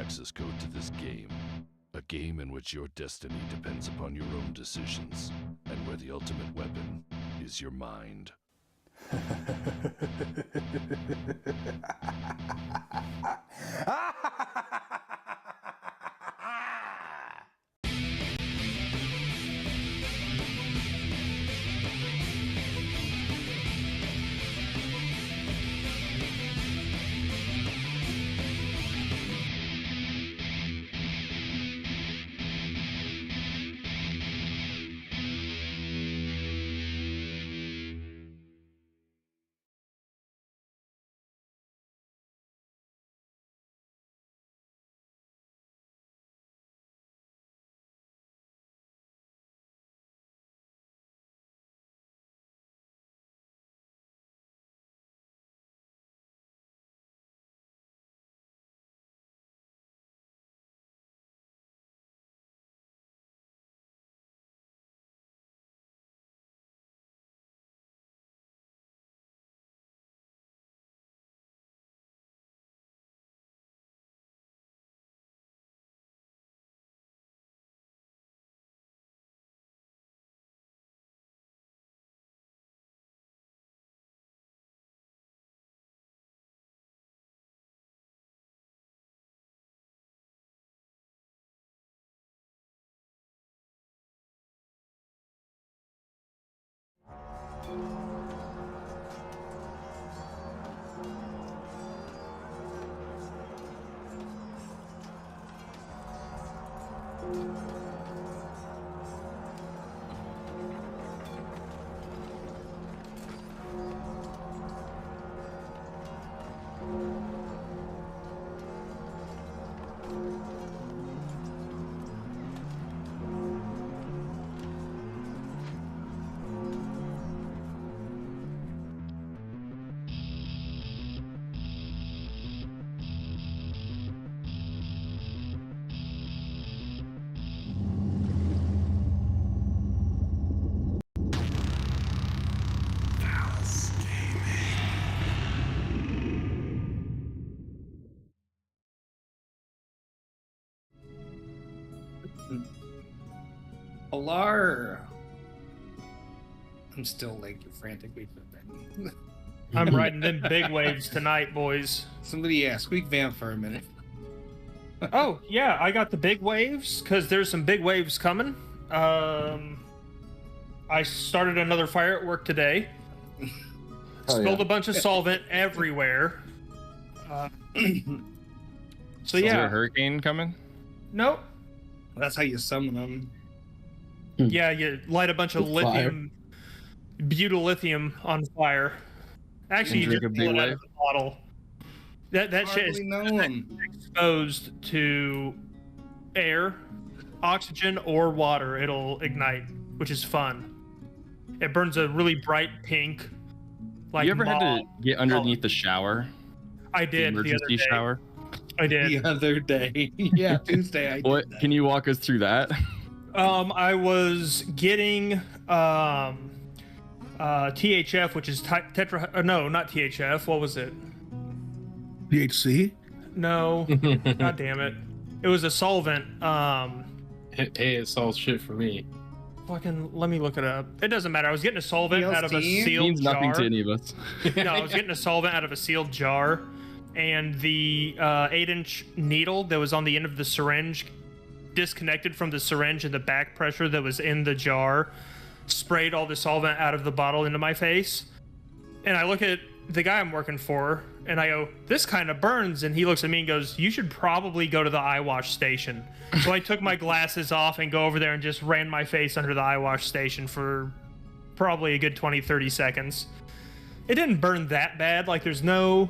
access code to this game. A game in which your destiny depends upon your own decisions, and where the ultimate weapon is your mind. Pilar. I'm still like frantically flipping. I'm riding them big waves tonight, boys. Somebody squeak vamp for a minute. Oh, yeah, I got the big waves because there's some big waves coming. I started another fire at work today. Spilled a bunch of solvent everywhere. So Is there yeah. a hurricane coming? Nope. That's how you summon them. Yeah, you light a bunch of With fire. butylithium on fire. Actually, you drink just a pull big it out wave? of the bottle. That shit is Hardly know 'em. exposed to air, oxygen, or water. It'll ignite, which is fun. It burns a really bright pink. Like you ever had to mauve get underneath the shower? I The did the other emergency day. shower? I did. The other day. Yeah, Tuesday I did What? that. Can you walk us through that? I was getting THF, which is tetra. No, not THF. What was it? THC? No. God damn it. It was a solvent. Hey, it solves shit for me. Fucking. Let me look it up. It doesn't matter. I was getting a solvent out of a PLC? sealed Means jar. nothing to any of us. No, I was getting a solvent out of a sealed jar, and the 8-inch needle that was on the end of the syringe disconnected from the syringe, and the back pressure that was in the jar sprayed all the solvent out of the bottle into my face. And I look at the guy I'm working for, and I go, "This kind of burns." And he looks at me and goes, "You should probably go to the eye wash station." So I took my glasses off and go over there and just ran my face under the eye wash station for probably a good 20-30 seconds. It didn't burn that bad. Like there's no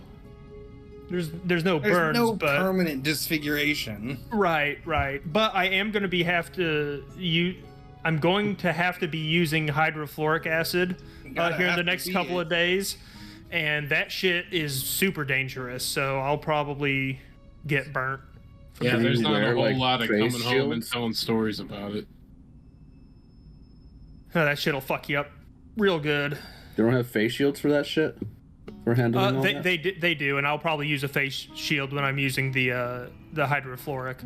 burns, no but permanent disfiguration. right. But I am going to be I'm going to have to be using hydrofluoric acid here in the next couple of days, and that shit is super dangerous. So I'll probably get burnt. Yeah, Do there's you not a wear, whole like, lot of face coming home and shields? telling stories about it. That shit'll fuck you up real good. They don't have face shields for that shit? For handling all that? They do, and I'll probably use a face shield when I'm using the hydrofluoric.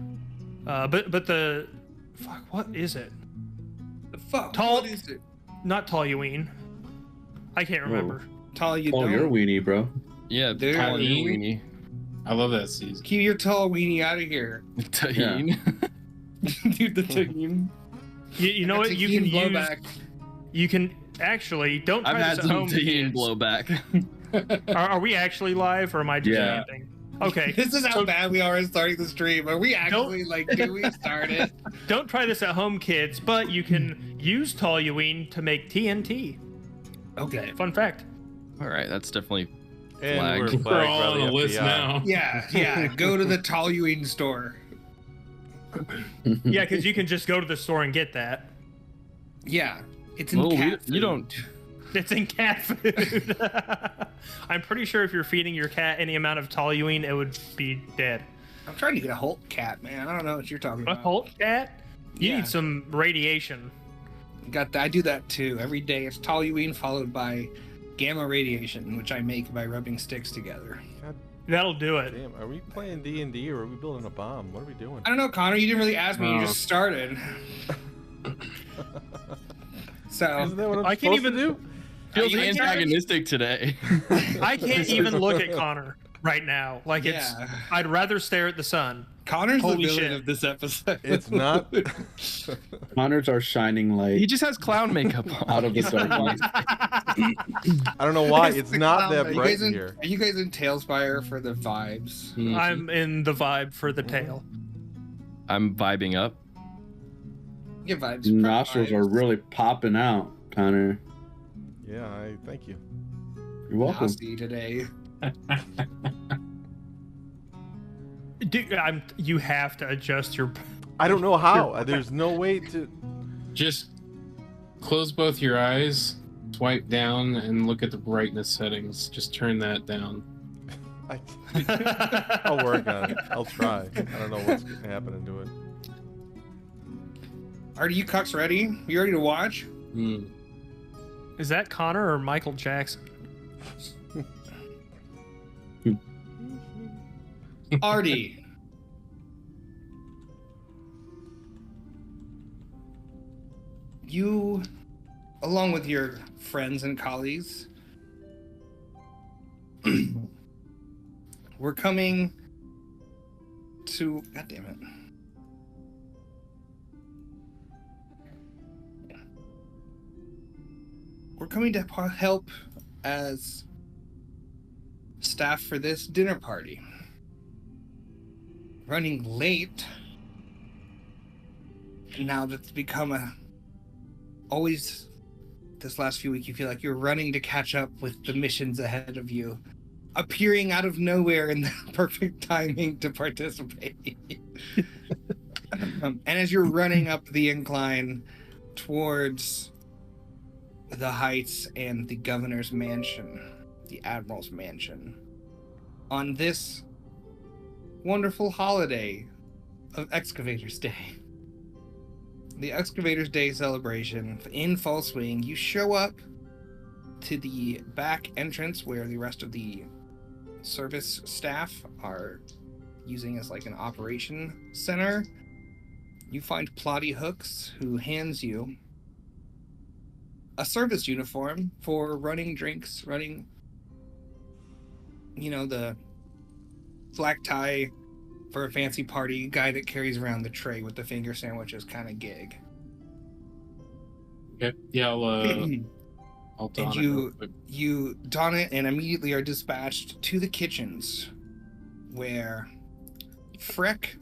But the fuck, what is it? The fuck? Tall- What is it? Not toluene. I can't remember. Tall you Oh, don't. you're a weenie, bro. Yeah, Dude. Tahini weenie. I love that season. Keep your tall weenie out of here. Tahini. Dude, the team. You know what? You can use. blowback. You can actually don't try I've had this at some home. tahini kids. blowback. Are we actually live, or am I just Yeah. ranting? Okay. This is how so bad we are at starting the stream. Are we actually do we start it? don't try this at home, kids. But you can use toluene to make TNT. Okay. Fun fact. All right, that's definitely And flagged. we're We're flagged all by on the the list FBI. now. Yeah. Go to the toluene store. Yeah, because you can just go to the store and get that. Yeah. It's in Well, cat you food. don't. It's in cat food. I'm pretty sure if you're feeding your cat any amount of toluene, it would be dead. I'm trying to get a Hulk cat, man. I don't know what you're talking A about. Hulk cat? You Yeah. need some radiation. I do that too. Every day it's toluene followed by gamma radiation, which I make by rubbing sticks together. That'll do it. Damn, are we playing D&D or are we building a bomb? What are we doing? I don't know, Connor. You didn't really ask me. You Oh. just started. So Isn't that what I'm I can't supposed to do? Feels you in charge? antagonistic today. I can't even look at Connor right now. Like it's Yeah. I'd rather stare at the sun. Connor's Holy the villain shit. of this episode. It's not. Connor's our shining He light just has clown makeup on. out of the darkness. I don't know why. It's not that Are you bright guys in in, here. Are you guys in Tailspire for the vibes? I'm in the vibe for the tail. I'm vibing up. Get vibes. Your nostrils are really popping out, Connor. Yeah, thank you. You're welcome. Nasty today. Dude, you have to adjust your. I don't know how. There's no way to. Just close both your eyes, swipe down, and look at the brightness settings. Just turn that down. I'll work on it. I'll try. I don't know what's happening to it. Are you cucks ready? You ready to watch? Hmm. Is that Connor or Michael Jackson? Artie. You, along with your friends and colleagues, we're coming to... God damn it. We're coming to help as staff for this dinner party. Running late. Now that's become always this last few weeks you feel like you're running to catch up with the missions ahead of you, appearing out of nowhere in the perfect timing to participate. And as you're running up the incline towards the heights and the governor's mansion, the admiral's mansion, on this wonderful holiday of Excavators Day, the Excavators Day celebration in full swing, you show up to the back entrance where the rest of the service staff are using as like an operation center. You find Plotty Hooks, who hands you a service uniform for running drinks, running, the black tie for a fancy party, guy that carries around the tray with the finger sandwiches kind of gig. Okay. Yeah, I'll don And it real quick. you don it and immediately are dispatched to the kitchens where Freck,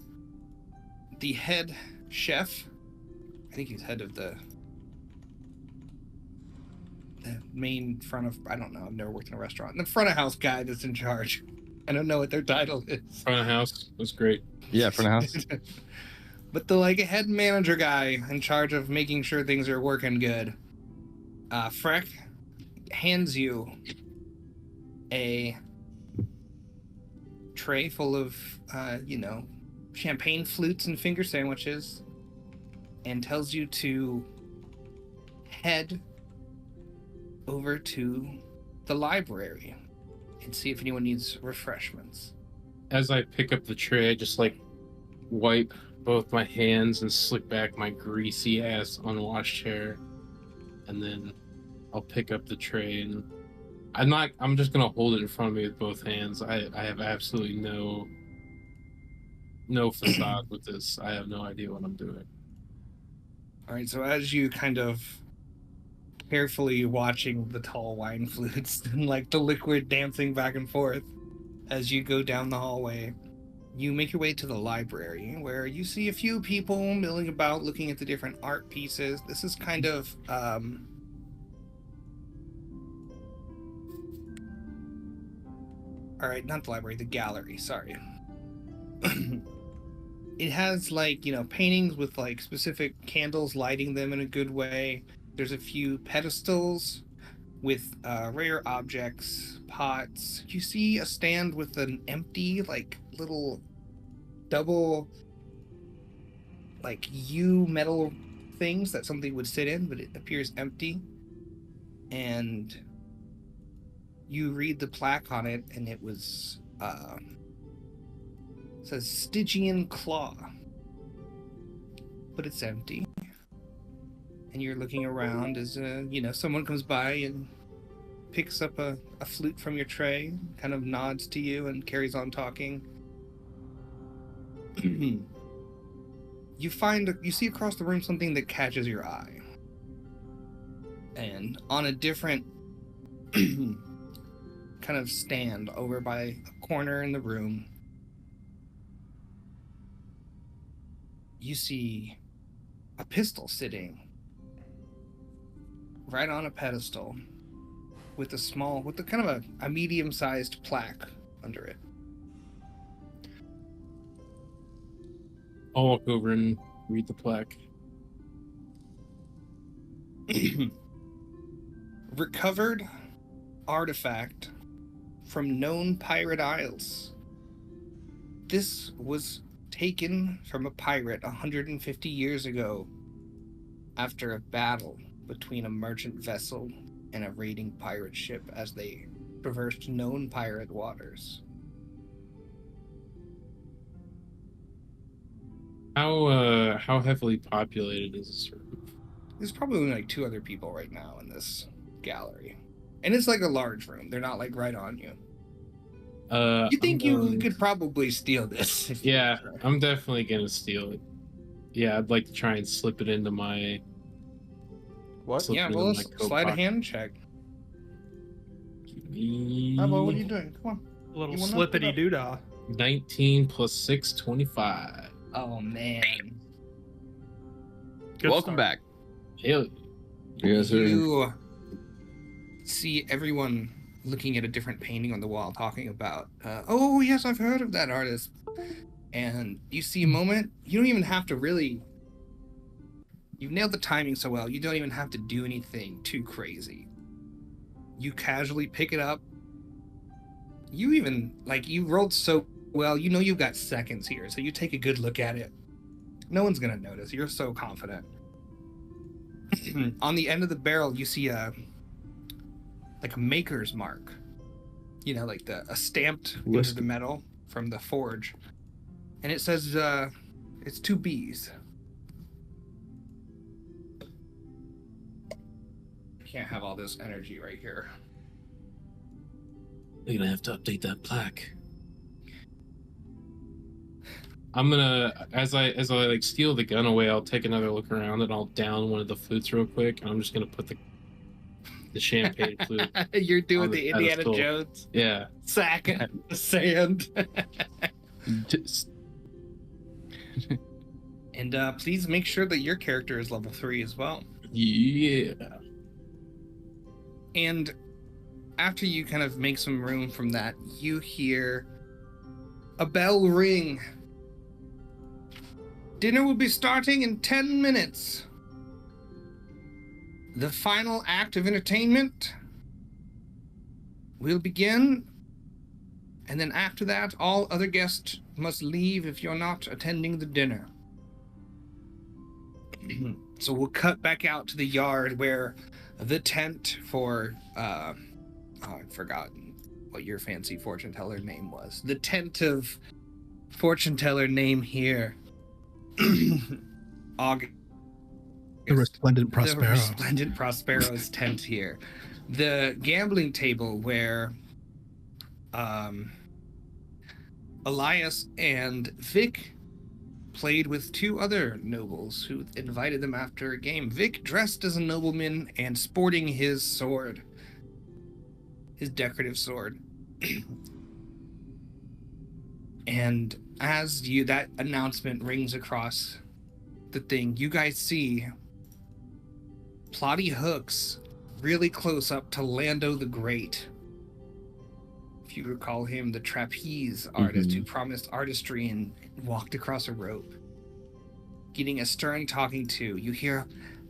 the head chef, I think he's head of the main front of, I don't know, I've never worked in a restaurant. The front of house guy that's in charge. I don't know what their title is. Front of house was great. Yeah, front of house. But the head manager guy in charge of making sure things are working good, Freck hands you a tray full of, champagne flutes and finger sandwiches, and tells you to head over to the library and see if anyone needs refreshments. As I pick up the tray, I just wipe both my hands and slick back my greasy ass unwashed hair, and then I'll pick up the tray and I'm just gonna hold it in front of me with both hands. I have absolutely no facade with this. I have no idea what I'm doing. All right, so as you kind of carefully watching the tall wine flutes and the liquid dancing back and forth as you go down the hallway, you make your way to the library where you see a few people milling about looking at the different art pieces. This is kind of all right, not the library, the gallery, sorry. It has paintings with specific candles lighting them in a good way. There's a few pedestals with rare objects, pots. You see a stand with an empty little double U metal things that something would sit in, but it appears empty. And you read the plaque on it, and it was says Stygian Claw, but it's empty. And you're looking around as someone comes by and picks up a flute from your tray, kind of nods to you and carries on talking. You see across the room something that catches your eye, and on a different kind of stand over by a corner in the room, you see a pistol sitting right on a pedestal with a kind of a medium-sized plaque under it. I'll walk over and read the plaque. Recovered artifact from known pirate isles. This was taken from a pirate 150 years ago after a battle between a merchant vessel and a raiding pirate ship as they traversed known pirate waters. How heavily populated is this room? There's probably only like 2 other people right now in this gallery. And it's like a large room. They're not like right on you. You think you could probably steal this? If Yeah, you I'm definitely gonna steal it. Yeah, I'd like to try and slip it into my. What? Slip yeah, it into roll a my coat slide a pocket. hand check. Abo, what are you doing? Come on. A little You will not slippity get up. doodah. 19 plus 6, 25. Oh man. Good Welcome start. back. Hell, Yes, sir. You see everyone looking at a different painting on the wall, talking about, oh yes, I've heard of that artist. And you see a moment, you don't even have to really. You've nailed the timing so well, you don't even have to do anything too crazy. You casually pick it up. You even, like, you rolled so well, you know you've got seconds here, so you take a good look at it. No one's gonna notice, you're so confident. On the end of the barrel, you see a maker's mark. You know, like a stamped into the metal from the forge. And it says, it's 2 B's. Can't have all this energy right here. you're gonna have to update that plaque. I'm gonna, as I like steal the gun away, I'll take another look around and I'll down one of the flutes real quick, and I'm just gonna put the champagne flute. You're doing on the the Indiana pedestal. Jones Yeah. sack in the sand. Just- And please make sure that your character is level 3 as well. Yeah. And after you kind of make some room from that, you hear a bell ring. Dinner will be starting in 10 minutes. The final act of entertainment will begin. And then after that, all other guests must leave if you're not attending the dinner. So we'll cut back out to the yard where the tent for oh, I've forgotten what your fancy fortune teller name was. The tent of fortune teller name here. August. The resplendent Prospero. The resplendent Prospero's tent here. The gambling table where Elias and Vic played with 2 other nobles who invited them after a game. Vic dressed as a nobleman and sporting his sword. His decorative sword. And as that announcement rings across the thing, you guys see Plotty Hooks really close up to Lando the Great. If you recall him, the trapeze artist who promised artistry and walked across a rope. Getting a stern talking to. You hear,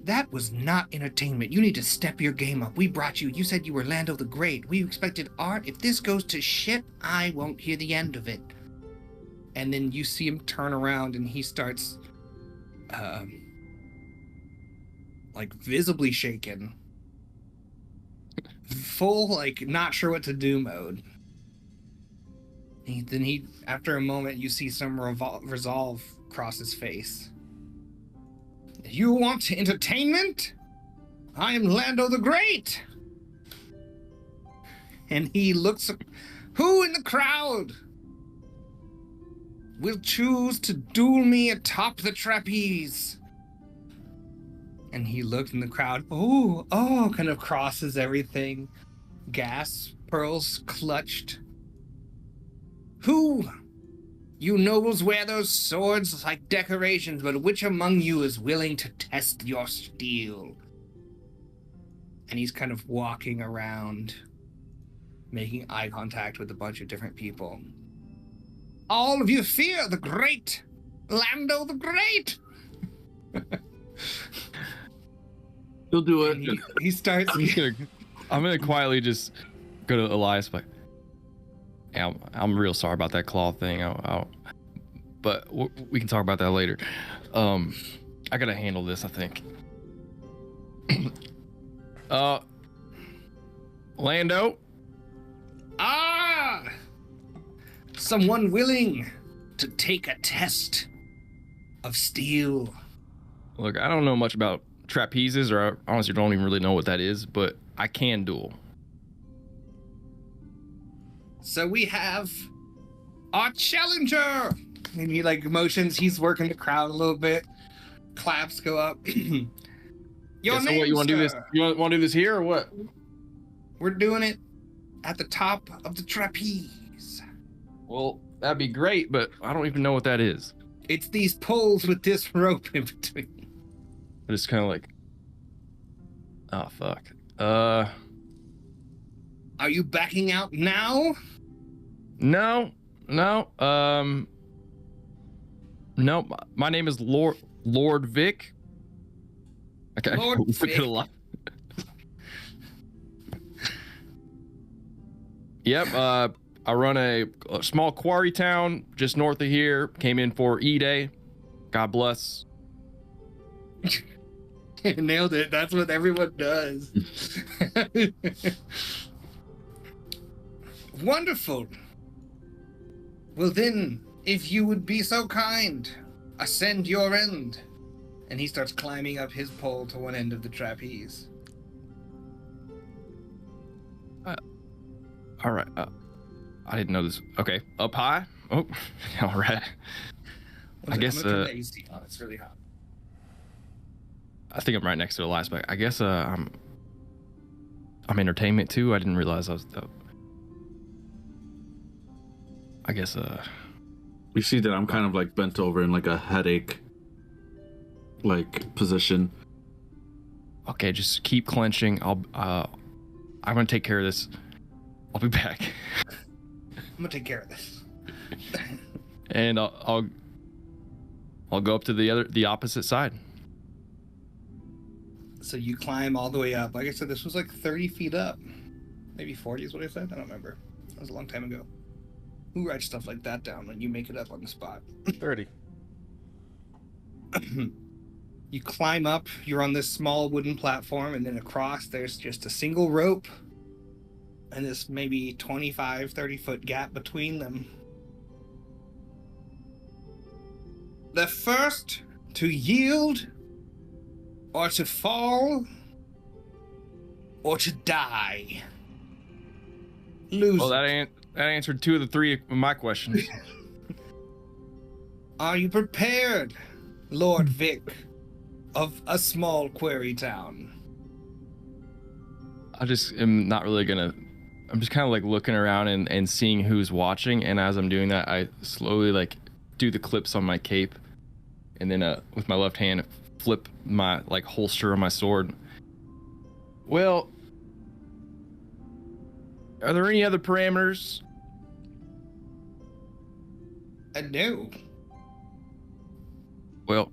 that was not entertainment. You need to step your game up. We brought you. You said you were Lando the Great. We expected art. If this goes to shit, I won't hear the end of it. And then you see him turn around and he starts like visibly shaken. Full, like, not sure what to do mode. Then he, after a moment, you see some resolve cross his face. You want entertainment? I am Lando the Great! And he looks, who in the crowd will choose to duel me atop the trapeze? And he looked in the crowd, oh, kind of crosses everything. Gas pearls clutched. Who? You nobles wear those swords like decorations, but which among you is willing to test your steel? And he's kind of walking around, making eye contact with a bunch of different people. All of you fear the great Lando the Great! He'll do it. And he starts... I'm gonna quietly just go to Elias, but yeah, I'm real sorry about that claw thing. But we can talk about that later. I gotta handle this, I think. Lando. Someone willing to take a test of steel. Look, I don't know much about trapezes, or I honestly don't even really know what that is, but I can duel. So we have our challenger. And he like motions. He's working the crowd a little bit. Claps go up. Your Yeah, so name, what, you want to do this? sir? You want to do this here or what? We're doing it at the top of the trapeze. Well, that'd be great, but I don't even know what that is. It's these poles with this rope in between. I just kind of like, oh fuck. Are you backing out now? No. No. My name is Lord Vic. Okay. Lord Look Vic. at a lot. Yep. I run a small quarry town just north of here. Came in for E-Day. God bless. Nailed it. That's what everyone does. Wonderful. Well then, if you would be so kind, ascend your end. And he starts climbing up his pole to one end of the trapeze. All right. I didn't know this. Okay. Up high. Oh. All right. I guess. I'm gonna turn the AC on. It's really hot. I think I'm right next to the last, but I guess I'm entertainment too. I didn't realize I was. I guess. You see that I'm kind of like bent over in like a headache, like position. Okay, just keep clenching. I'm gonna take care of this. I'll be back. I'm gonna take care of this. And I'll go up to the opposite side. So you climb all the way up. Like I said, this was like 30 feet up. Maybe 40 is what I said. I don't remember. That was a long time ago. Who writes stuff like that down when you make it up on the spot? 30. You climb up. You're on this small wooden platform, and then across there's just a single rope and this maybe 25, 30-foot gap between them. The first to yield, or to fall, or to die. Lose. Well, that answered two of the three of my questions. Are you prepared, Lord Vic, of a small quarry town? I just am not really gonna. I'm just kind of like looking around and seeing who's watching, and as I'm doing that, I slowly like do the clips on my cape, and then with my left hand flip my like holster on my sword. Well, are there any other parameters? No. Well,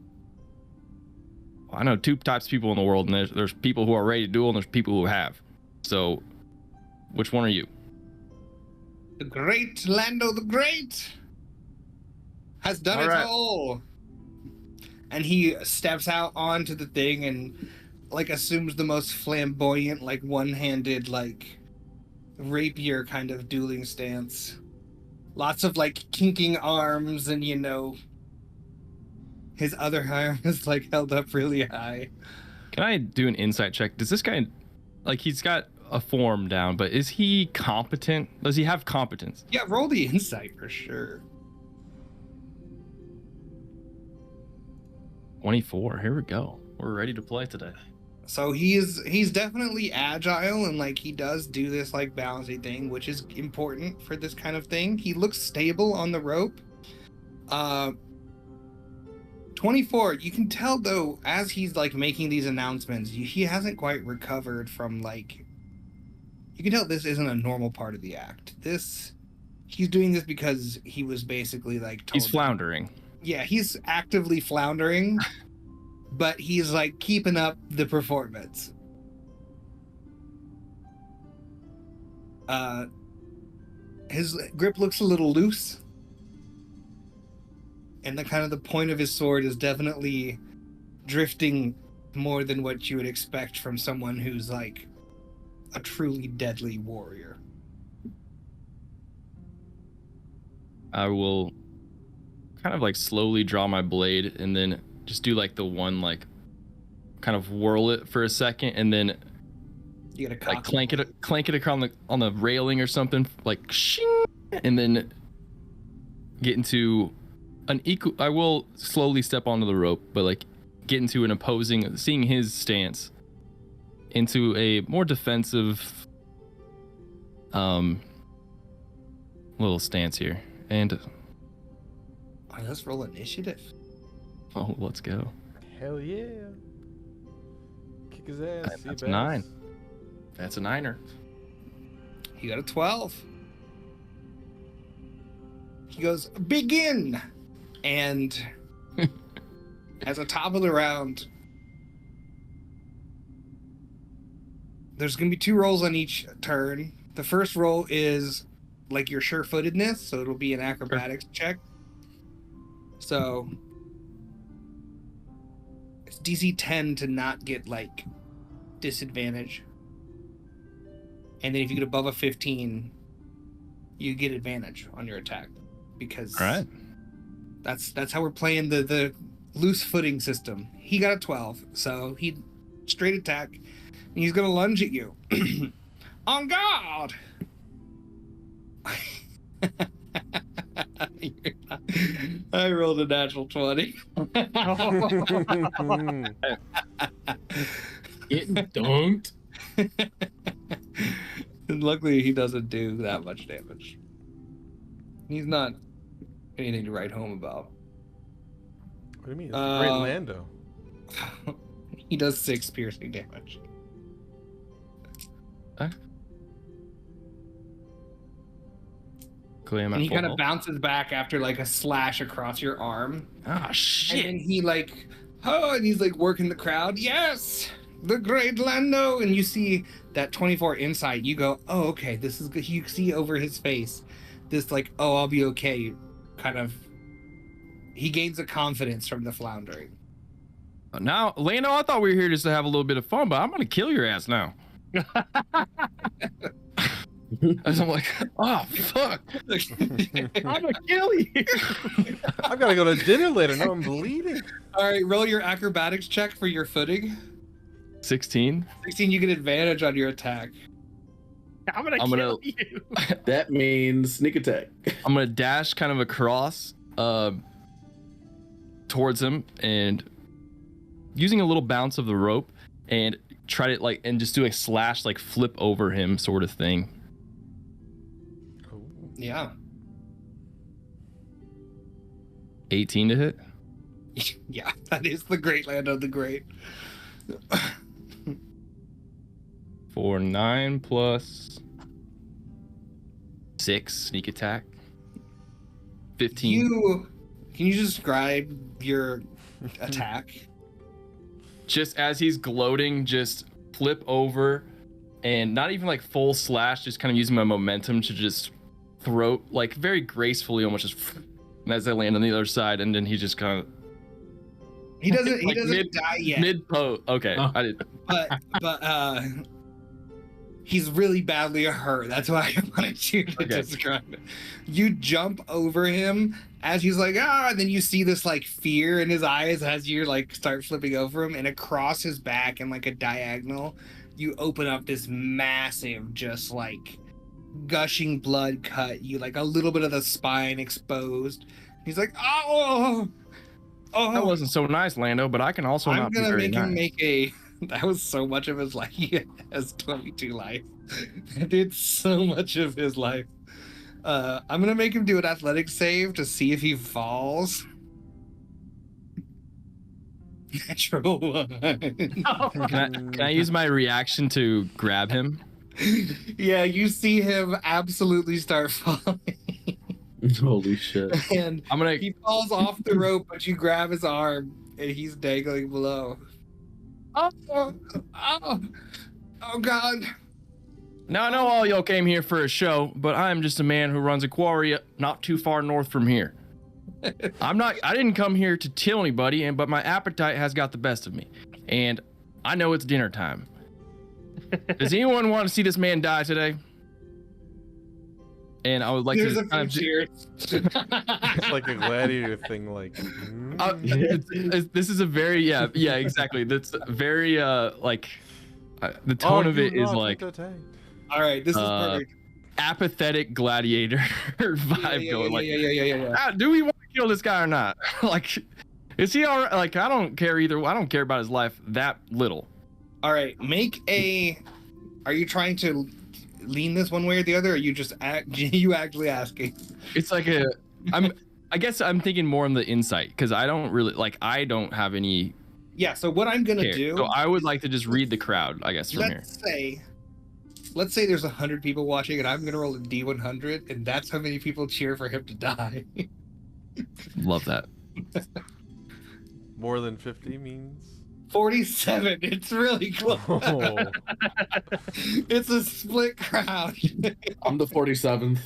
I know two types of people in the world, and there's people who are ready to duel, and there's people who have. So, which one are you? The great Lando the Great has done All it right. all. And he steps out onto the thing and like assumes the most flamboyant, like one-handed, like rapier kind of dueling stance. Lots of like kinking arms, and you know, his other arm is like held up really high. Can I do an insight check? Does this guy, like, he's got a form down, but is he competent? Does he have competence? Yeah, roll the insight for sure. 24. Here we go. We're ready to play today. So he's definitely agile, and like he does do this like balancing thing, which is important for this kind of thing. He looks stable on the rope. 24. You can tell though, as he's like making these announcements, he hasn't quite recovered from like. You can tell this isn't a normal part of the act. He's doing this because he was basically like told. He's floundering. Yeah, he's actively floundering. But he's like keeping up the performance. His grip looks a little loose. And the point of his sword is definitely drifting more than what you would expect from someone who's like a truly deadly warrior. I will kind of like slowly draw my blade and then just do like the one like kind of whirl it for a second, and then You gotta like clank it on the railing or something, like shing, and then get into an equal. I will slowly step onto the rope, but like get into an opposing, seeing his stance, into a more defensive, little stance here, and All right, let's roll initiative. oh, let's go. Hell yeah. Kick his ass. See That's you, a 9. Bass. That's a 9er. You got a 12. He goes, begin! And at the top of the round, there's going to be 2 rolls on each turn. The first roll is like your sure-footedness, so it'll be an acrobatics check. So it's DC 10 to not get like disadvantage. And then if you get above a 15, you get advantage on your attack, because All right. that's how we're playing the loose footing system. He got a 12, so he straight attack, and he's gonna lunge at you. On guard! I rolled a natural 20. Getting dunked. And luckily, he doesn't do that much damage. He's not anything to write home about. What do you mean? It's a great Lando. He does 6 piercing damage. Clearly, And he kind of bounces back after like a slash across your arm. Ah, shit. And then he like, oh, and he's like working the crowd. Yes, the great Lando. And you see that 24 insight. You go, oh, okay, this is good. You see over his face this like, oh, I'll be okay. Kind of. He gains a confidence from the floundering. Now, Lando, I thought we were here just to have a little bit of fun, but I'm gonna kill your ass now. As I'm like, oh fuck, I'm gonna kill you. I've got to go to dinner later. Now I'm bleeding. All right, roll your acrobatics check for your footing. 16. 16, you get advantage on your attack. I'm gonna kill you. That means sneak attack. I'm gonna dash kind of across, towards him, and using a little bounce of the rope, and try to like, and just do a slash, like flip over him, sort of thing. Yeah. 18 to hit. Yeah, that is the great Lando the Great. For 9 plus 6 sneak attack. 15. Can you describe your attack? Just as he's gloating, just flip over, and not even like full slash, just kind of using my momentum to just throw, like very gracefully, almost just, and as I land on the other side, and then he just kind of. He doesn't. He like doesn't die yet. Mid pose. Okay, Oh. I did. But he's really badly hurt. That's why I wanted you to Okay. describe it. You jump over him as he's like, and then you see this like fear in his eyes as you like start flipping over him, and across his back and like a diagonal, you open up this massive, just like gushing blood cut. You like a little bit of the spine exposed. He's like, oh. That wasn't so nice, Lando, but I can also I'm not be gonna very make nice. him make a. That was so much of his life. He has 22 life. I did so much of his life. I'm gonna make him do an athletics save to see if he falls. Natural one. Can I use my reaction to grab him? Yeah, you see him absolutely start falling, Holy shit. and I'm gonna. he falls off the rope, but you grab his arm, and he's dangling below. Oh, God. Now I know all y'all came here for a show, but I am just a man who runs a quarry not too far north from here. I didn't come here to kill anybody, but my appetite has got the best of me. And I know it's dinner time. Does anyone want to see this man die today? and I would like There's to a kind few of. cheers. It's like a gladiator thing, like. This is a very yeah exactly. That's very the tone of it is like All right, this is perfect. apathetic gladiator vibe going like. Yeah. "Ah, do we want to kill this guy or not? Like, is he all right? Like, I don't care either. I don't care about his life that little. All right, are you trying to lean this one way or the other, or are you just you actually asking? It's like I guess I'm thinking more on the insight because I don't really I don't have any. Yeah. So what I'm gonna do? So I would like to just read the crowd, I guess, from here. Let's say there's 100 people watching, and I'm gonna roll a D100, and that's how many people cheer for him to die. Love that. More than 50 means 47. It's really close. Oh. It's a split crowd. I'm the 47th.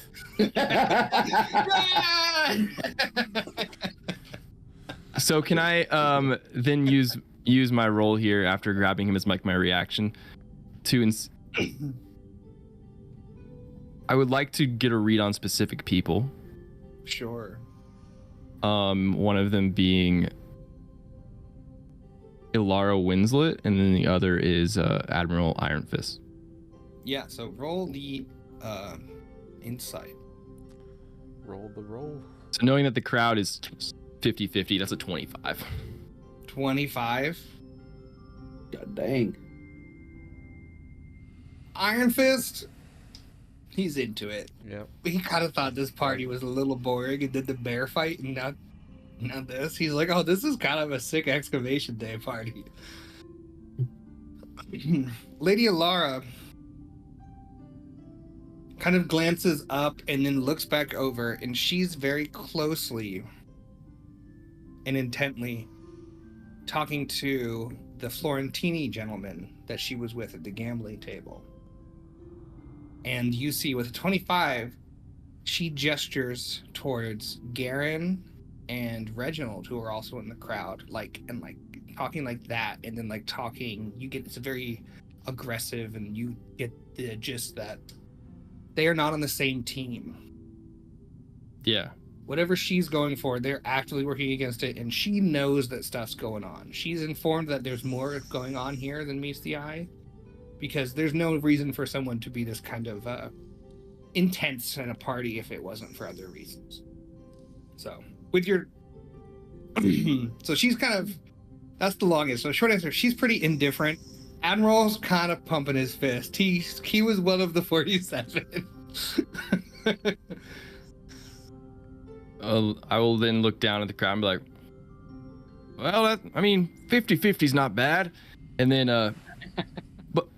So can I then use my roll here after grabbing him as my reaction to I would like to get a read on specific people. Sure. One of them being Ilara Winslet, and then the other is Admiral Iron Fist. Yeah, so roll the insight. Roll the roll. So knowing that the crowd is 50-50, that's a 25. 25. God dang. Iron Fist, he's into it. Yep. He kind of thought this party was a little boring and did the bear fight, and now this. He's like, oh, this is kind of a sick excavation day party. Lady Alara kind of glances up and then looks back over, and she's very closely and intently talking to the Florentini gentleman that she was with at the gambling table. And you see with a 25, she gestures towards Garen and Reginald, who are also in the crowd, talking like that, and then talking, it's a very aggressive, and you get the gist that they are not on the same team. Yeah. Whatever she's going for, they're actively working against it, and she knows that stuff's going on. She's informed that there's more going on here than meets the eye, because there's no reason for someone to be this kind of intense in a party if it wasn't for other reasons. So, with your... so she's kind of... That's the longest. So short answer, she's pretty indifferent. Admiral's kind of pumping his fist. He was one of the 47. I will then look down at the crowd and be like, well, 50-50's not bad. And then, but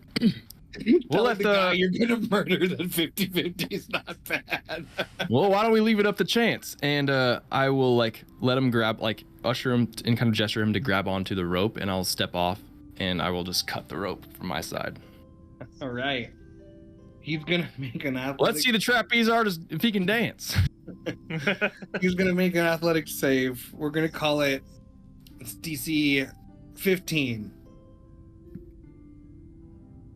we'll let the guy you're gonna murder that 50-50 is not bad. Well, why don't we leave it up to chance? And I will let him grab, usher him and kind of gesture him to grab onto the rope, and I'll step off and I will just cut the rope from my side. All right. He's gonna make an athletic... Let's see the trapeze artist if he can dance. He's gonna make an athletic save. We're gonna call it DC 15.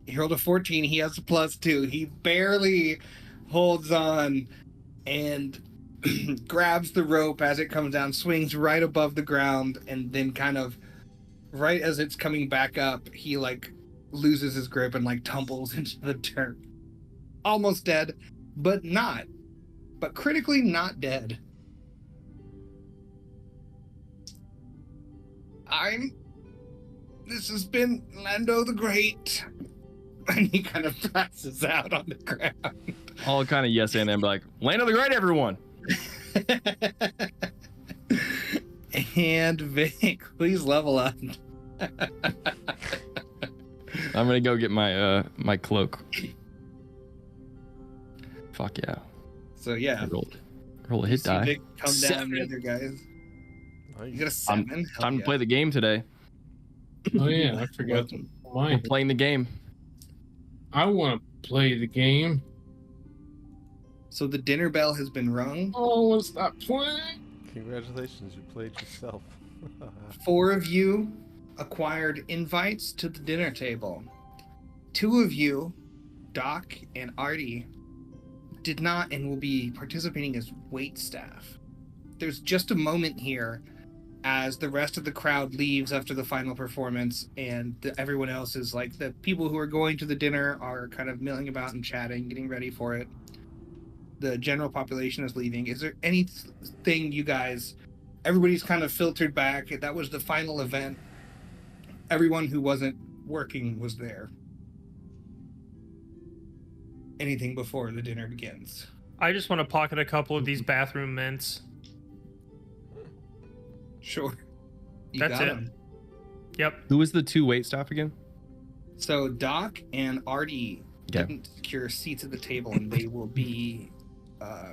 He rolled a 14. He has a +2. He barely holds on and grabs the rope as it comes down, swings right above the ground, and then kind of right as it's coming back up, he loses his grip and tumbles into the dirt. Almost dead, but not. But critically not dead. This has been Lando the Great. And he kind of passes out on the ground. I'll kind of yes and then be like, Lando the Great, everyone. And Vic, please level up. I'm gonna go get my my cloak. Fuck yeah. So yeah. Roll a hit die. Vic come down the other guys. You got a 7. Time to play the game today. Oh yeah, I forgot We're playing the game. I want to play the game. So the dinner bell has been rung. Oh, what's that playing? Congratulations, you played yourself. 4 of you acquired invites to the dinner table. 2 of you, Doc and Artie, did not and will be participating as wait staff. There's just a moment here as the rest of the crowd leaves after the final performance, and everyone else is like, the people who are going to the dinner are kind of milling about and chatting, getting ready for it. The general population is leaving. Is there anything you guys, everybody's kind of filtered back. That was the final event. Everyone who wasn't working was there. Anything before the dinner begins? I just want to pocket a couple of these bathroom mints. Sure. You That's got it. 'em. Yep. Who was the 2 wait staff again? So Doc and Artie Yeah. didn't secure seats at the table, and they will be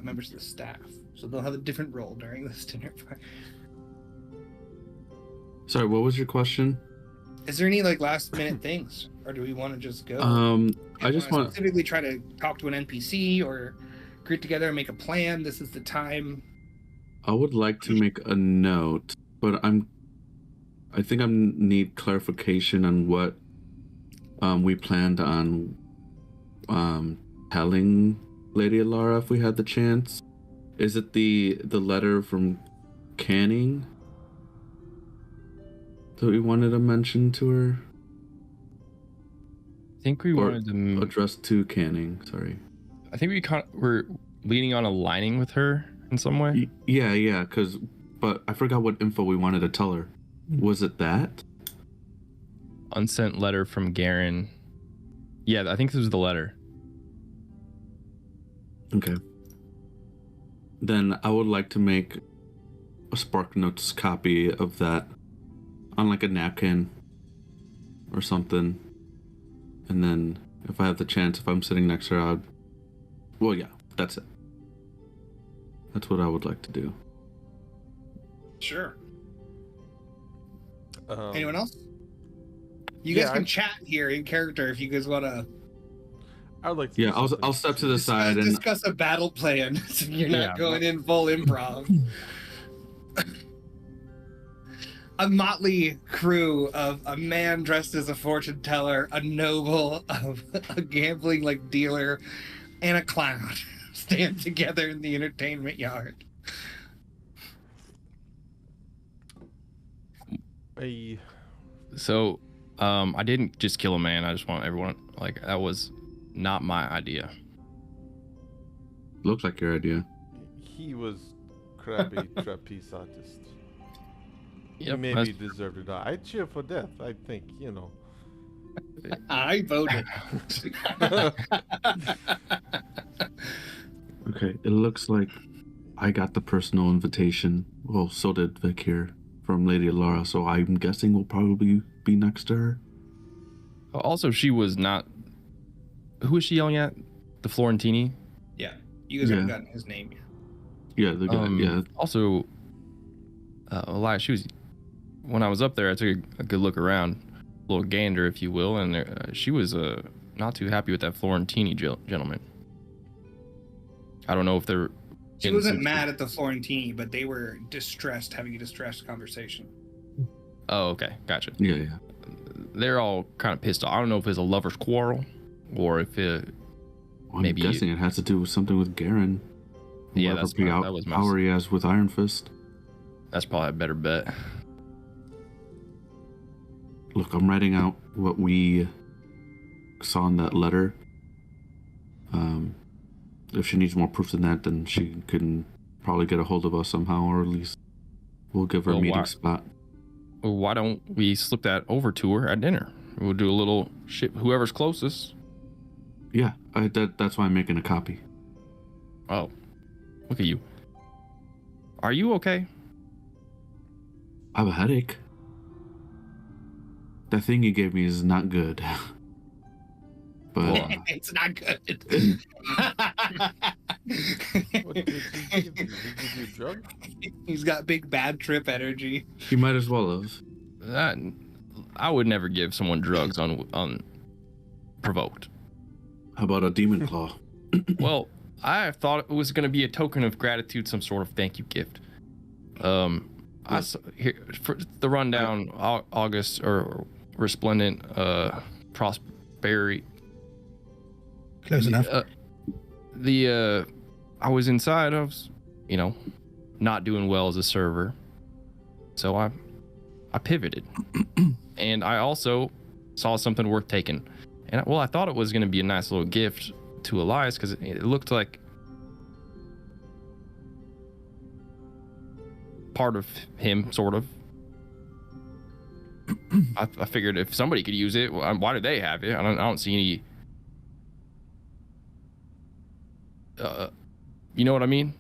members of the staff. So they'll have a different role during this dinner party. Sorry, what was your question? Is there any like last minute things, or do we want to just go? I just want specifically try to talk to an NPC or get together and make a plan. This is the time. I would like to make a note, but I think I need clarification on what we planned on telling Lady Alara if we had the chance. Is it the letter from Canning that we wanted to mention to her? I think we Or wanted to. addressed to Canning, sorry. I think we're leaning on aligning with her in some way. Yeah, but I forgot what info we wanted to tell her. Was it that? Unsent letter from Garen. Yeah, I think this was the letter. Okay. Then I would like to make a Spark Notes copy of that on like a napkin or something. And then if I have the chance, if I'm sitting next to her, well, yeah, that's it. That's what I would like to do. Sure. Um, Anyone else? You guys yeah, can chat here in character if you guys want to I would like to. Yeah, do I'll something. step to the side and discuss a battle plan so you're not Yeah, going in full improv. A motley crew of a man dressed as a fortune teller, a noble, a gambling like dealer, and a clown stand together in the entertainment yard. So, I didn't just kill a man. I just want everyone that was not my idea. looked like your idea. He was crappy trapeze artist. He Yep, maybe deserved to die. I cheer for death. I think, I voted. Okay, it looks like I got the personal invitation. Well, so did Vic here from Lady Alara, so I'm guessing we'll probably be next to her. Also, she was not. Who was she yelling at? The Florentini. Yeah, you guys haven't gotten his name yet. Yeah, the guy. Yeah, Also, Elias, she was. When I was up there, I took a good look around, a little gander, if you will, and she was not too happy with that Florentini gentleman. I don't know if they're. She wasn't mad at the Florentini, but they were distressed, having a distressed conversation. Oh, okay, gotcha. yeah. They're all kind of pissed off. I don't know if it's a lover's quarrel, or if it. I'm Maybe- guessing it has to do with something with Garen. Yeah, Whoever that's big that was my. power he has with Iron Fist. That's probably a better bet. Look, I'm writing out what we saw in that letter. If she needs more proof than that, then she can probably get a hold of us somehow, or at least we'll give her a Well, meeting why- spot. Well, why don't we slip that over to her at dinner? We'll do a little ship. Whoever's closest. Yeah, that's why I'm making a copy. Oh, look at you. Are you okay? I have a headache. That thing you gave me is not good. But Well, It's not good. What did he give you? Did he give you a drug? He's got big bad trip energy. you might as well have. that I would never give someone drugs unprovoked. How about a demon claw? Well, I thought it was going to be a token of gratitude, some sort of thank you gift. Here for the rundown. August or resplendent prosperity. Close enough. I was inside. I was, not doing well as a server, so I pivoted, and I also saw something worth taking, and I thought it was going to be a nice little gift to Elias because it looked like part of him, sort of. I figured if somebody could use it, why do they have it? I don't see any. You know what I mean?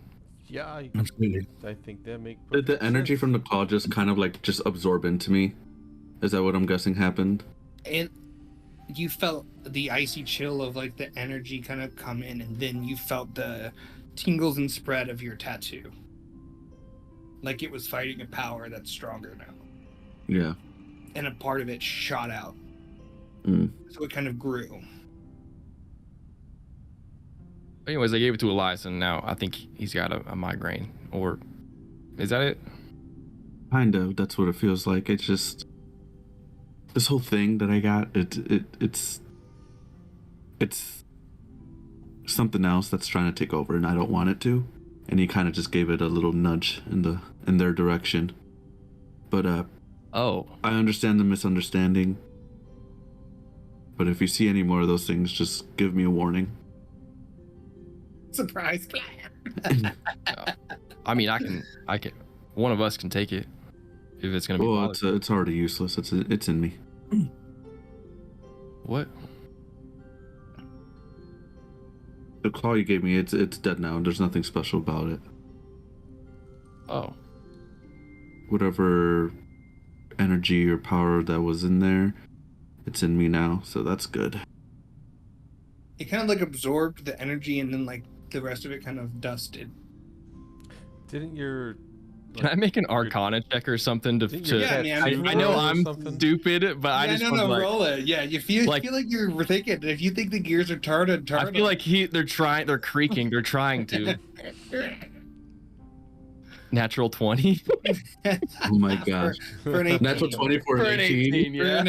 Yeah, Absolutely. I think that make. Did the perfect energy sense. from the claw just kind of like just absorb into me? Is that what I'm guessing happened? And you felt the icy chill of like the energy kind of come in, and then you felt the tingles and spread of your tattoo. Like it was fighting a power that's stronger now. Yeah. And a part of it shot out. So it kind of grew. Anyways, I gave it to Elias, and now I think he's got a migraine. Or is that it? Kind of. That's what it feels like. It's just this whole thing that I got. It's something else that's trying to take over, and I don't want it to. And he kind of just gave it a little nudge in their direction. But Oh. I understand the misunderstanding. But if you see any more of those things, just give me a warning. Surprise. I mean, I can. One of us can take it if it's gonna be. Well, it's already useless. It's in me. What? The claw you gave me, it's dead now. There's nothing special about it. Oh. Whatever energy or power that was in there, it's in me now, so that's good. It kind of like absorbed the energy, and then like the rest of it kind of dusted. Didn't your Can I make an Arcana check or something to? Yeah, man. I know or I'm something? stupid, but I just want to like. roll it. Yeah, you feel like you're thinking. If you think the gears are turning. I feel like they're creaking. They're trying to. Natural 20. Oh my gosh. For an 18. Natural 20 for an 18. For Yeah. an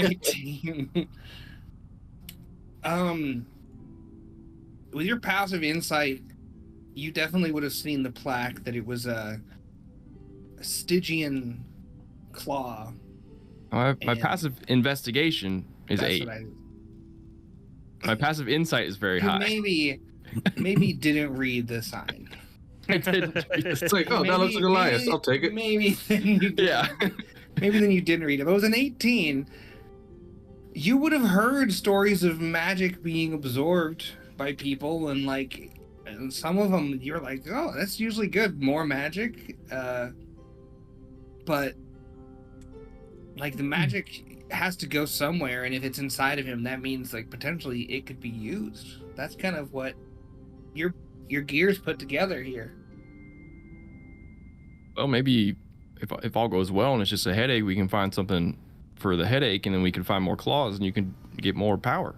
18. With your passive insight, you definitely would have seen the plaque that it was a Stygian claw. My And passive investigation is That's 8. what I- My passive insight is very You high. maybe didn't read the sign. I didn't read this. It's like, oh, that looks like Elias. I'll take it. Maybe then you didn't, Yeah. maybe then you didn't read it. But it was an 18. You would have heard stories of magic being absorbed by people, and and some of them you're like, oh, that's usually good, more magic. But like the magic has to go somewhere, and if it's inside of him, that means like potentially it could be used. That's kind of what your gears put together here. Well, maybe if all goes well and it's just a headache, we can find something for the headache, and then we can find more claws, and you can get more power.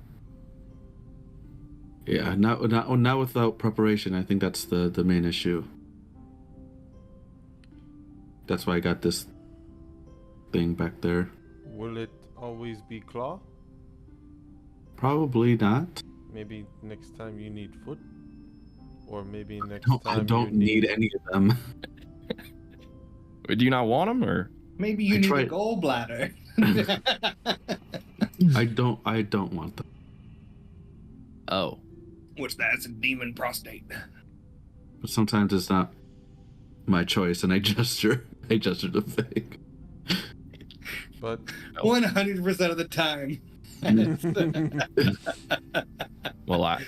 Yeah, not without preparation. I think that's the main issue. That's why I got this thing back there. Will it always be claw? Probably not. Maybe next time you need foot, or maybe next I time don't you need any of them. Do you not want them, or? Maybe you I need a tried. gallbladder. I don't want them. Oh. Which that's a demon prostate. But sometimes it's not my choice, and I gesture the thing. But 100% of the time. Well, I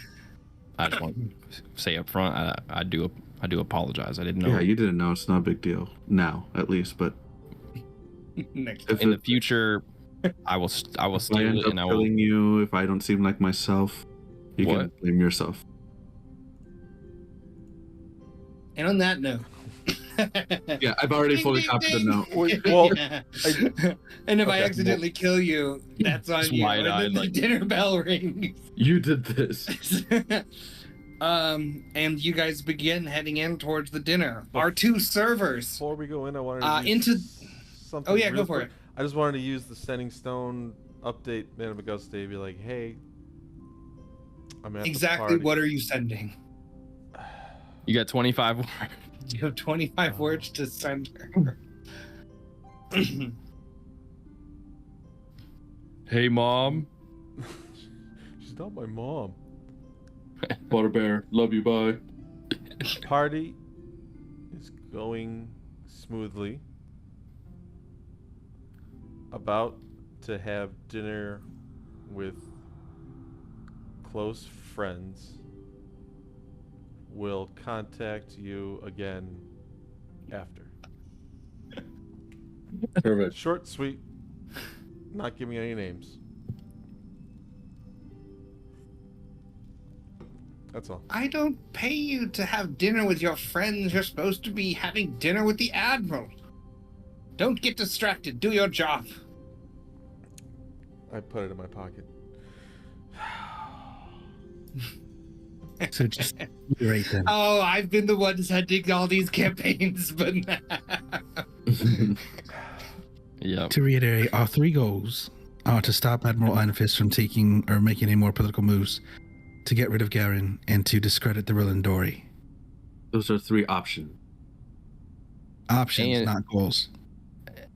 just want to say up front, I do apologize. I didn't know. Yeah, you didn't know. It's not a big deal now, at least. But Next. if In the it- future, I will if I steal end it, up and I will. killing you, if I don't seem like myself, you can What? blame yourself. And on that note. Yeah, I've already fully copied the note. well, And if I okay, accidentally kill you, that's on Just you. And wide-eyed, then the like- dinner bell rings. You did this. And you guys begin heading in towards the dinner. Our two servers. before we go in, I wanted to use Into. something. Oh yeah, real go for quick. it. I just wanted to use the Sending Stone update Man of Augusta to be like, hey, I'm at the Exactly party. what are you sending? You got 25 words. You have 25 words to send her. Hey, Mom. She's not my mom. Butterbear, love you, bye. Party is going smoothly. About to have dinner with close friends. Will contact you again after. Perfect. Short, sweet, not giving any names. That's all. I don't pay you to have dinner with your friends. You're supposed to be having dinner with the Admiral. Don't get distracted. Do your job. I put it in my pocket. So just reiterate then. Oh, I've been the one sending all these campaigns, but Yeah. To reiterate, our 3 goals are to stop Admiral Iron Fist from taking or making any more political moves, to get rid of Garen, and to discredit the Rill and Dory. Those are 3 options. Options, And- not goals.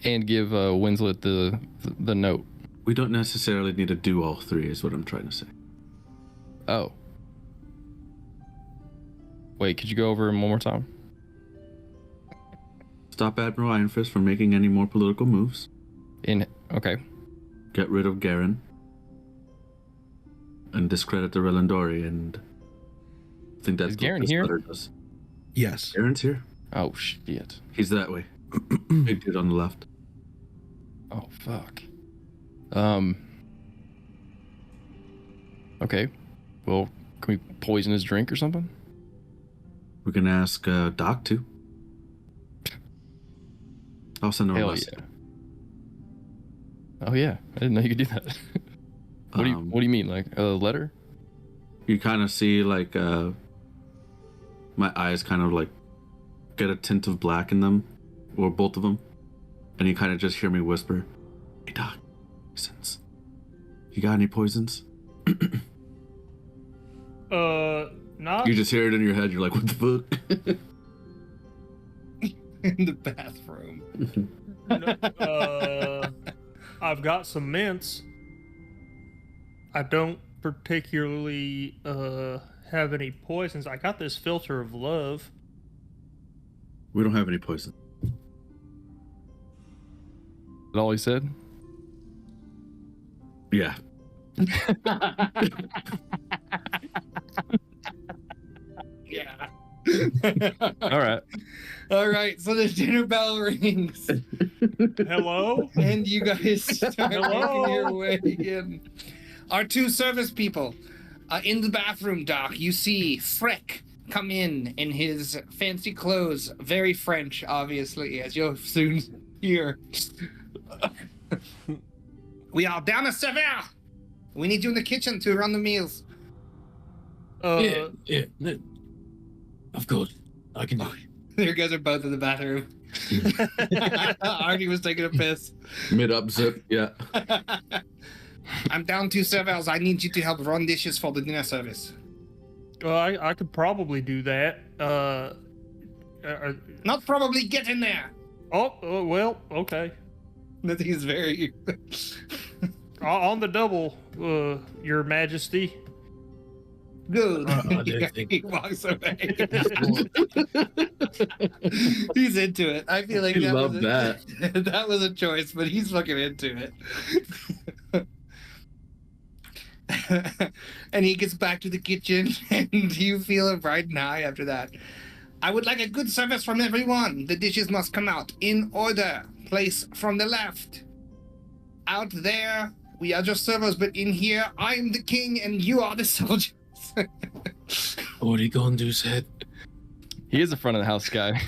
And give Winslet the note. We don't necessarily need to do all 3, is what I'm trying to say. Oh. Wait, could you go over them one more time? Stop Admiral Iron Fist from making any more political moves. Okay. Get rid of Garen. And discredit the Rellandori, and I think that's Is what Garen this here? letter does. Yes. Garen's here. Oh shit. He's that way. Big dude on the left. Oh fuck. Okay. Well, can we poison his drink or something? We can ask Doc too. I'll send him a Hell message. yeah. Oh yeah. I didn't know you could do that. What do you mean? Like a letter? You kind of see like my eyes kind of like get a tint of black in them, or both of them, and you kind of just hear me whisper, "Hey Doc, poisons. You got any poisons?" Not. You just hear it in your head. You're like, "What the fuck?" in the bathroom. I've got some mints. I don't particularly have any poisons. I got this filter of love. We don't have any poison. That all he said? Yeah. Yeah. All right. All right, so the dinner bell rings, Hello? and you guys start Hello? making your way in. Our 2 service people in the bathroom, Doc. You see Freck come in his fancy clothes, very French, obviously, as you'll soon hear. We are down a server. We need you in the kitchen to run the meals. Yeah. Of course. I can do it. There guys are both in the bathroom. Artie was taking a piss. Mid up zip. Yeah. I'm down 2 servers. I need you to help run dishes for the dinner service. I could probably do that. Not probably, get in there. Well, okay. That is very On the double, Your Majesty. good. I didn't think- He walks away. He's into it. I feel like I that love was that. that was a choice, but he's fucking into it. And he gets back to the kitchen, and you feel a bright eye after that. I would like a good service from everyone. The dishes must come out in order. Place from the left. Out there, we are just servers, but in here, I'm the king and you are the soldiers. What are you gonna do, Seth? He is a front of the house guy.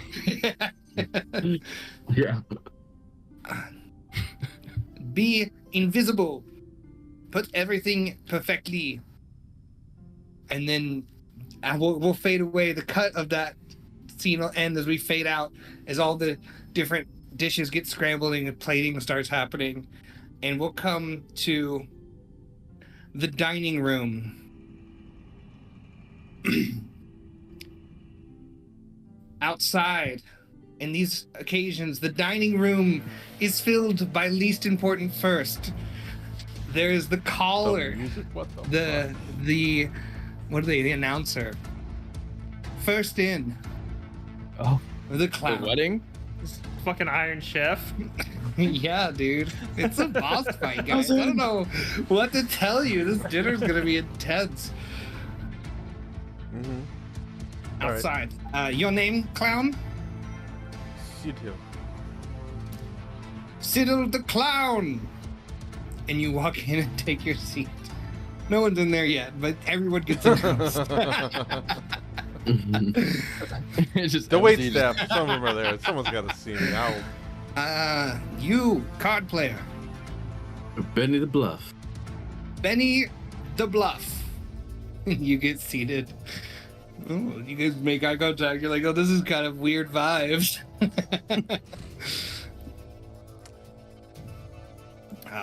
Yeah. Be invisible. Put everything perfectly. And then we'll fade away. The cut of that scene will end as we fade out, as all the different dishes get scrambled and plating starts happening. And we'll come to the dining room. outside, in these occasions, the dining room is filled by least important first. There is the caller, The music? What the fuck? the what are they? The announcer. First in. Oh, The the clown. wedding? Fucking Iron Chef. Yeah, dude. It's a boss fight, guys. I don't know what to tell you. This dinner's gonna be intense. Mm-hmm. All right. Outside. Your name, clown? You too. Siddle the clown. And you walk in and take your seat. No one's in there yet, but everyone gets announced. It's just The wait empty. staff. Some of them are there. Someone's got to see me. You, card player. Benny the Bluff. Benny the Bluff. You get seated. Oh, you guys make eye contact. You're like, oh, this is kind of weird vibes.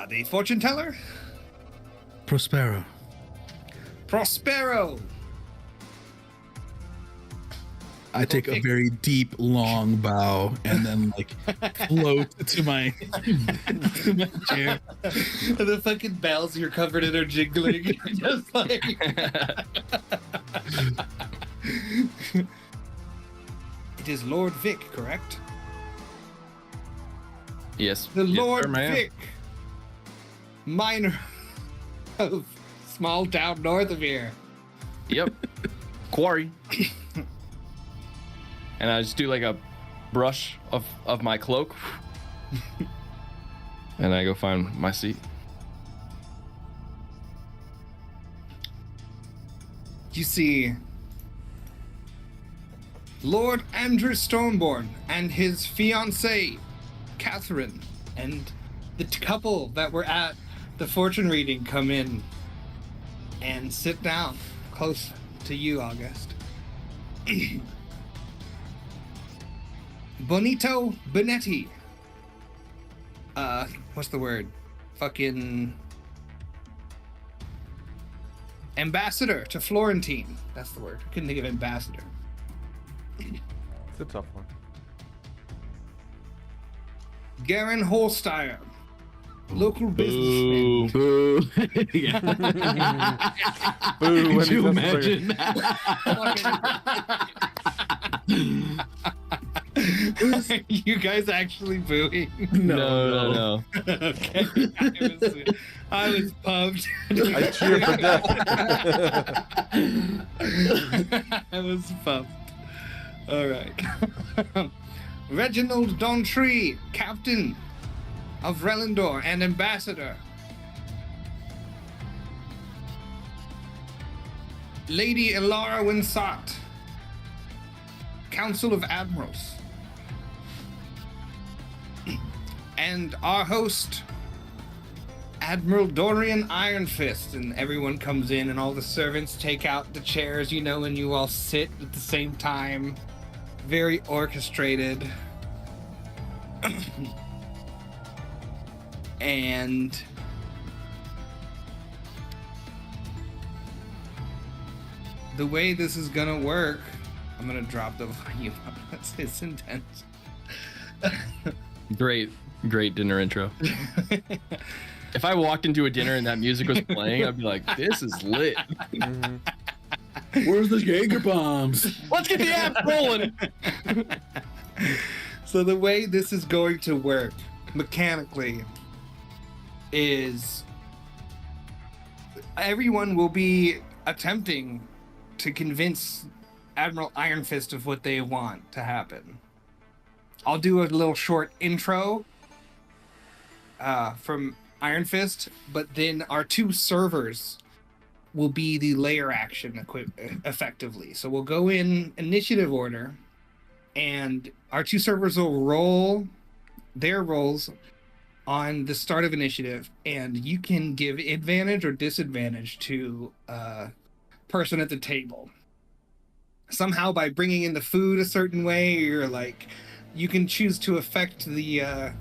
The fortune teller, Prospero. Prospero. I take a very deep, long bow and then like float to my chair. The fucking bells you're covered in are jingling. Just like. It is Lord Vic, correct? Yes. The yes, Lord sir, ma'am. Vic, miner of small town north of here. Yep. Quarry. And I just do like a brush of my cloak. And I go find my seat. You see Lord Andrew Stormborn and his fiancée, Catherine, and the couple that were at the fortune reading come in and sit down close to you, August. Bonito Benetti. What's the word? Fucking ambassador to Florentine. That's the word. I couldn't think of ambassador. It's a tough one. Garen Holstein, local businessman. Boo. Yeah. Boo. when Could he you says imagine that? You guys actually booing? No. Okay. I was pumped. I cheer for death. I was pumped. All right. Reginald Dontree, captain of Relindor and ambassador. Lady Elara Winsat, Council of Admirals. And our host, Admiral Dorian Ironfist. And everyone comes in and all the servants take out the chairs, you know, and you all sit at the same time. Very orchestrated. And the way this is gonna work, I'm gonna drop the volume up. It's intense. Great dinner intro. If I walked into a dinner and that music was playing, I'd be like, this is lit. Mhm. Where's the Jaeger bombs? Let's get the app rolling. So the way this is going to work mechanically is everyone will be attempting to convince Admiral Ironfist of what they want to happen. I'll do a little short intro from Ironfist, but then our two servers will be the layer action effectively. So we'll go in initiative order, and our two servers will roll their rolls on the start of initiative, and you can give advantage or disadvantage to a person at the table. Somehow by bringing in the food a certain way, or like you can choose to affect the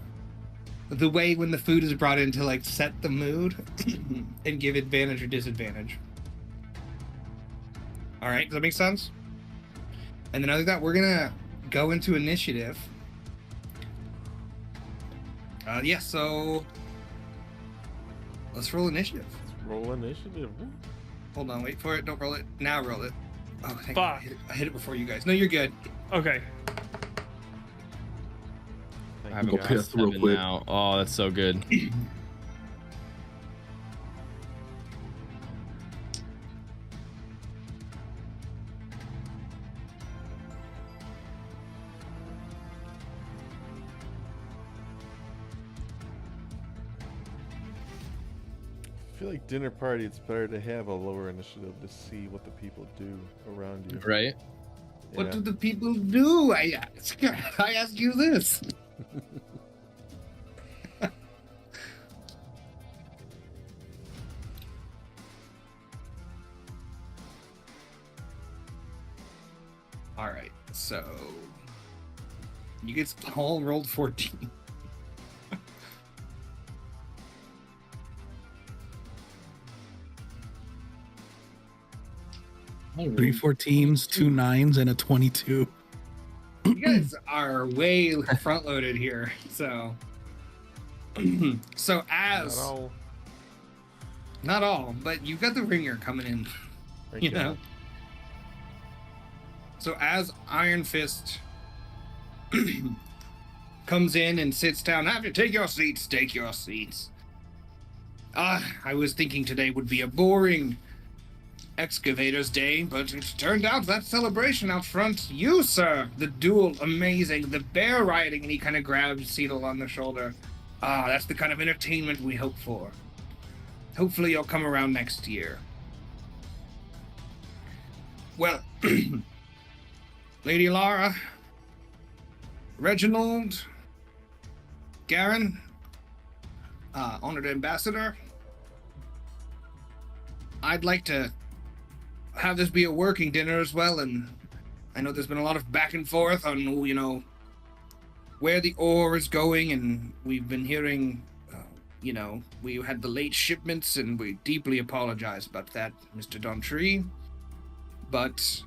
way when the food is brought in to like set the mood and give advantage or disadvantage. All right, does that make sense? And then other than that, we're gonna go into initiative. Yeah, so let's roll initiative. Roll initiative. Hold on, wait for it. Don't roll it. Now roll it. Oh, thank Fuck. God. I hit it before you guys. No, you're good. Okay. Thank I have you, a Go guys. piss real +7 quick. now. Oh, that's so good. I feel like dinner party, it's better to have a lower initiative to see what the people do around you. Right? What Yeah. do the people do? I ask. I ask you this. All right, so you guys all rolled 14. Three 14s, 2 9s, and a 22. You guys are way front loaded here, so so as Not all. not all, but you've got the ringer coming in. Thank You know. So as Iron Fist comes in and sits down, have to take your seats, take your seats. I was thinking today would be a boring Excavators Day, but it turned out that celebration out front, you, sir, the duel, amazing, the bear riding, and he kind of grabs Cecil on the shoulder. That's the kind of entertainment we hope for. Hopefully you'll come around next year. Well, Lady Lara, Reginald, Garen, Honored Ambassador, I'd like to have this be a working dinner as well, and I know there's been a lot of back and forth on, you know, where the ore is going, and we've been hearing, you know, we had the late shipments, and we deeply apologize about that, Mr. Dontree. But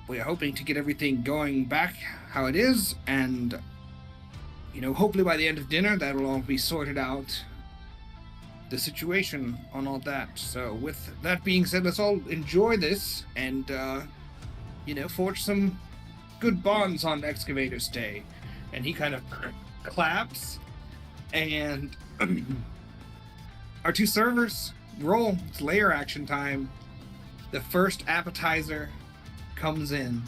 we're hoping to get everything going back how it is, and, you know, hopefully by the end of dinner that'll all be sorted out, the situation on all that. So with that being said, let's all enjoy this and, you know, forge some good bonds on Excavators Day. And he kind of claps, and our two servers roll. It's layer action time. The first appetizer comes in.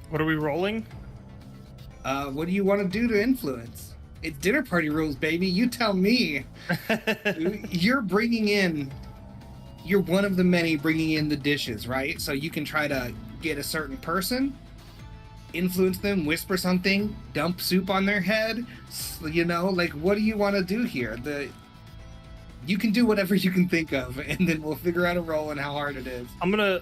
What are we rolling? What do you want to do to influence? It's dinner party rules, baby. You tell me. You're one of the many bringing in the dishes, right? So you can try to get a certain person, influence them, whisper something, dump soup on their head. You know, like, what do you want to do here? You can do whatever you can think of, and then we'll figure out a role and how hard it is. I'm gonna.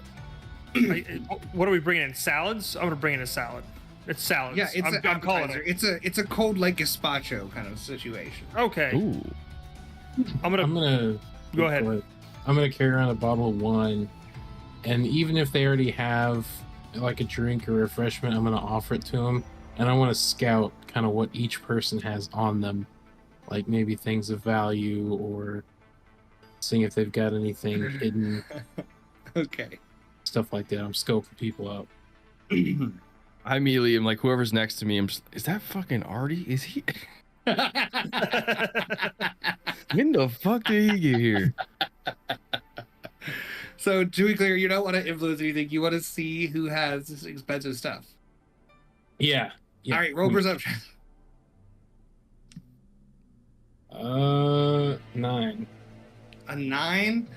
What are we bringing in? Salads? I'm gonna bring in a salad. It's salads. Yeah, it's an I'm calling appetizer. it. It's a cold like gazpacho kind of situation. Okay. Ooh. I'm gonna go ahead. I'm gonna carry around a bottle of wine, and even if they already have like a drink or refreshment, I'm gonna offer it to them, and I want to scout kind of what each person has on them, like maybe things of value or seeing if they've got anything hidden, Okay. stuff like that. I'm scoping people out. I immediately am like, whoever's next to me, I'm just, is that fucking Artie? Is he? When the fuck did he get here? So to be clear, you don't want to influence anything. You want to see who has this expensive stuff. Yeah. All right, roll perception. 9. A 9.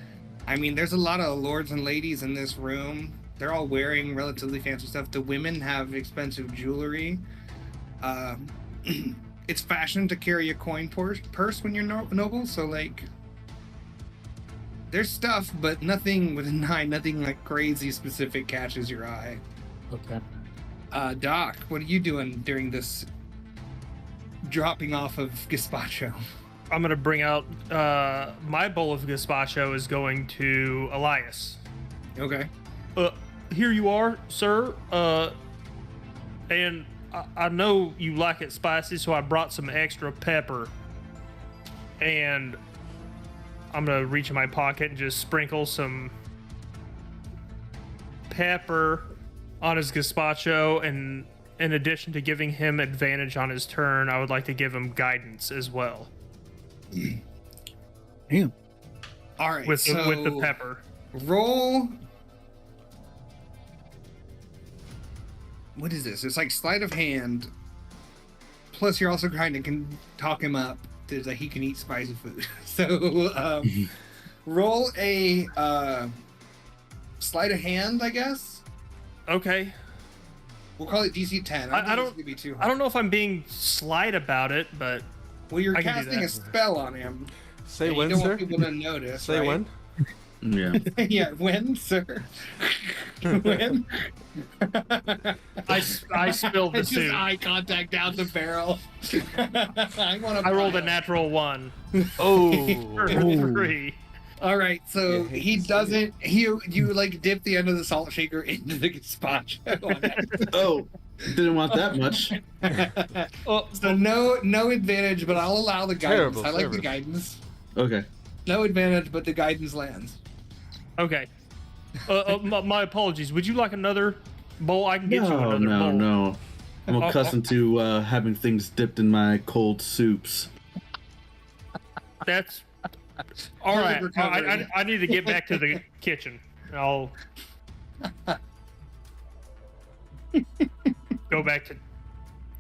I mean, there's a lot of lords and ladies in this room. They're all wearing relatively fancy stuff. The women have expensive jewelry. It's fashion to carry a coin purse when you're noble. So, like, there's stuff, but nothing with a 9, nothing like crazy specific catches your eye. Okay. Doc, what are you doing during this dropping off of gazpacho? I'm gonna bring out my bowl of gazpacho is going to Elias. Okay. Here you are, sir. And I know you like it spicy, so I brought some extra pepper. And I'm gonna reach in my pocket and just sprinkle some pepper on his gazpacho, and in addition to giving him advantage on his turn, I would like to give him guidance as well. Damn. All right. With the pepper. Roll. What is this? It's like sleight of hand. Plus, you're also trying to talk him up so that he can eat spicy food. So, roll a sleight of hand, I guess. Okay. We'll call it DC 10. I don't. It's gonna be too hard. I don't know if I'm being slight about it, but Well, you're I can do casting that. a spell on him. Say and when, you don't sir. want people to notice. Say right? when. Yeah. Yeah, when, sir? When? I spilled the It's just soup. eye contact down the barrel. I rolled a natural 1 Oh. for 3. All right, so Yeah, he doesn't. You like dip the end of the salt shaker into the gazpacho. Oh, didn't want that much. So no advantage, but I'll allow the guidance. Terrible I like service. the guidance. Okay. No advantage, but the guidance lands. Okay. My apologies. Would you like another bowl? I can get you No, another bowl. no. I'm accustomed to having things dipped in my cold soups. That's all right. recovery. I need to get back to the kitchen. I'll go back to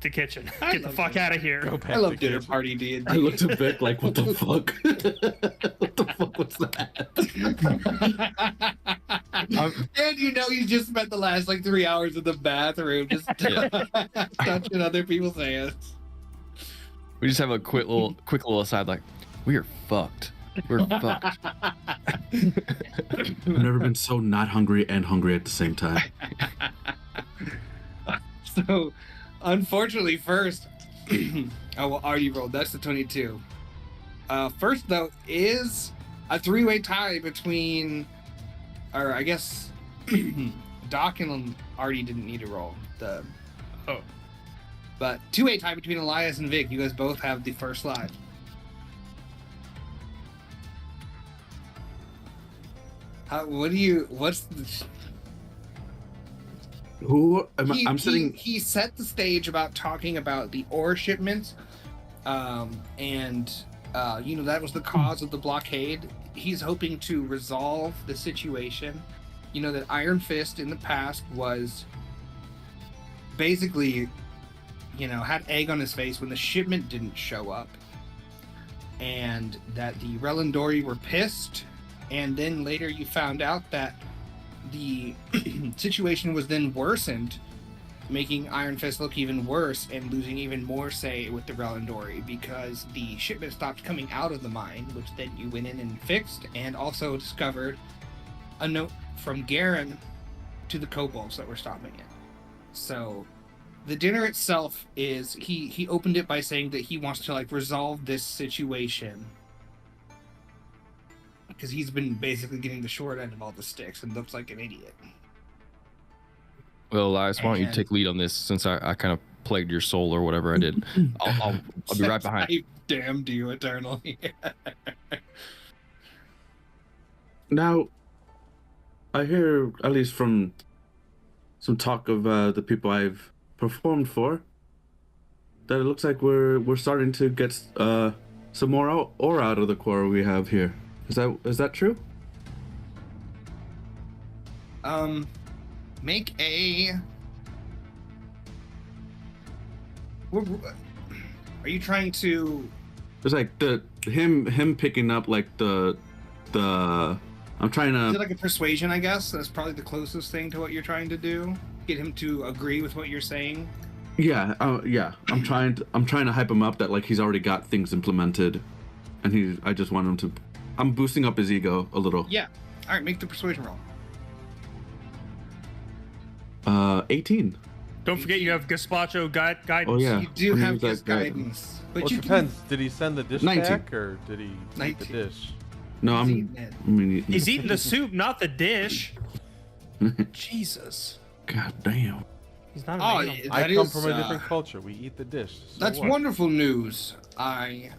the kitchen. I Get the love fuck it. out of here. Go back I love to dinner kitchen. party D&D. I looked at Vic like, what the fuck? What the fuck was that? And you know you just spent the last like 3 hours in the bathroom just touching other people's hands. We just have a quick little aside, like, we are fucked. We're fucked. I've never been so not hungry and hungry at the same time. So, unfortunately, first, oh well, already rolled. That's the 22. First though is a 3-way tie between, or I guess, Doc and Artie didn't need to roll but 2-way tie between Elias and Vic. You guys both have the first slide. What's the? Who? I'm sitting. He set the stage about talking about the ore shipments, and that was the cause of the blockade. He's hoping to resolve the situation. You know that Iron Fist in the past was basically, had egg on his face when the shipment didn't show up, and that the Relendori were pissed. And then later you found out that the situation was then worsened, making Iron Fist look even worse and losing even more say with the Relendori because the shipment stopped coming out of the mine, which then you went in and fixed, and also discovered a note from Garen to the kobolds that were stopping it. So the dinner itself is he opened it by saying that he wants to resolve this situation because he's been basically getting the short end of all the sticks and looks like an idiot. Well, Elias, why don't you And- take lead on this since I kind of plagued your soul or whatever I did. I'll be right behind. I damned you eternally. Now, I hear, at least from some talk of the people I've performed for, that it looks like we're starting to get some more ore out of the core we have here. Is that true? Make a. Are you trying to? It's like him picking up like the. I'm trying Is it to. like a persuasion? I guess that's probably the closest thing to what you're trying to do. Get him to agree with what you're saying. Yeah. I'm trying to hype him up that like he's already got things implemented, and I just want him to. I'm boosting up his ego a little. Yeah. All right. Make the persuasion roll. 18. Don't forget you have gazpacho guidance. Oh yeah. You do Let me have use that his guidance, but Well, you it depends. Did he send the dish 19. back or did he eat the 19. dish? No, He's I'm. eating it. I mean, He's eating the soup, not the dish. Jesus. God damn. He's not a Oh, man. I that come is, from a different culture. We eat the dish. So That's what? wonderful news. I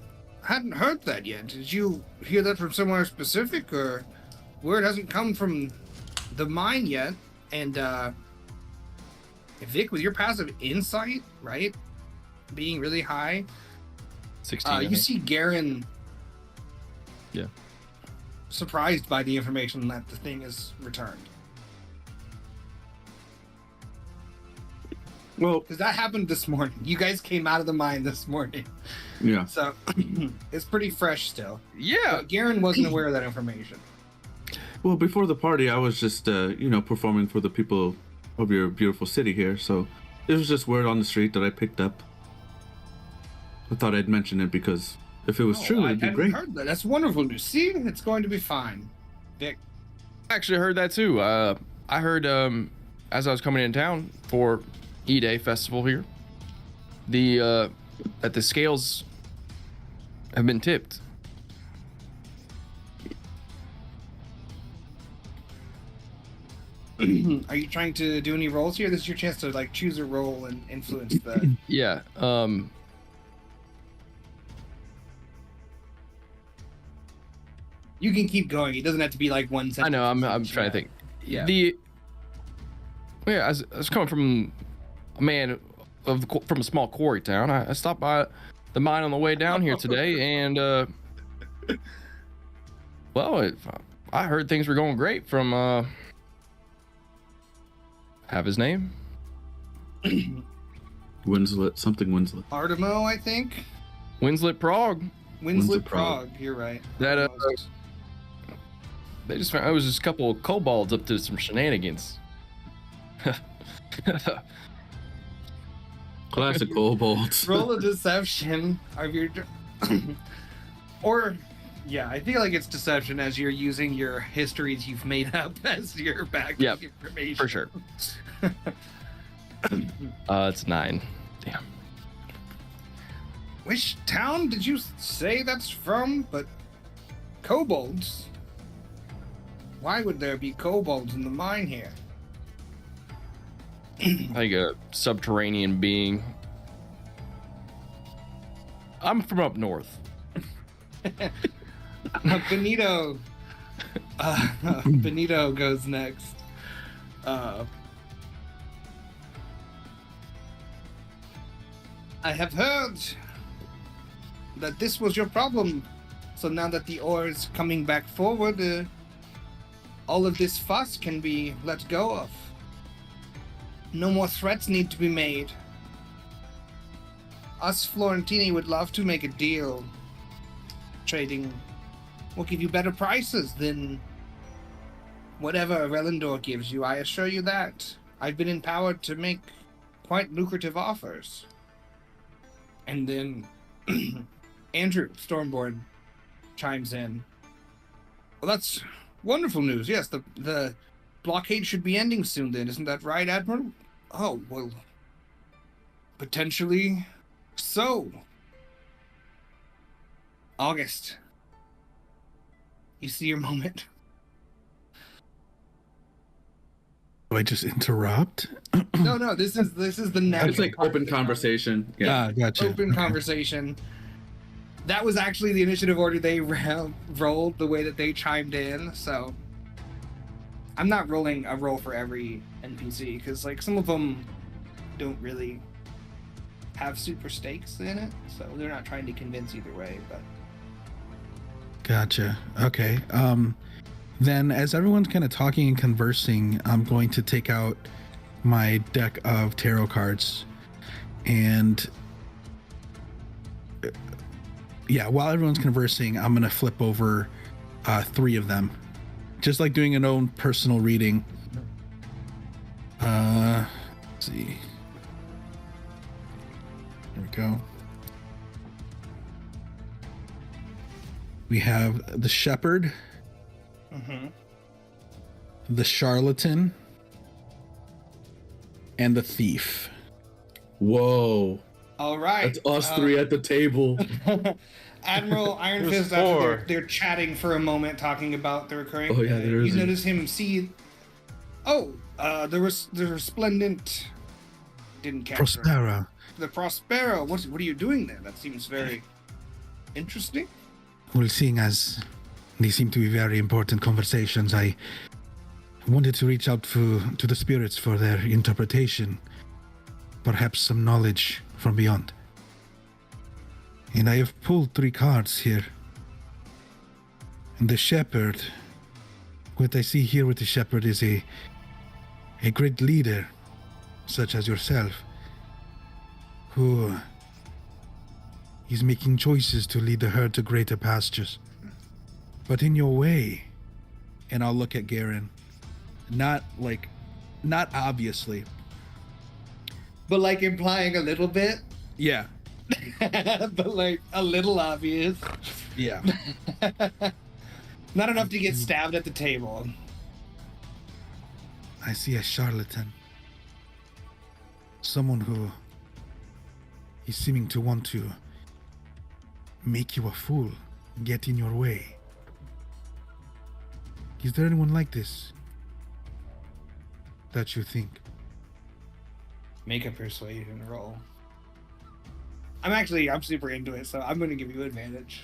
hadn't heard that yet. Did you hear that from somewhere specific, or word hasn't come from the mine yet? And Vic, with your passive insight, right, being really high, 16. I you think. see Garen. Yeah. Surprised by the information that the thing is returned. Well, Because that happened this morning. You guys came out of the mine this morning. yeah. So it's pretty fresh still. Yeah. But Garen wasn't aware of that information. Well, before the party, I was just, performing for the people of your beautiful city here. So it was just word on the street that I picked up. I thought I'd mention it because if it was true, I it'd be hadn't great. heard that. That's wonderful news. See, it's going to be fine. Vic. I actually heard that too. I heard as I was coming in town for E-Day festival here, that the scales have been tipped. Are you trying to do any rolls here? This is your chance to like choose a role and influence the. Yeah. You can keep going. It doesn't have to be like one sentence. I know. I'm trying to think. Yeah. I was coming from a man from a small quarry town. I stopped by the mine on the way down here today, and I heard things were going great from have his name? Winslet, something Winslet. Artemo, I think. Winslet Prague. Winslet Prague. You're right. That Almost. they just found it was just a couple of kobolds up to some shenanigans. Classic kobolds. Roll a deception of your. Or, yeah, I feel like it's deception as you're using your histories you've made up as your backup Yep, information. for sure. It's 9. Damn. Which town did you say that's from? But kobolds? Why would there be kobolds in the mine here? Like a subterranean being. I'm from up north. Benito. Benito goes next. I have heard that this was your problem. So now that the ore is coming back forward, all of this fuss can be let go of. No more threats need to be made. Us Florentini would love to make a deal. Trading will give you better prices than whatever Relindor gives you, I assure you that. I've been empowered to make quite lucrative offers. And then Andrew Stormborn chimes in. Well, that's wonderful news. Yes, the blockade should be ending soon then. Isn't that right, Admiral? Oh, well, potentially so. August. You see your moment. Do I just interrupt? No, this is the natural. It's like open conversation. Yeah. Ah, gotcha. Open conversation. That was actually the initiative order they rolled, the way that they chimed in. So I'm not rolling a roll for every NPC because like some of them don't really have super stakes in it, so they're not trying to convince either way. But Gotcha. Okay. Then as everyone's kind of talking and conversing, I'm going to take out my deck of tarot cards and yeah, while everyone's conversing, I'm going to flip over 3 of them. Just like doing an own personal reading. Let's see. There we go. We have the shepherd, the charlatan, and the thief. Whoa. all right, That's us 3 at the table. Admiral Iron There's Fist, after 4. they're chatting for a moment, talking about the recurring. Oh, yeah, there is You a- notice him see Oh, the resplendent. Didn't catch her. Prospera. The Prospero. What are you doing there? That seems very interesting. Well, seeing as these seem to be very important conversations, I wanted to reach out to the spirits for their interpretation. Perhaps some knowledge from beyond. And I have pulled 3 cards here. And the shepherd, what I see here with the shepherd is a great leader, such as yourself, who is making choices to lead the herd to greater pastures. But in your way, and I'll look at Garen, not obviously. But like implying a little bit. Yeah. But like a little obvious. Yeah. Not enough to get stabbed at the table. I see a charlatan. Someone who is seeming to want to make you a fool, get in your way. Is there anyone like this that you think? Make a persuasion roll. I'm super into it, so I'm gonna give you advantage.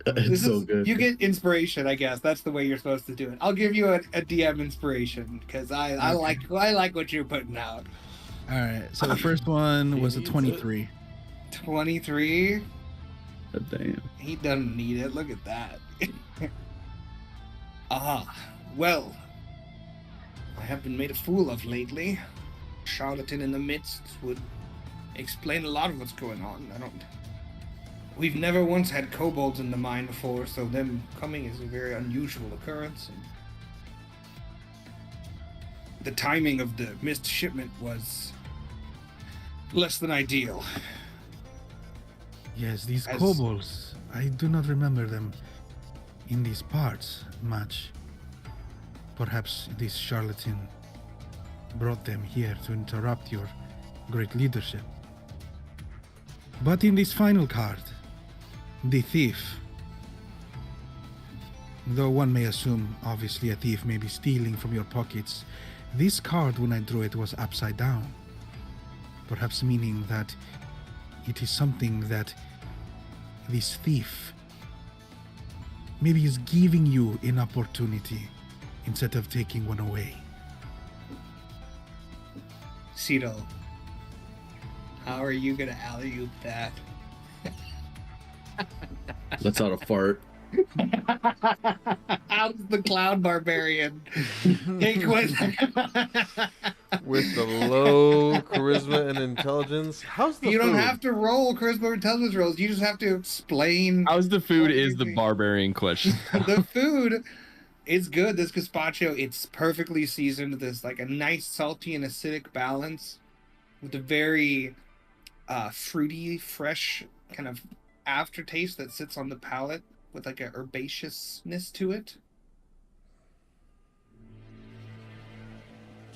It's so good. You get inspiration, I guess. That's the way you're supposed to do it. I'll give you a DM inspiration because I like what you're putting out. All right. So the first one was a 23. 23. Damn. He doesn't need it. Look at that. Well, I have been made a fool of lately. Charlatan in the midst would explain a lot of what's going on. We've never once had kobolds in the mine before, so them coming is a very unusual occurrence. And the timing of the missed shipment was less than ideal. Yes, these kobolds. I do not remember them in these parts much. Perhaps this charlatan brought them here to interrupt your great leadership. But in this final card, the thief, though one may assume obviously a thief may be stealing from your pockets, this card when I drew it was upside down, perhaps meaning that it is something that this thief maybe is giving you an opportunity instead of taking one away. Cito, how are you gonna alley-oop that? Let's out a fart. How's the cloud barbarian? Take with With the low charisma and intelligence. How's the You don't food? have to roll charisma or intelligence rolls. You just have to explain. How's the food what is you the think. barbarian question. The food is good. This gazpacho, it's perfectly seasoned. There's like a nice salty and acidic balance with a very fruity, fresh kind of aftertaste that sits on the palate with like a herbaceousness to it.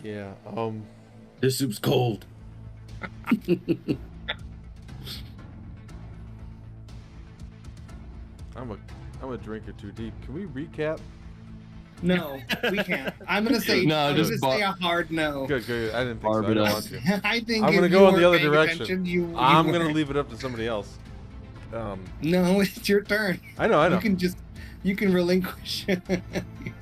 Yeah. This soup's cold. I'm a drinker too deep. Can we recap? No, we can't. I'm gonna say No, I'm just gonna say a hard no. Good. I didn't think Barb so. I it don't up. want to. I think I'm if gonna you go in the weren't other paying direction. attention, you I'm weren't. gonna leave it up to somebody else. No, it's your turn. I know. You can relinquish.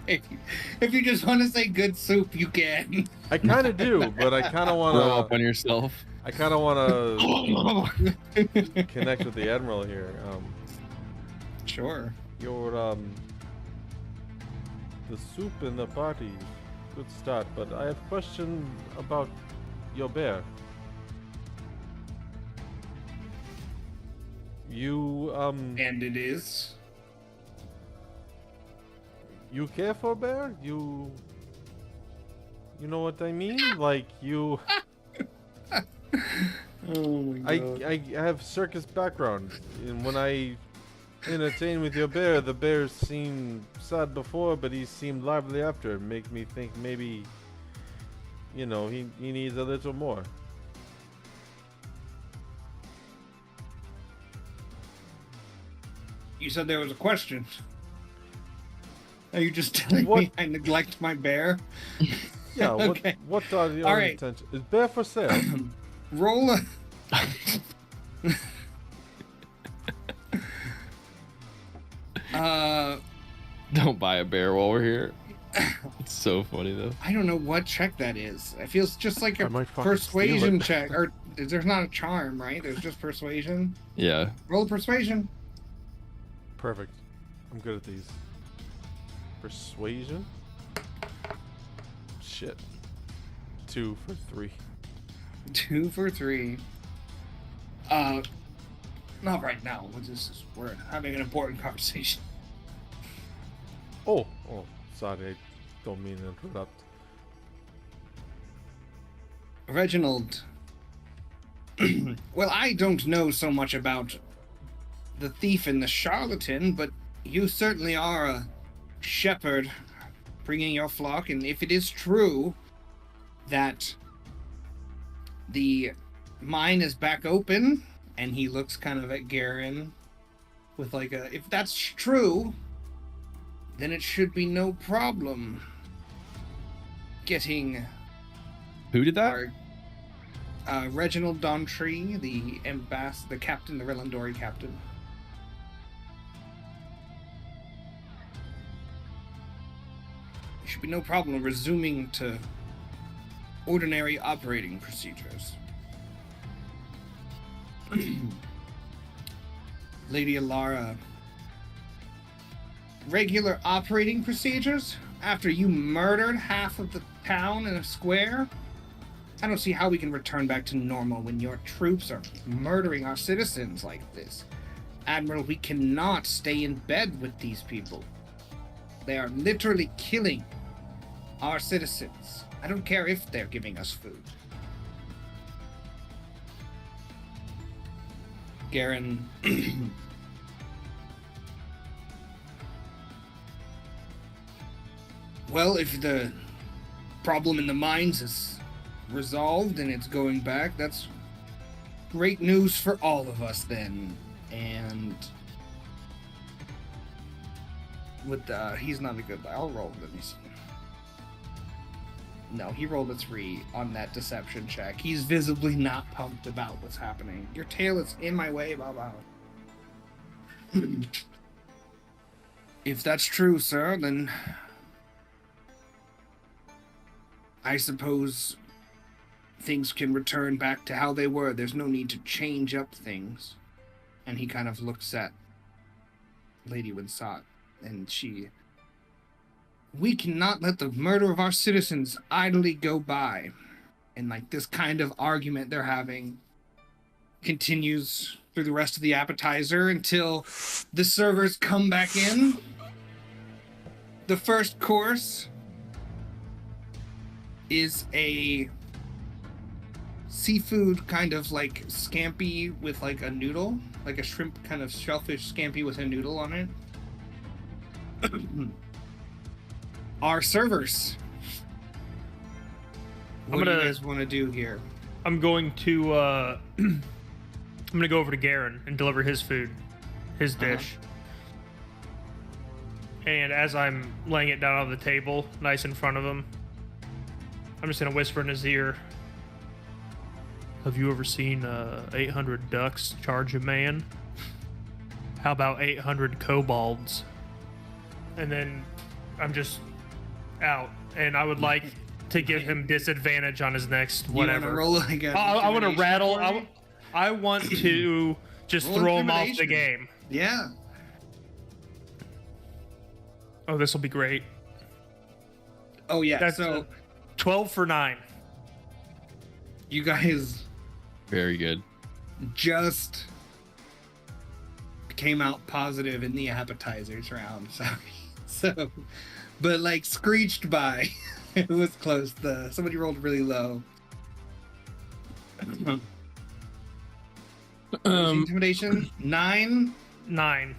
If you just want to say good soup, you can. I kind of do, but I kind of want Throw up to. on yourself. I kind of want to connect with the admiral here. Sure. Your the soup and the party, good start. But I have a question about your bear. You And it is. You care for bear? You know what I mean? Like you. Oh my God. I have circus background, and when I entertain with your bear, the bear seemed sad before, but he seemed lively after. Make me think maybe, he needs a little more. You said there was a question. Are you just telling What? me I neglect my bear? Yeah, Okay. what are your All right. intentions? Is bear for sale? Roll a... Don't buy a bear while we're here. It's so funny though. I don't know what check that is. It feels just like I a might fucking persuasion steal it. check. Or there's not a charm, right? There's just persuasion. Yeah. Roll a persuasion. Perfect. I'm good at these. Persuasion? Shit. 2 for 3. 2 for 3. Not right now. We're having an important conversation. Oh, sorry, I don't mean to interrupt. Reginald. Well, I don't know so much about the thief and the charlatan, but you certainly are a shepherd bringing your flock, and if it is true that the mine is back open, and he looks kind of at Garen with like a, if that's true, then it should be no problem getting Who did that? our Reginald Dontree, the captain, the Relandori captain. There should be no problem resuming to ordinary operating procedures. Lady Alara, regular operating procedures? After you murdered half of the town in a square? I don't see how we can return back to normal when your troops are murdering our citizens like this. Admiral, we cannot stay in bed with these people. They are literally killing our citizens. I don't care if they're giving us food. Garen. Well, if the problem in the mines is resolved and it's going back, that's great news for all of us then. And with he's not a good, I'll roll, let me see. No, he rolled a 3 on that deception check. He's visibly not pumped about what's happening. Your tail is in my way, blah blah. If that's true, sir, then I suppose things can return back to how they were. There's no need to change up things. And he kind of looks at Lady Winsot, and she... We cannot let the murder of our citizens idly go by. And like this kind of argument they're having continues through the rest of the appetizer until the servers come back in. The first course is a seafood kind of like scampi with like a noodle, like a shrimp kind of shellfish scampi with a noodle on it. Our servers. What do you guys want to do here? I'm going to I'm gonna go over to Garen and deliver his food, his dish. And as I'm laying it down on the table, nice in front of him, I'm just gonna whisper in his ear. Have you ever seen 800 ducks charge a man? How about 800 kobolds? And then I'm just out, and I would like to give him disadvantage on his next whatever. You roll like a I want to rattle. for me? I want to just Roll throw him off the intimidation. game. Yeah. Oh, this will be great. Oh yeah. That's So 12 for 9. you guys Very good. just came out positive in the appetizers round. So, but like screeched by. It was close. Somebody rolled really low. Intimidation 9. 9.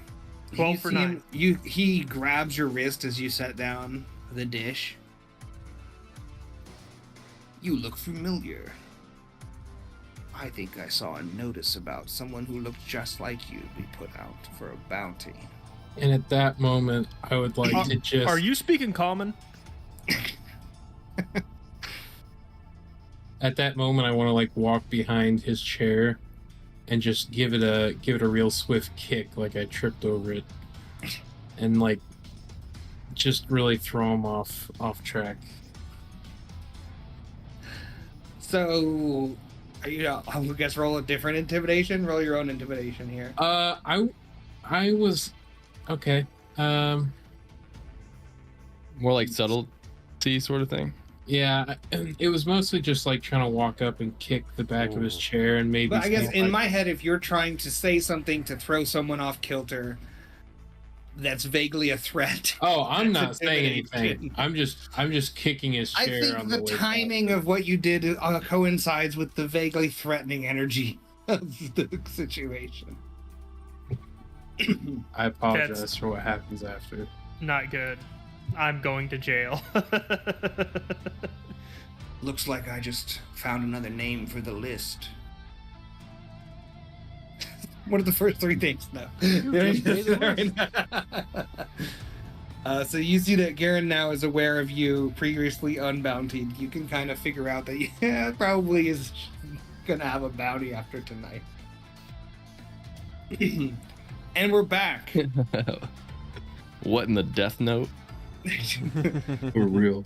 12 for 9. He grabs your wrist as you set down the dish. You look familiar. I think I saw a notice about someone who looked just like you be put out for a bounty. And at that moment, I would like to just... Are you speaking common? at that moment, I want to like walk behind his chair and just give it a real swift kick, like I tripped over it, and like just really throw him off track. So, I guess roll a different intimidation. Roll your own intimidation here. I was okay. More like subtlety sort of thing. Yeah, it was mostly just like trying to walk up and kick the back of his chair and maybe. But I guess in like, my head, if you're trying to say something to throw someone off kilter, that's vaguely a threat. Oh, I'm That's not saying anything. intimidation. I'm just kicking his I chair. think on the way timing of what you did coincides with the vaguely threatening energy of the situation. back. I apologize That's- for what happens after. Not good. I'm going to jail. Looks like I just found another name for the list. What are the first three things? No. So you see that Garen now is aware of you, previously unbountied. You can kind of figure out that probably is gonna have a bounty after tonight. And we're back. What in the Death Note? For real.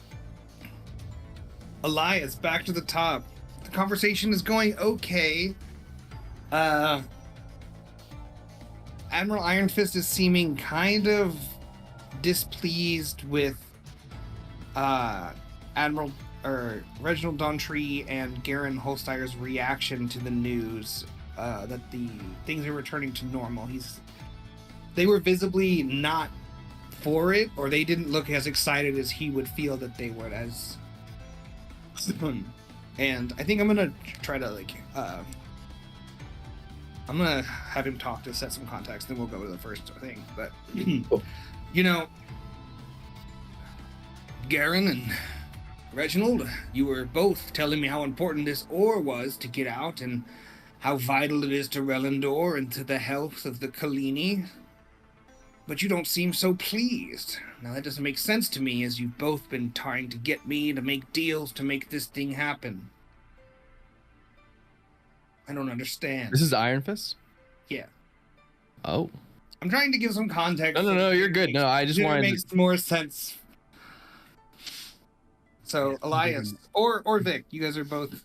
Elias, back to the top. The conversation is going okay. Admiral Iron Fist is seeming kind of displeased with Reginald Dawntree and Garen Holsteyer's reaction to the news that the things are returning to normal. They were visibly not for it, or they didn't look as excited as he would feel that they would as. And I think I'm gonna try to I'm gonna have him talk to set some context, then we'll go to the first thing. But Garen and Reginald, you were both telling me how important this ore was to get out and how vital it is to Relindor and to the health of the Kalini. But you don't seem so pleased. Now that doesn't make sense to me, as you've both been trying to get me to make deals to make this thing happen. I don't understand. This is Iron Fist? Yeah. Oh. I'm trying to give some context. No, you're good. No, I just wanted It makes more sense. So, Elias, or Vic, you guys are both.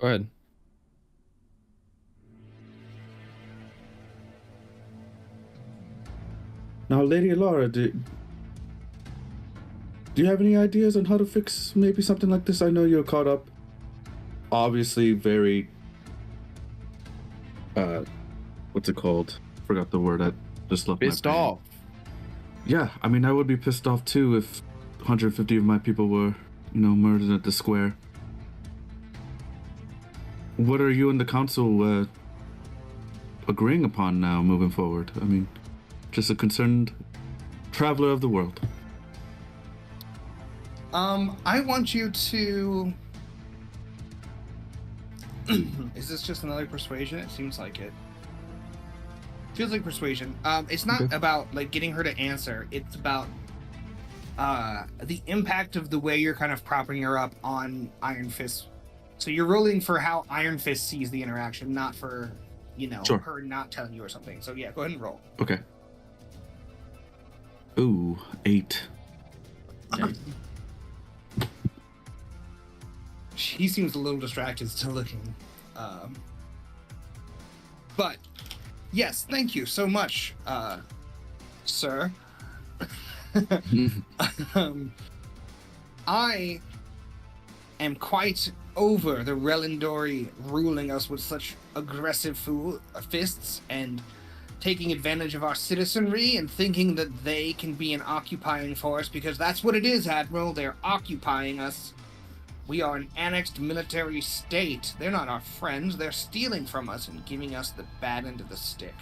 Go ahead. Now, Lady Laura, do you have any ideas on how to fix maybe something like this? I know you're caught up. Obviously, very. What's it called? Forgot the word. I just left. Pissed my brain. off. Yeah, I mean, I would be pissed off too if 150 of my people were, murdered at the square. What are you and the council agreeing upon now, moving forward? I mean, just a concerned traveler of the world. I want you to. Is this just another persuasion? It seems like it. Feels like persuasion. It's not about getting her to answer. It's about the impact of the way you're kind of propping her up on Iron Fist. So you're rolling for how Iron Fist sees the interaction, not for Sure. her not telling you or something. So yeah, go ahead and roll. Okay. Ooh, 8. He seems a little distracted, still looking. But yes, thank you so much, sir. I am quite over the Relindori ruling us with such aggressive fists and taking advantage of our citizenry and thinking that they can be an occupying force, because that's what it is, Admiral. They're occupying us. We are an annexed military state. They're not our friends. They're stealing from us and giving us the bad end of the stick.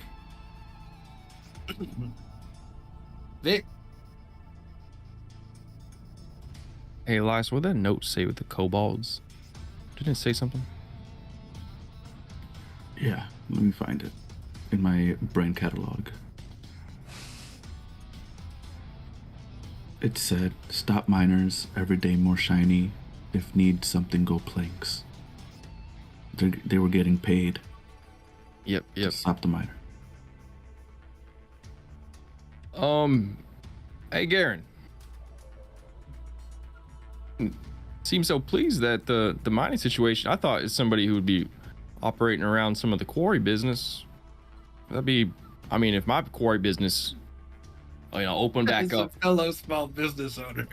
Vic? Hey, Elias, what did that note say with the kobolds? Didn't it say something? Yeah, let me find it in my brain catalog. It said, "Stop miners, every day more shiny. if need something go planks. They were getting paid Yep. to stop the miner. Hey, Garen. Seems so pleased that the mining situation. I thought is somebody who would be operating around some of the quarry business. That'd be, I mean, if my quarry business, open back As up, a fellow small business owner.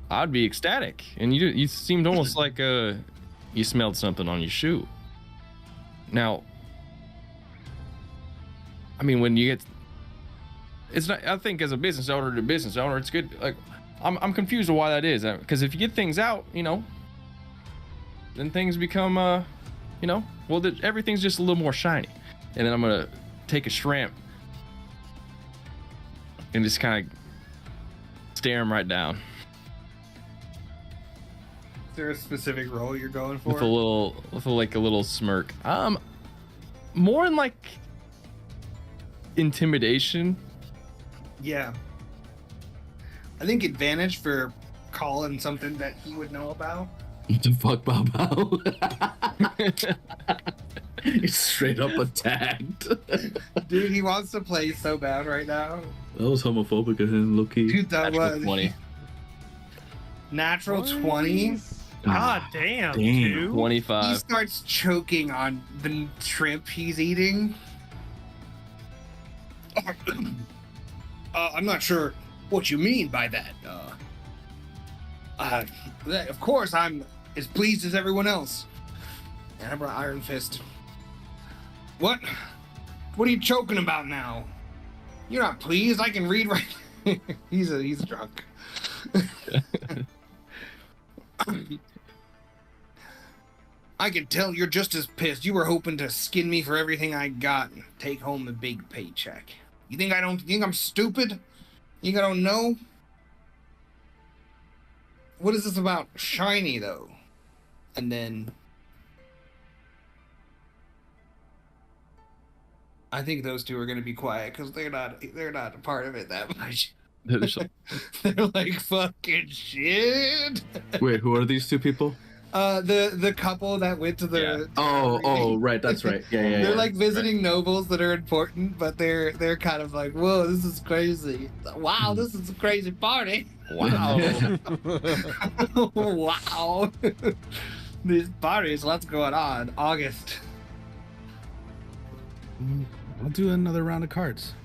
I'd be ecstatic. And you seemed almost like you smelled something on your shoe. Now, I mean, when you get, it's not. I think as a business owner to business owner, it's good. Like, I'm confused of why that is. Because if you get things out, then things become, everything's just a little more shiny. And then I'm gonna take a shrimp and just kind of stare him right down Is there a specific role you're going for? with a little smirk. More in like intimidation. Yeah. I think advantage for calling something that he would know about. What the fuck, Bao? He's straight up attacked. Dude, he wants to play so bad right now. That was homophobic of him, low-key. Dude, that Natural was 20. natural 20. God damn, Damn. dude. He 25. starts choking on the shrimp he's eating. I'm not sure what you mean by that. Of course, I'm as pleased as everyone else. And I brought Iron Fist. What? What are you choking about now? You're not pleased. I can read right. He's drunk. I can tell you're just as pissed. You were hoping to skin me for everything I got and take home the big paycheck. You think I'm stupid? You think I don't know? What is this about shiny though? And then I think those two are gonna be quiet because they're not a part of it that much. They're like fucking shit. Wait, who are these two people? The couple that went to the Oh, right, that's right. Yeah. They're like visiting nobles that are important, but they're kind of like, whoa, this is crazy. Wow, this is a crazy party. Wow. Wow. These parties, what's going on? August. I'll do another round of cards.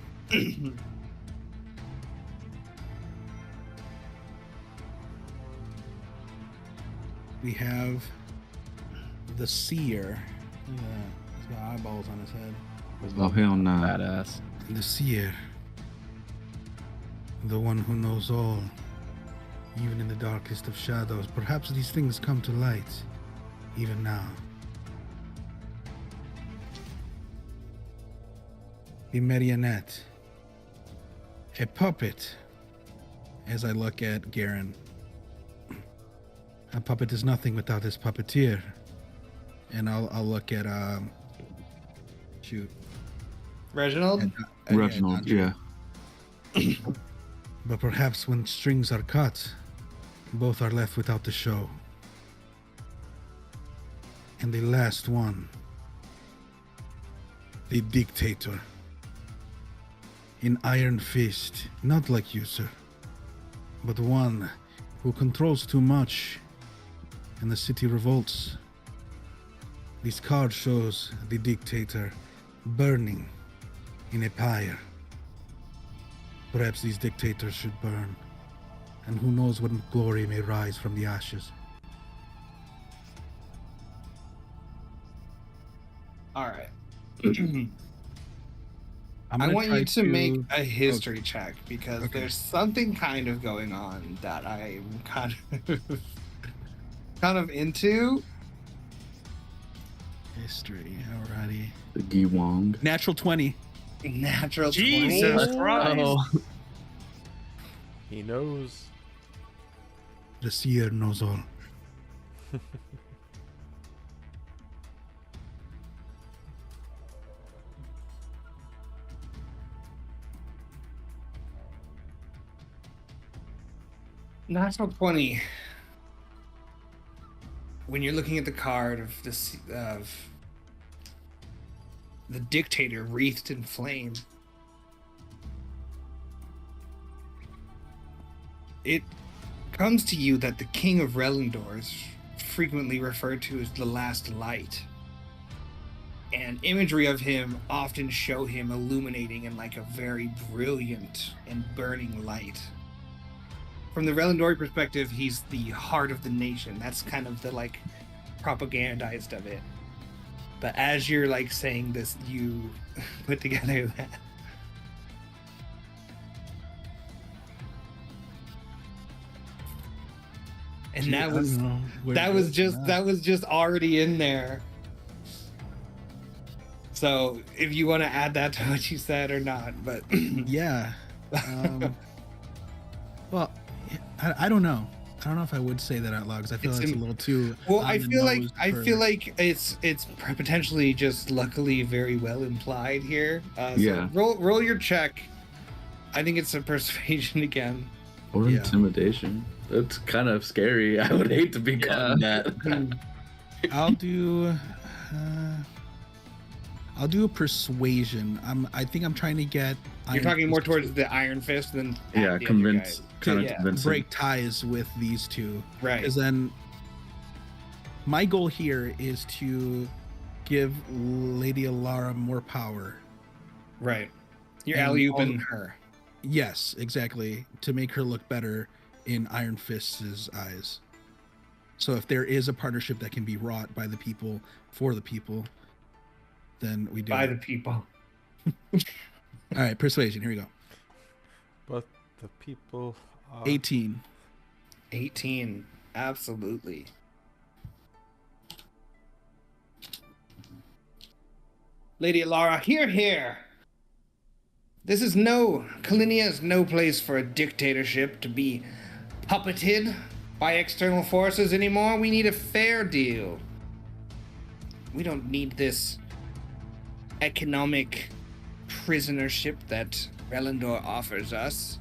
We have the Seer. Look at that. He's got eyeballs on his head. Oh, hell nah. Badass. The Seer. The one who knows all. Even in the darkest of shadows. Perhaps these things come to light. Even now. The Marionette. A puppet. As I look at Garen. A puppet is nothing without his puppeteer. And I'll look at Reginald? Reginald, yeah. But perhaps when strings are cut, both are left without the show. And the last one, the dictator. An iron fist, not like you, sir, but one who controls too much, and the city revolts. This card shows the dictator burning in a pyre. Perhaps these dictators should burn, and who knows what glory may rise from the ashes. All right. I'm I gonna want try you to make a history check because Okay. there's something kind of going on that I'm kind of into. history. Alrighty. The Giwong. Natural 20. Natural Jesus 20. Christ. He knows. The seer knows all. Natural 20. When you're looking at the card of this of the dictator wreathed in flame, it comes to you that the king of Relendor is frequently referred to as the last light. And imagery of him often show him illuminating in like a very brilliant and burning light. From the Relendori perspective, he's the heart of the nation. That's kind of the like propagandized of it. But as you're like saying this, you put together that. And Gee, that I was don't know where that to was go just from that was just already in there. So if you want to add that to what you said or not, but Yeah. Well, I don't know. I don't know if I would say that out loud because I feel It's that's a in- little too. well, on I the feel like nose I for- feel like it's potentially just luckily very well implied here. Yeah. So roll your check. I think it's a persuasion again. Or Yeah. intimidation. That's kind of scary. I would hate to be caught in that. I'll do. I'll do a persuasion. I think I'm trying to get. You're Iron talking more Fist towards the Iron Fist than Yeah, the other convince. guys. Kind of Yeah. convincing. break ties with these two. Right. Because then my goal here is to give Lady Alara more power. Right. You're And alley-ooping all- her. Yes, exactly. To make her look better in Iron Fist's eyes. So if there is a partnership that can be wrought by the people for the people, then we do. By it. the people. All right, persuasion. Here we go. But the people are 18. 18. Absolutely. Lady Alara, here. This is Kalinia is no place for a dictatorship to be puppeted by external forces anymore. We need a fair deal. We don't need this economic prisonership that Relendor offers us.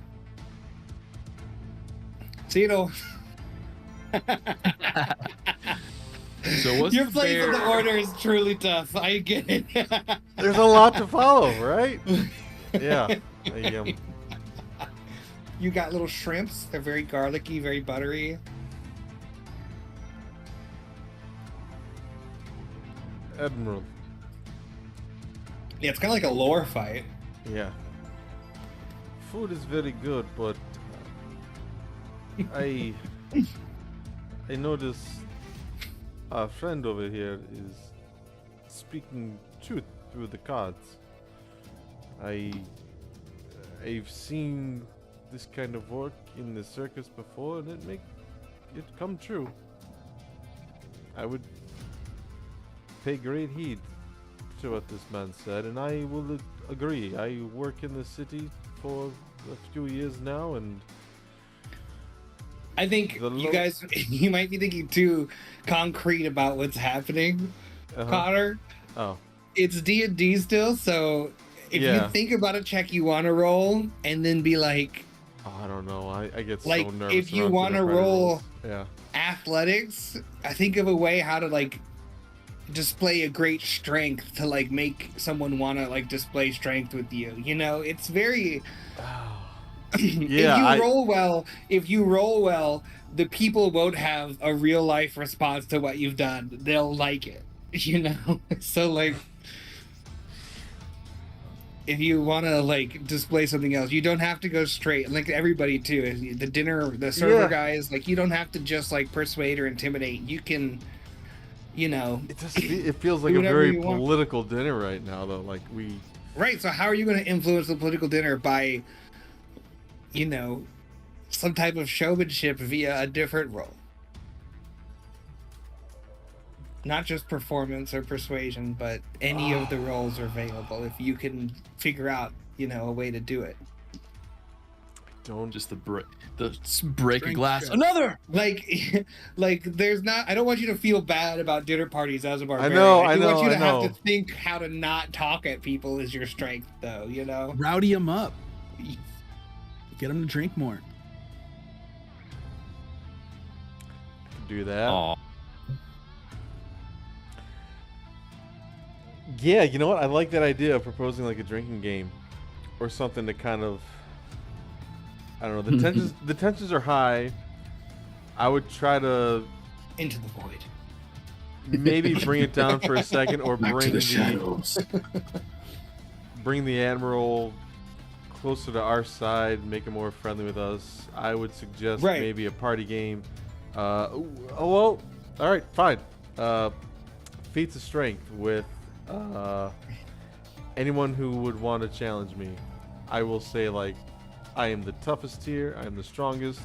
Cyril. So what's Your the place in fair- the order is truly tough. I get it. There's a lot to follow, right? Yeah. You got little shrimps. They're very garlicky, very buttery. Admiral. Yeah, it's kind of like a lore fight. Yeah. Food is very good, but I notice our friend over here is speaking truth through the cards. I've seen this kind of work in the circus before, and it come true. I would pay great heed to what this man said, and I will agree. I work in the city for a few years now, and I think The you lo- guys, you might be thinking too concrete about what's happening, Connor. Oh, It's D&D still, so if Yeah. you think about a check you want to roll, and then be like, I don't know. I get Like, so nervous. if you around wanna dinner party roll- rules. Yeah. athletics, I think of a way how to like display a great strength to like make someone want to like display strength with you. You know, it's very Yeah, if you roll well, the people won't have a real life response to what you've done. They'll like it, you know. So like if you want to like display something else, you don't have to go straight. Like everybody too, the server Yeah. guys, like you don't have to just like persuade or intimidate. You can, you know, It feels like Do a whatever very you want. political dinner right now, though. Like we. right. So how are you going to influence the political dinner by, you know, some type of showmanship via a different role? Not just performance or persuasion, but any of the roles are available if you can figure out, you know, a way to do it. Don't Just the break a Strength glass. check. Another. Like there's not. I don't want you to feel bad about dinner parties as a barbarian. know, I I do want know, you to I have know. to think how to not talk at people is your strength, though. You know. Rowdy him up. Get him to drink more. could do that. Aw. Yeah, you know what? I like that idea of proposing like a drinking game, or something to kind of. I don't know. The tensions are high. I would try to Into the void. maybe bring it down for a second, or Back to bring the shadows. bring the admiral closer to our side, make him more friendly with us. I would suggest Right. maybe a party game. Well, all right, fine. Feats of strength with anyone who would want to challenge me. I will say like, I am the toughest here. I am the strongest.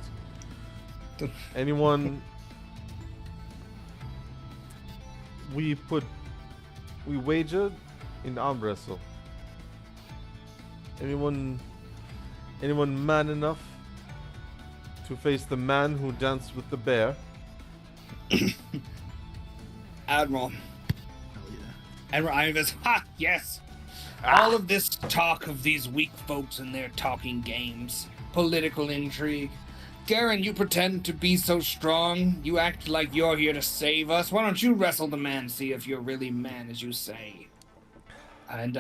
Anyone. We wager in arm wrestle. Anyone man enough to face the man who danced with the bear? Admiral. Admiral Ivanus. Ha! Yes! All of this talk of these weak folks and their talking games, political intrigue. Garen, you pretend to be so strong. You act like you're here to save us. Why don't you wrestle the man, see if you're really man, as you say? And,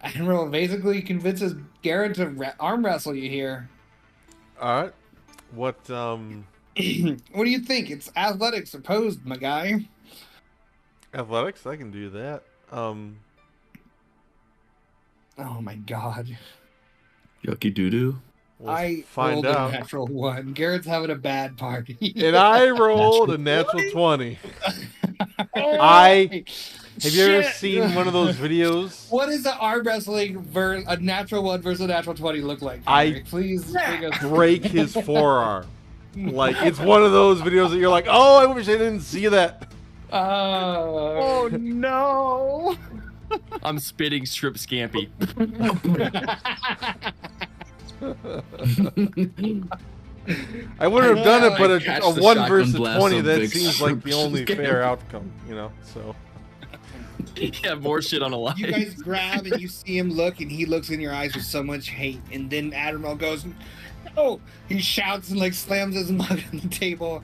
Admiral basically convinces Garen to arm wrestle you here. All right. What What do you think? It's athletics opposed, my guy. athletics? I can do that. Oh my god. Yucky doo doo. We'll I find rolled out. a natural 1. Garrett's having a bad party. And I rolled a natural 20. Have you ever Shit. seen one of those videos? What does the arm wrestling a natural 1 versus a natural 20 look like? I Derek? Please bring us. break his forearm. Like, it's one of those videos that you're like, oh, I wish I didn't see that. Oh no! I'm spitting strip scampi. I wouldn't have done it, but Catch a the 1 shotgun versus blast 20, on that Big seems like the Shrimp only Scampi. fair outcome, you know? So, Yeah, more shit on a line. You guys grab and you see him look, and he looks in your eyes with so much hate. And then Admiral goes, "No!" He shouts and like slams his mug on the table.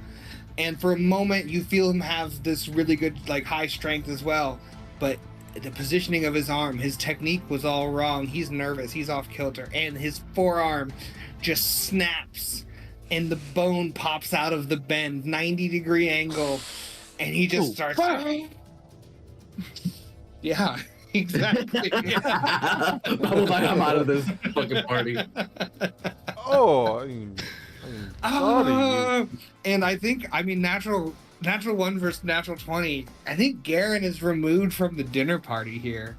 And for a moment, you feel him have this really good, like, high strength as well. But the positioning of his arm, his technique was all wrong. He's nervous. He's off kilter. And his forearm just snaps. And the bone pops out of the bend, 90-degree angle. And he just starts... Yeah, exactly. I'm out of this fucking party. oh, I'm sorry. And I think, natural 1 versus natural 20. I think Garen is removed from the dinner party here.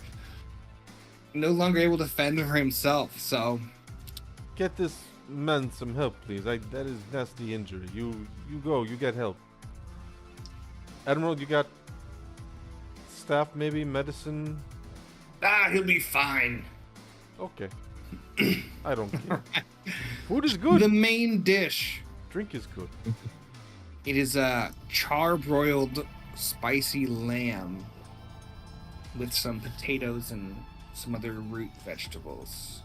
No longer able to fend for himself, so... Get this man some help, please. That is nasty injury. You go. You get help. Admiral, you got staff, maybe medicine? He'll be fine. Okay. I don't care. Food is good. The main dish. Drink is good. It is a charbroiled spicy lamb with some potatoes and some other root vegetables.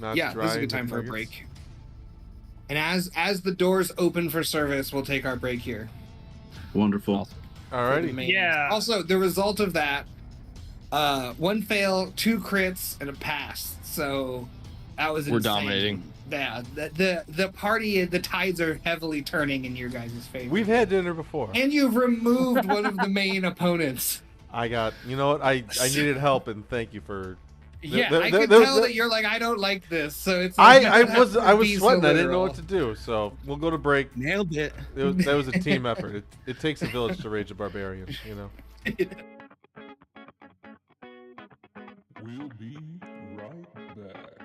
Not Yeah, this is a dry good time for a nuggets. break. And as the doors open for service, we'll take our break here. Wonderful. Alrighty. Yeah. Also, the result of that, 1 fail, 2 crits, and a pass. So that was We're insane. dominating. Yeah, the party, the tides are heavily turning in your guys' favor. We've had dinner before. And you've removed one of the main opponents. I got. You know what? I needed help, and thank you for. Yeah, there- I there- could there- tell there- that you're like, I don't like this. So it's. Like, I you don't was have to I was be so sweating. I didn't know literal. what to do. So we'll go to break. Nailed it. That was a team effort. It takes a village to rage a barbarian. You know. We'll be right back.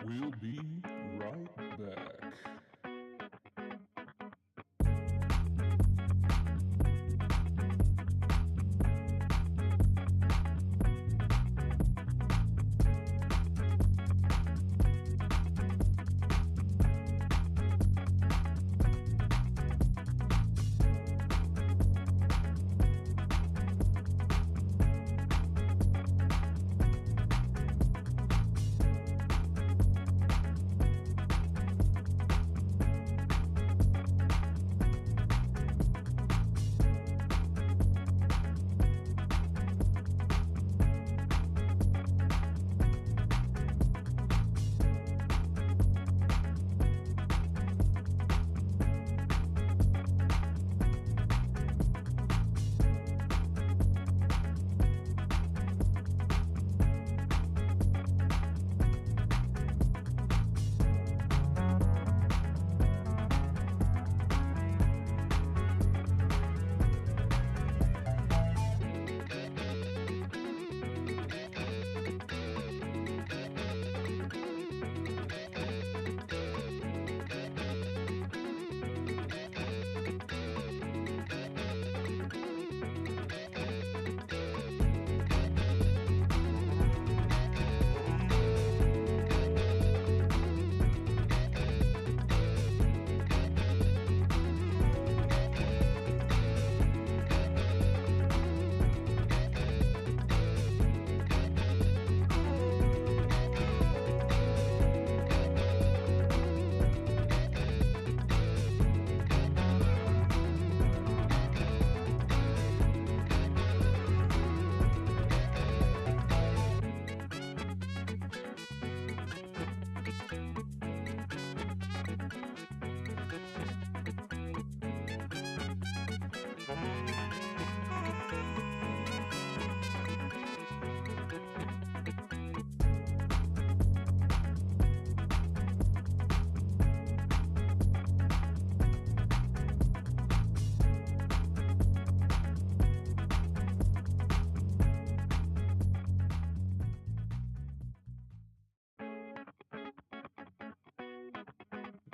We'll be right back.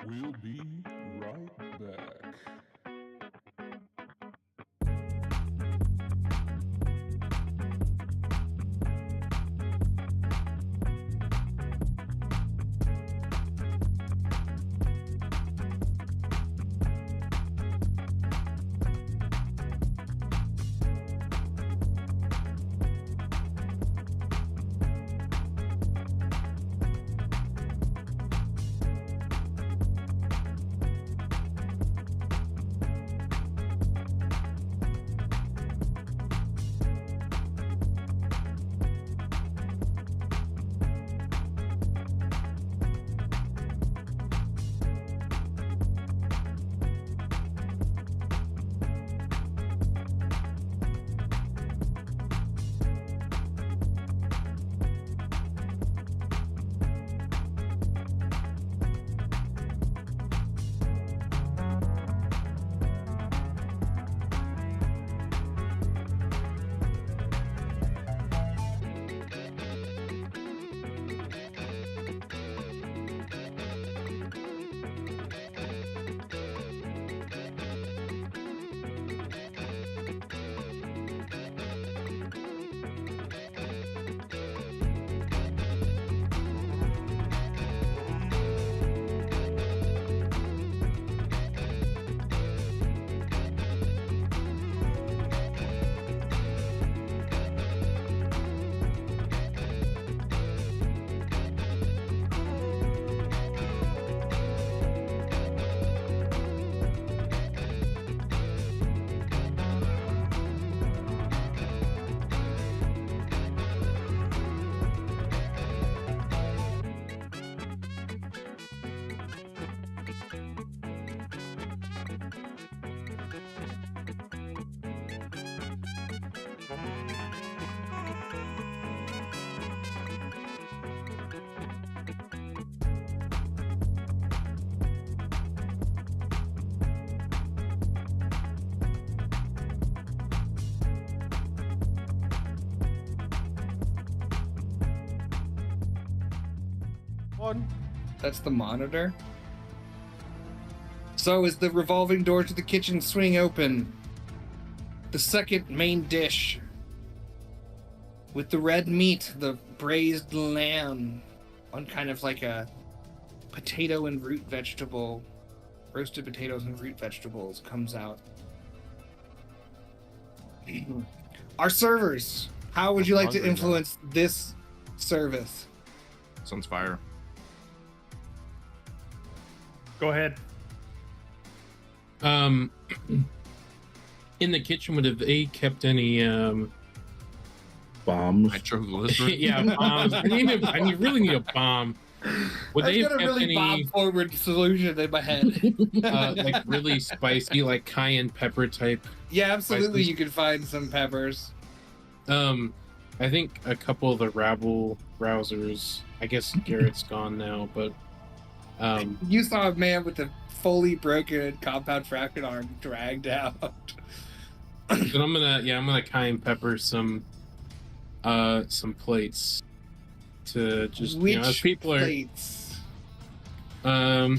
We'll be right back. One. That's the monitor. So as the revolving door to the kitchen swing open, the second main dish with the red meat, the braised lamb, on kind of like a potato and root vegetable, roasted potatoes and root vegetables comes out. Our servers, how would you like to influence this service? Sounds fire. Go ahead. In the kitchen, would have they kept any Bombs. Nitroglycerin. yeah, bombs? I really need a bomb. Would they I've have got a kept really any bomb-forward solution in my head. like really spicy, like cayenne pepper type? Yeah, absolutely. Spices? You can find some peppers. I think a couple of the rabble rousers. I guess Garrett's gone now, but You saw a man with a fully broken compound fractured arm dragged out. but I'm gonna cayenne pepper some plates to just Which as people plates? are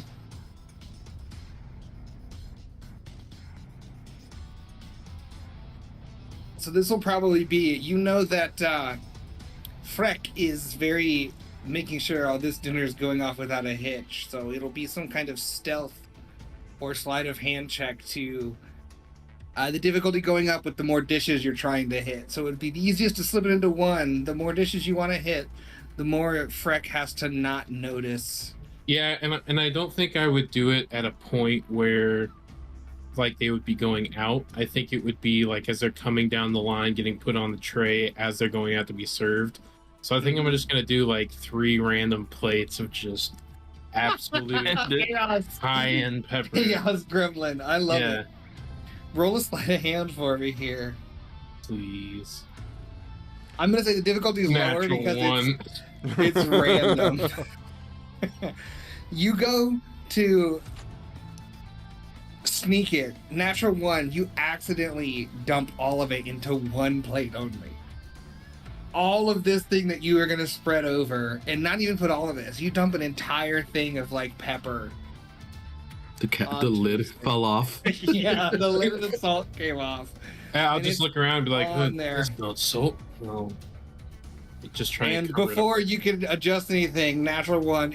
So this will probably be, you know that Freck is very making sure all this dinner is going off without a hitch. So it'll be some kind of stealth or sleight of hand check to the difficulty going up with the more dishes you're trying to hit. So it'd be the easiest to slip it into one. The more dishes you want to hit, the more Freck has to not notice. yeah, and I don't think I would do it at a point where like they would be going out. I think it would be like as they're coming down the line, getting put on the tray as they're going out to be served. So I think I'm just gonna do like 3 random plates of just absolute cayenne pepper. Chaos Gremlin. I love Yeah, it. Roll a sleight of hand for me here. please. I'm gonna say the difficulty is lower Natural because one. it's random. You go to sneak it. Natural 1, you accidentally dump all of it into one plate only. All of this thing that you are gonna spread over, and not even put all of this. You dump an entire thing of like pepper. The lid fell off. Yeah, the lid of the salt came off. Yeah, I'll And just it's look around and be like, on there. "That's not salt." No. Just trying And to cover it up. before you can adjust anything, natural 1,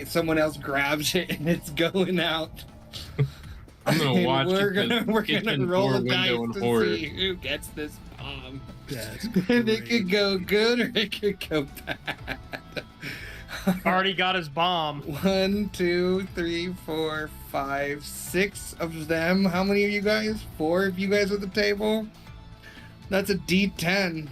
someone else grabs it and it's going out. I'm gonna And watch we're the gonna kitchen roll door a dice window in to horror. see who gets this bomb. That's And it great. could go good or it could go bad. Already got his bomb. 1, 2, 3, 4, 5, 6 of them. How many are you guys? 4 of you guys at the table? That's a D10.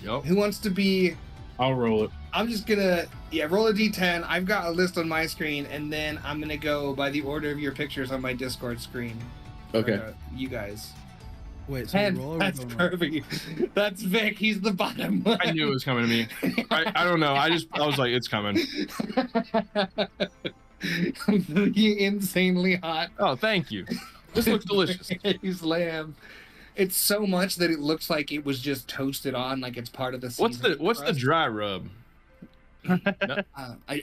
Yep. Who wants to be... I'll roll it. I'm just gonna, roll a D10. I've got a list on my screen, and then I'm gonna go by the order of your pictures on my Discord screen. Okay. You guys. Wait, so 10. roll or That's roll? perfect. That's Vic. He's the bottom one. I knew it was coming to me. I don't know. I was like, it's coming. You insanely hot. Oh, thank you. This looks delicious. He's lamb. It's so much that it looks like it was just toasted on, like it's part of the seasoning What's the crust. dry rub? I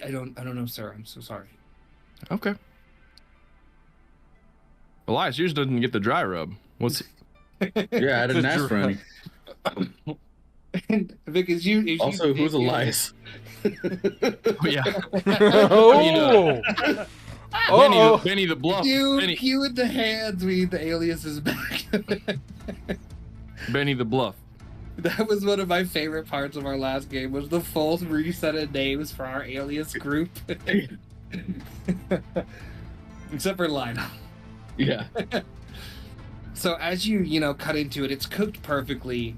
don't know, sir. I'm so sorry. Okay. Elias yours doesn't get the dry rub. What's Yeah, I didn't ask for any. And Vic, is you Also, who's Elias? oh, yeah. Oh! Oh! Benny the Bluff. You Benny, cue it to hands. We need the aliases back. Benny the Bluff. That was one of my favorite parts of our last game. Was the full reset of names for our alias group, except for Lionel. Yeah. So as you cut into it, it's cooked perfectly.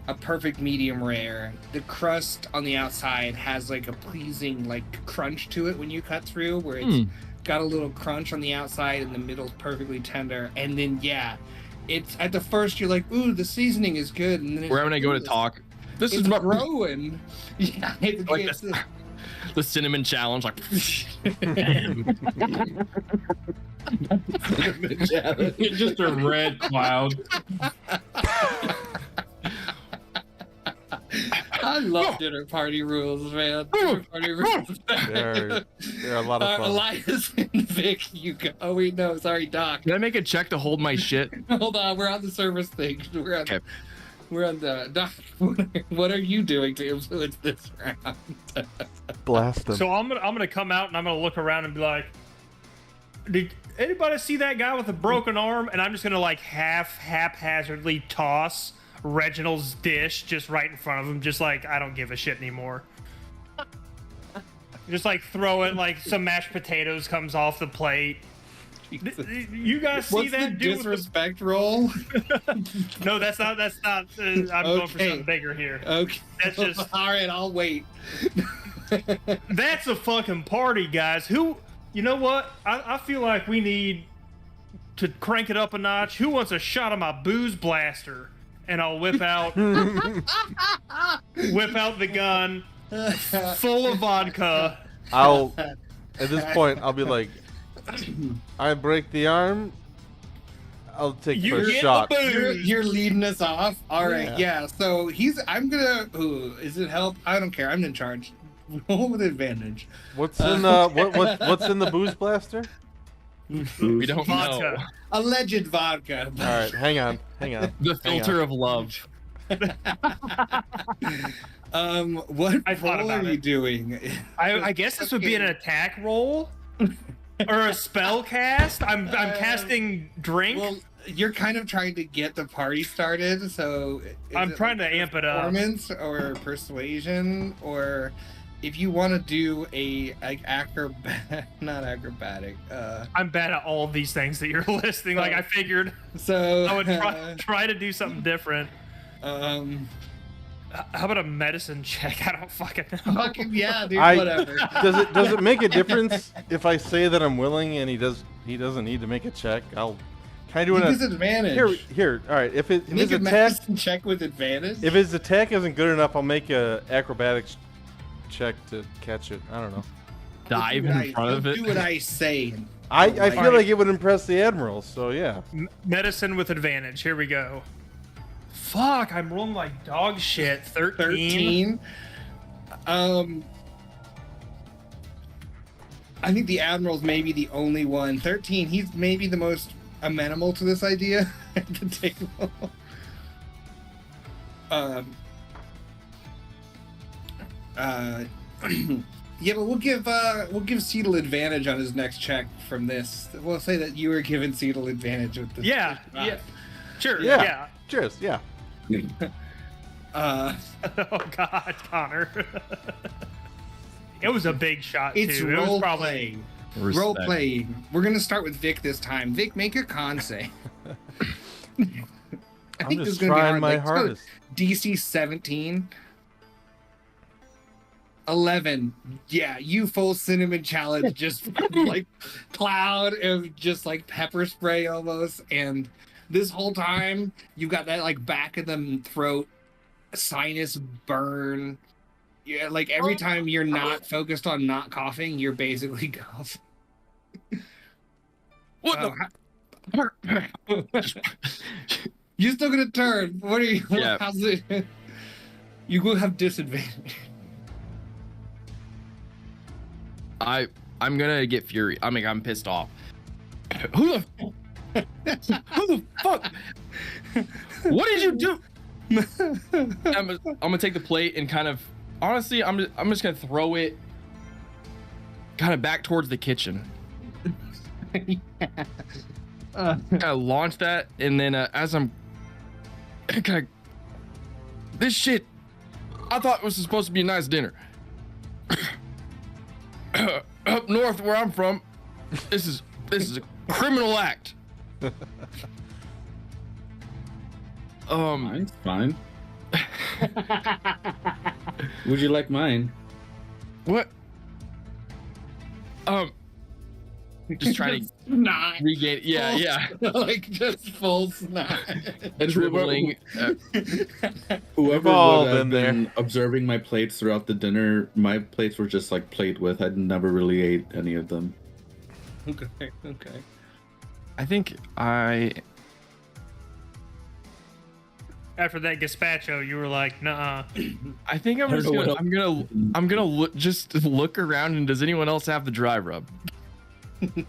A perfect medium rare. The crust on the outside has like a pleasing like crunch to it when you cut through, where it's got a little crunch on the outside and the middle's perfectly tender. And then it's at the first you're like, ooh, the seasoning is good. And then it's, Where when I go to talk, this it's is my growing. Yeah, like the cinnamon challenge. Like, It's just a red cloud. I love dinner party rules, man. Dinner party rules. They're a lot of fun. Elias and Vic, you go. Oh wait, no, sorry, Doc. Can I make a check to hold my shit? Hold on, we're on the service thing. We're on the Doc. What are you doing to influence this round? Blast them. So I'm gonna come out and I'm gonna look around and be like, did anybody see that guy with a broken arm? And I'm just gonna like haphazardly toss Reginald's dish just right in front of him, just like I don't give a shit anymore. Just like throw it, like some mashed potatoes comes off the plate. You guys see What's that the dude disrespect roll? No, that's not. I'm going for something bigger here. Okay. That's just all right. I'll wait. That's a fucking party, guys. Who? You know what? I feel like we need to crank it up a notch. Who wants a shot of my booze blaster? And I'll whip out the gun full of vodka. At this point, I'll be like, I break the arm, I'll take first shot. You're leading us off. All right, yeah. So I'm gonna. Ooh, is it help? I don't care. I'm in charge. Roll with advantage. What's in what's in the booze blaster? We don't know. Alleged vodka. All right, hang on. The filter of love. What roll are you doing? I guess this would be an attack roll or a spell cast. I'm casting drink. Well, you're kind of trying to get the party started, so I'm trying to amp it up. Performance or persuasion, or if you want to do not acrobatic. I'm bad at all of these things that you're listing. Like I figured, so I would try to do something different. How about a medicine check? I don't fucking know. Fucking yeah, dude. Whatever. Does it make a difference if I say that I'm willing and he doesn't need to make a check? Can I do an disadvantage? Here. All right. If his attack medicine check with advantage. If his attack isn't good enough, I'll make a acrobatics check to catch it. I don't know. Dive in front of it. Do what I say. I feel like it would impress the admiral. So yeah. Medicine with advantage. Here we go. Fuck, I'm rolling like dog shit. 13. I think the admiral's maybe the only one. 13. He's maybe the most amenable to this idea at the table. Yeah, but we'll give Cedal advantage on his next check from this. We'll say that you were given Cedal advantage with this. Yeah. Sure. Yeah. Yeah. Cheers. Yeah. Oh God, Connor. It was a big shot too. It's It was role probably playing. Role playing. We're gonna start with Vic this time. Vic, make a con save. I think this is gonna be hard. My hardest. DC 17. 11. Yeah, you full cinnamon challenge, just like cloud of just like pepper spray almost, and this whole time you've got that like back of the throat sinus burn. Yeah, like every time you're not focused on not coughing, you're basically coughing. What the? You still gonna turn? What are you? Yeah. How's it? You will have disadvantage. I'm gonna get fury. I mean, I'm pissed off. Who the fuck? What did you do? I'm gonna take the plate and kind of, honestly, I'm just gonna throw it kind of back towards the kitchen. Kind of launch that, and then as I'm kind of, this shit, I thought it was supposed to be a nice dinner. Up north where I'm from, this is a criminal act. Mine's fine. Would you like mine? What? Just trying to Snot. regain. Yeah. Like just full snot. Dribbling. Whoever all would have been been observing my plates throughout the dinner, my plates were just like plate with. I'd never really ate any of them. Okay. I think I after that gazpacho, you were like, "Nuh-uh." I think I'm I don't just know gonna, what I'm gonna look, just look around, and does anyone else have the dry rub? What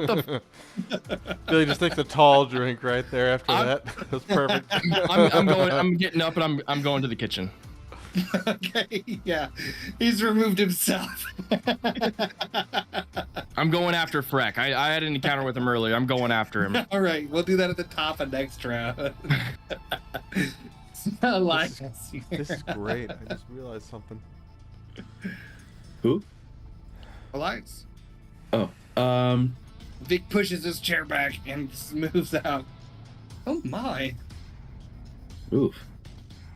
the? Billy just takes a tall drink right there after that. That's perfect. I'm getting up and I'm going to the kitchen. Okay, yeah. He's removed himself. I'm going after Freck. I had an encounter with him earlier. I'm going after him. All right, we'll do that at the top of next round. Elias. This is great. I just realized something. Who? Elias. Oh, Vic pushes his chair back and moves out. Oh my. oof.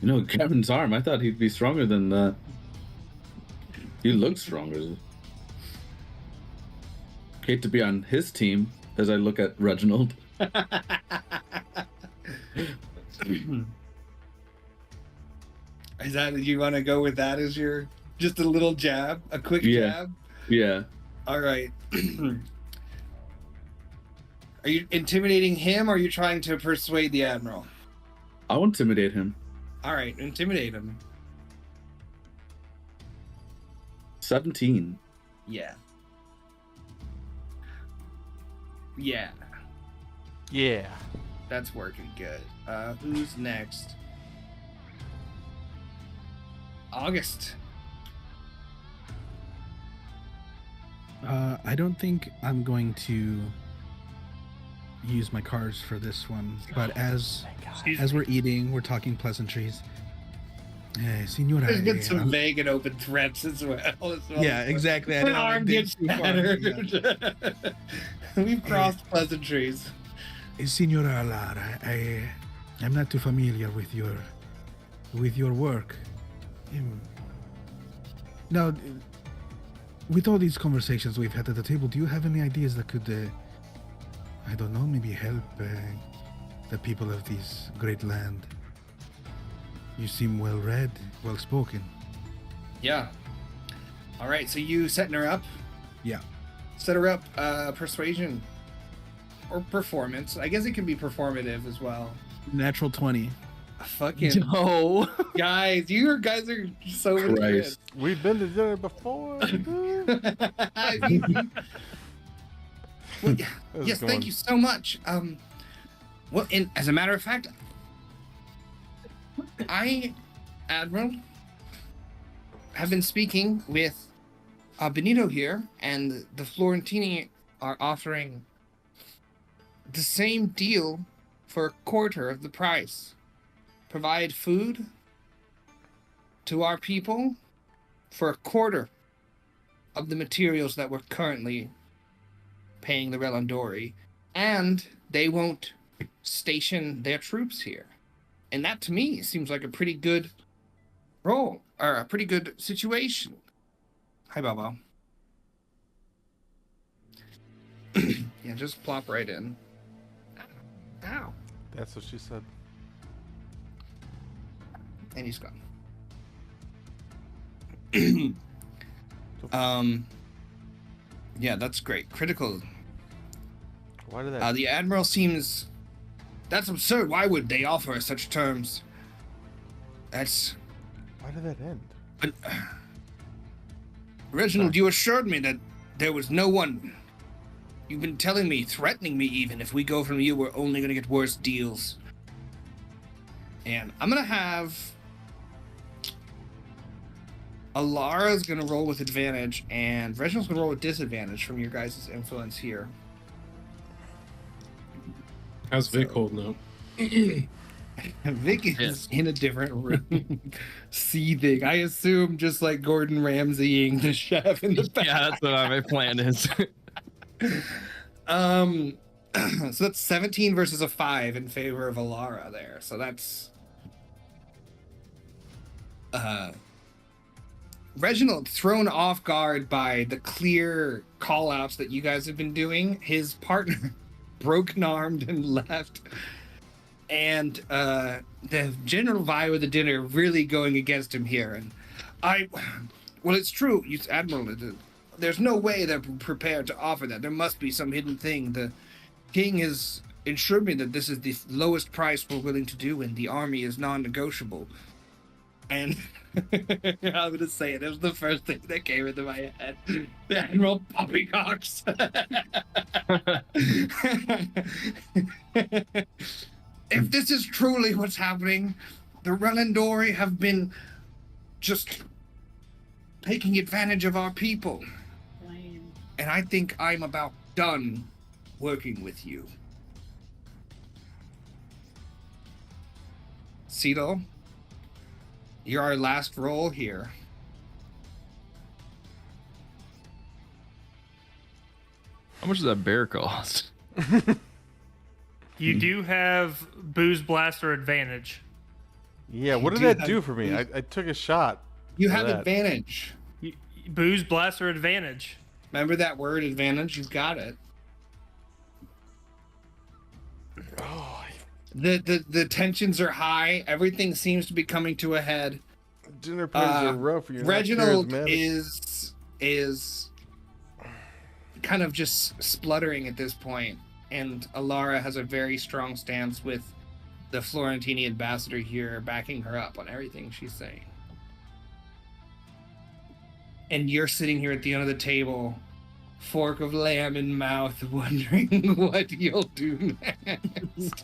You know, Kevin's arm. I thought he'd be stronger than that. He looks stronger. Hate to be on his team as I look at Reginald. Is that, you want to go with that as your, just a little jab, a quick Yeah. jab? Yeah. All right. Are you intimidating him or are you trying to persuade the Admiral? I'll intimidate him. All right, intimidate him. 17. Yeah. Yeah, Yeah. that's working good. Who's next? August. I don't think I'm going to use my cards for this one, but as we're eating, we're talking pleasantries. Senora, There's been some vague and open threats as well. yeah, exactly. I My don't wanna arm dig gets too far, shattered. We've crossed pleasantries. Senora Alara, I'm not too familiar with your work. Now, with all these conversations we've had at the table, do you have any ideas that could, I don't know, maybe help the people of this great land? You seem well read, well spoken. Yeah. All right, so you setting her up? Yeah. Set her up, persuasion or performance. I guess it can be performative as well. Natural 20. Fucking No. guys, you guys are so good. Christ. We've been to dinner before. Well, How's yes, it thank going? you so much. Well, and as a matter of fact, Admiral, have been speaking with Benito here, and the Florentini are offering the same deal for a quarter of the price. Provide food to our people for a quarter of the materials that we're currently paying the Relandori, and they won't station their troops here. And that to me seems like a pretty good role, or a pretty good situation. Hi, Bobo. Yeah, just plop right in. Ow. That's what she said. And he's gone. Yeah, that's great. Critical. Why did that? The Admiral seems... That's absurd. Why would they offer us such terms? That's... Why did that end? But, Reginald, you assured me that there was no one... You've been telling me, threatening me even, if we go from you, we're only going to get worse deals. And I'm going to have... Alara's going to roll with advantage, and Reginald's going to roll with disadvantage from your guys' influence here. How's Vic holding up? Vic is in a different room, seething. I assume just like Gordon Ramsaying the chef in the back. Yeah, that's what my plan is. So that's 17 versus a 5 in favor of Alara there. So that's Reginald, thrown off guard by the clear call outs that you guys have been doing, his partner broken armed and left. And the general vibe of the dinner really going against him here. And well, it's true, Admiral, there's no way they're prepared to offer that. There must be some hidden thing. The king has ensured me that this is the lowest price we're willing to do, and the army is non-negotiable. And I'm gonna say it. It was the first thing that came into my head. The Admiral Poppycocks. If this is truly what's happening, the Relendori have been just taking advantage of our people. And I think I'm about done working with you. Cito, you're our last roll here. How much does that bear cost? You do have Booze Blaster advantage. Yeah, what did do that have do for me? I took a shot. You for have that. advantage. Booze Blaster advantage. Remember that word, advantage? You've got it. The tensions are high. Everything seems to be coming to a head. Dinner parties are rough. You're not Reginald charismatic. is kind of just spluttering at this point, and Alara has a very strong stance with the Florentini ambassador here, backing her up on everything she's saying. And you're sitting here at the end of the table, fork of lamb in mouth, wondering what you'll do next.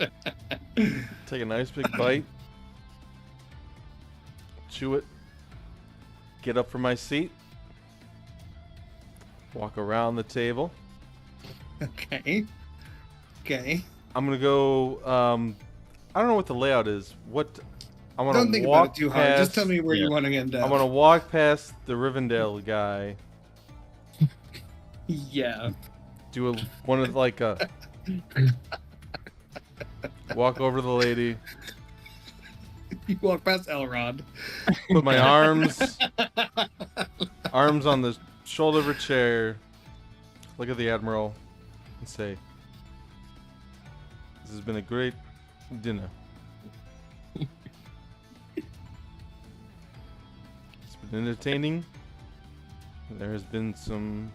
Take a nice big bite. Chew it. Get up from my seat. Walk around the table. Okay. I'm gonna go. I don't know what the layout is. I want Don't to think walk about it too hard. past. Just tell me where you want to end up. I want to walk past the Rivendell guy. Yeah. Do one of like a. Walk over to the lady. You walk past Elrond. Put my arms on the shoulder of her chair. Look at the Admiral and say, "This has been a great dinner. It's been entertaining. There has been some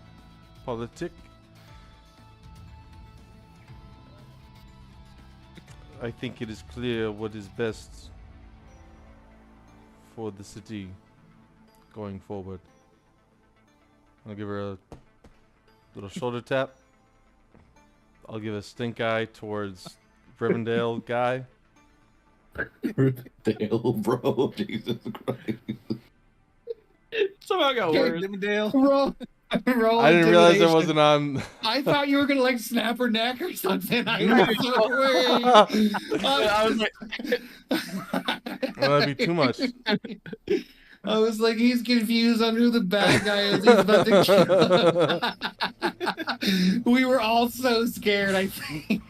politic. I think it is clear what is best for the city going forward." I'll give her a little shoulder tap. I'll give a stink eye towards Rivendell guy. Dale, bro, Jesus Christ. Somehow got worse. Roll I didn't realize I intimidation. wasn't on. I thought you were gonna like snap her neck or something. I was so worried. I was like, Well, that'd be too much. I was like, he's confused on who the bad guy is. He's about to kill. We were all so scared. I think.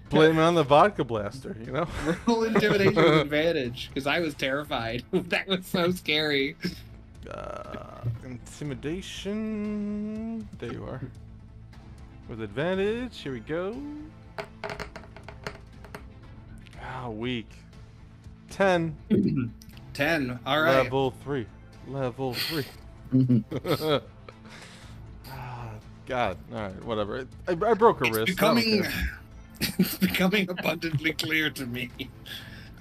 Blame it on the vodka blaster, you know? Roll intimidation with advantage because I was terrified. That was so scary. Intimidation. There you are. With advantage. Here we go. Ah, weak. 10. 10. All right. Level 3. Level 3. Ah, God. All right. Whatever. I broke her wrist. I don't care. It's becoming abundantly clear to me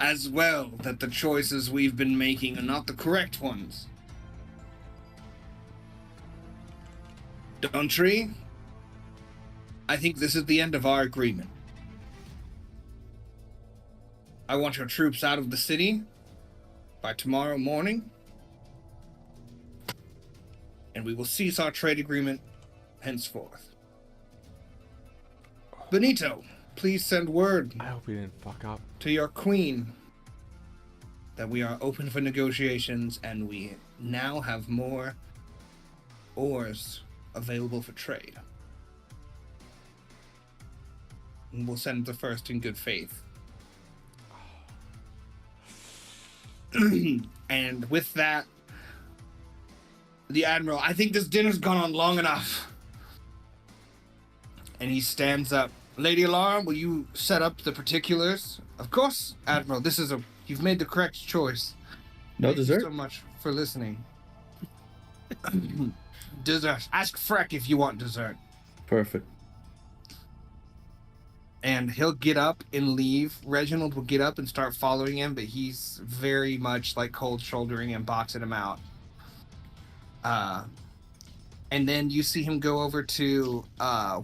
as well that the choices we've been making are not the correct ones. Dawntree, I think this is the end of our agreement. I want your troops out of the city by tomorrow morning, and we will cease our trade agreement henceforth. Benito, please send word I hope he didn't fuck up. to your queen that we are open for negotiations and we now have more ores available for trade. And we'll send the first in good faith. And with that, the Admiral, I think this dinner's gone on long enough. And he stands up. Lady Alara, will you set up the particulars? Of course, Admiral. You've made the correct choice. No Thank dessert? you so much for listening. Dessert. Ask Freck if you want dessert. Perfect. and he'll get up and leave. Reginald will get up and start following him, but he's very much like cold shouldering and boxing him out. And then you see him go over to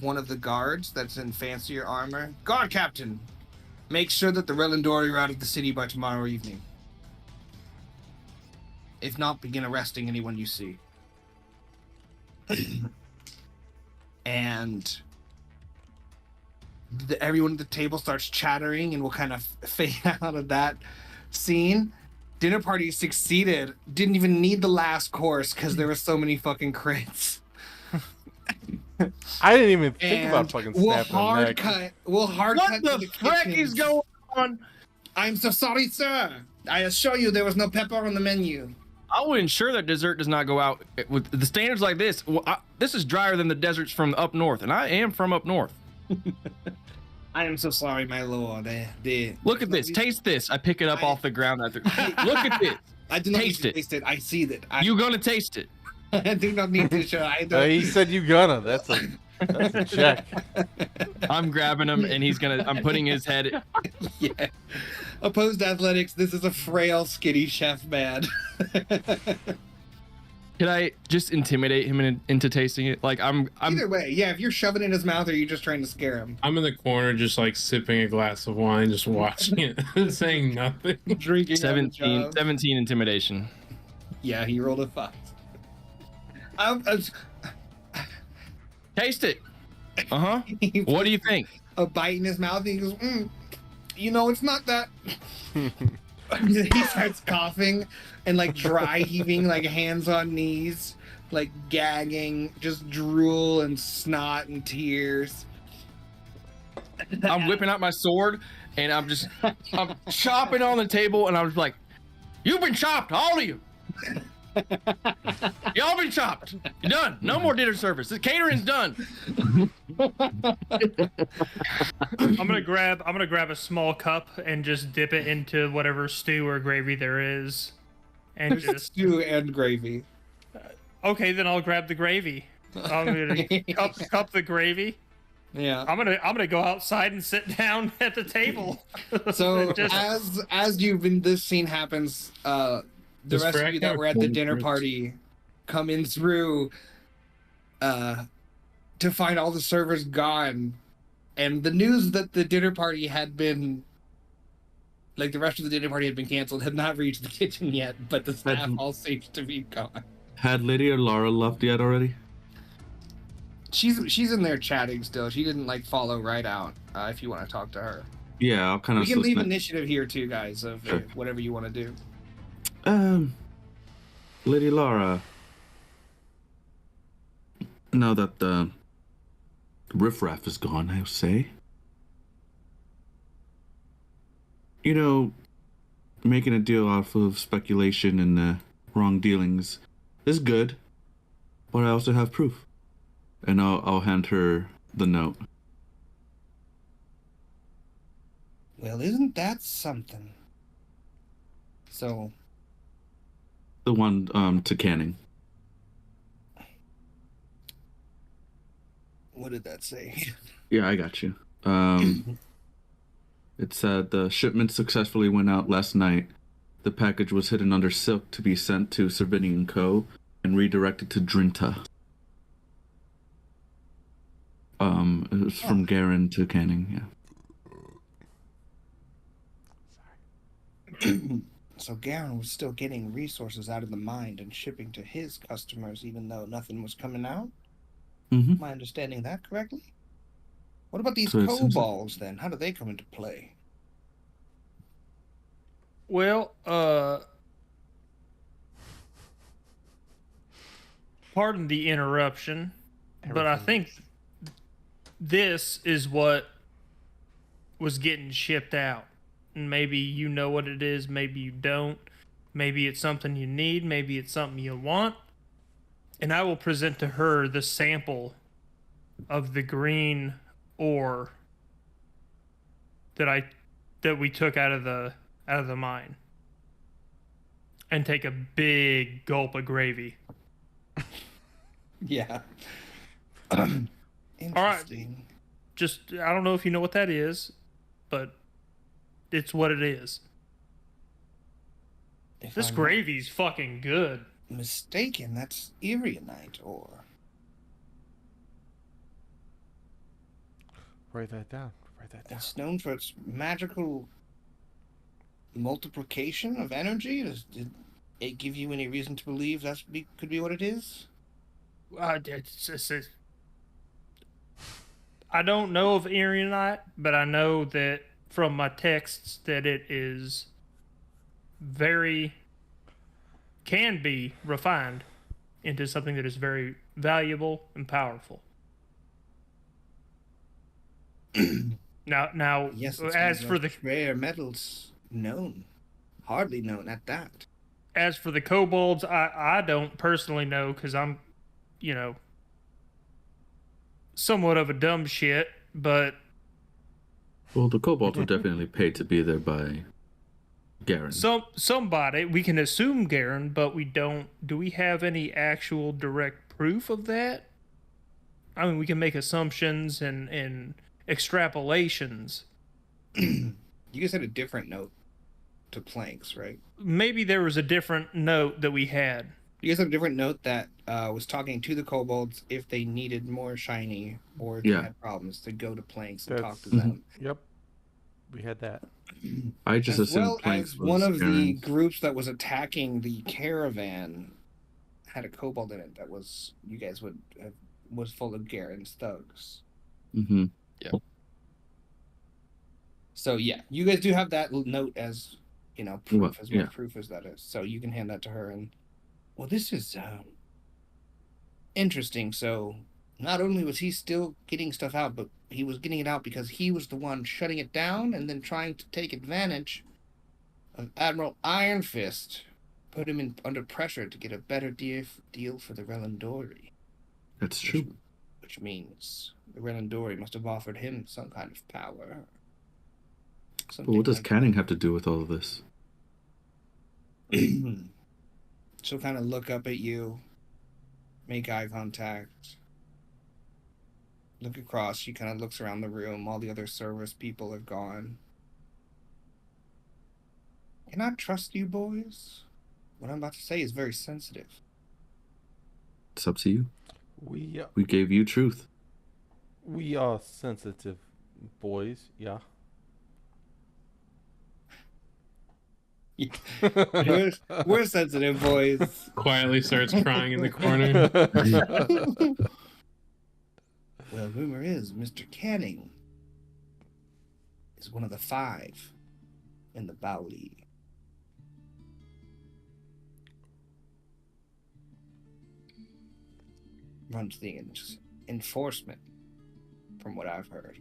one of the guards that's in fancier armor. Guard captain, make sure that the Relindori are out of the city by tomorrow evening. If not, begin arresting anyone you see. And everyone at the table starts chattering, and we'll kind of fade out of that scene. Dinner party succeeded. Didn't even need the last course because there were so many fucking crits. I didn't even think about fucking snapping hard neck. cut. We'll hard What cut the to the frick is kitchens. going on? I'm so sorry, sir. I assure you there was no pepper on the menu. I will ensure that dessert does not go out with the standards like this. Well, this is drier than the deserts from up north, and I am from up north. I am so sorry, my lord. Look at this. Taste this. I pick it up off the ground. Look at this. I do not Taste need it. to taste it. I see that. You're gonna taste it. I do not need to show. I don't. He said you gonna. That's a check. I'm grabbing him, and I'm putting his head. Yeah. Opposed athletics. This is a frail, skinny chef man. Can I just intimidate him into tasting it? Like I'm. Either way, yeah. If you're shoving it in his mouth, or you're just trying to scare him, I'm in the corner, just like sipping a glass of wine, just watching it, saying nothing. drinking. 17 intimidation. Yeah, he rolled a 5. Taste it. Uh huh. What do you think? A bite in his mouth, and he goes, you know, it's not that. He starts coughing and like dry heaving, like hands on knees, like gagging, just drool and snot and tears. I'm whipping out my sword, and I'm chopping on the table, and I'm just like, "You've been chopped, all of you. Y'all been chopped. You're done. No more dinner service. The catering's done." I'm gonna grab a small cup and just dip it into whatever stew or gravy there is, and There's just stew and gravy. okay. Then I'll grab the gravy. I'm gonna cup the gravy. Yeah. I'm gonna go outside and sit down at the table. So Just- as this scene happens, the Does rest of Frack you that have were at the cold dinner drinks? party come in through to find all the servers gone, and the news that the dinner party had been, like the rest of the dinner party had been canceled, had not reached the kitchen yet, but the staff all seems to be gone. Had Lydia or Laura left yet already? She's in there chatting still. She didn't like follow right out. If you want to talk to her, Yeah, I'll kind of. we can leave initiative here too, guys. Of Sure. whatever you want to do. Lady Laura. Now that the riffraff is gone, I'll say. You know, making a deal off of speculation and wrong dealings is good, but I also have proof. And I'll hand her the note. Well, isn't that something? So, The one to Canning. what did that say? Yeah, I got you. It said the shipment successfully went out last night. The package was hidden under silk to be sent to Servinian Co. and redirected to Drinta. It was from Garen to Canning, yeah. So Garen was still getting resources out of the mine and shipping to his customers, even though nothing was coming out. Mm-hmm. Am I understanding that correctly? What about these So it seems- kobolds then? How do they come into play? Well, pardon the interruption, but I think this is what was getting shipped out. And maybe you know what it is, maybe you don't. Maybe it's something you need, maybe it's something you want. And I will present to her the sample of the green ore that we took out of the mine. And take a big gulp of gravy. Yeah. Interesting. Just, I don't know if you know what that is, but it's what it is. If This I'm gravy's fucking good. not mistaken, that's Erionite ore. Write that down. Write that down. It's known for its magical multiplication of energy. Did it give you any reason to believe could be what it is? I don't know of Erionite, but I know that from my texts that it is can be refined into something that is very valuable and powerful. Now, Yes, it's as one for of the rare metals known, hardly known at that. as for the kobolds, I don't personally know because I'm, somewhat of a dumb shit, but Well, the kobolds were definitely paid to be there by Garen. somebody, we can assume Garen, but we don't. Do we have any actual direct proof of that? I mean, we can make assumptions and extrapolations. You guys had a different note to planks, right? Maybe there was a different note that we had. You guys have a different note that was talking to the kobolds if they needed more shiny or if they had problems to go to planks and talk to them. Yep. We had that. I just As assumed well planks as was one of the Garen's. groups that was attacking the caravan had a kobold in it that was you guys would have, was full of Garen's thugs. Mm-hmm. So yeah, you guys do have that note as proof, Well, as yeah. much proof as that is. So you can hand that to her. And well, this is interesting. So not only was he still getting stuff out, but he was getting it out because he was the one shutting it down and then trying to take advantage of Admiral Iron Fist, put him under pressure to get a better deal for the Relendori. That's true. Which means the Relendori must have offered him some kind of power. But what does like Canning have to do with all of this? She'll kind of look up at you, make eye contact, look across. She kind of looks around the room. All the other service people have gone. Can I trust you, boys? What I'm about to say is very sensitive. It's up to you. We gave you truth. We are sensitive boys, yeah. We're sensitive boys. Quietly starts crying in the corner. Well, rumor is Mr. Canning is one of the 5 in the Bowley. Runs the enforcement, from what I've heard.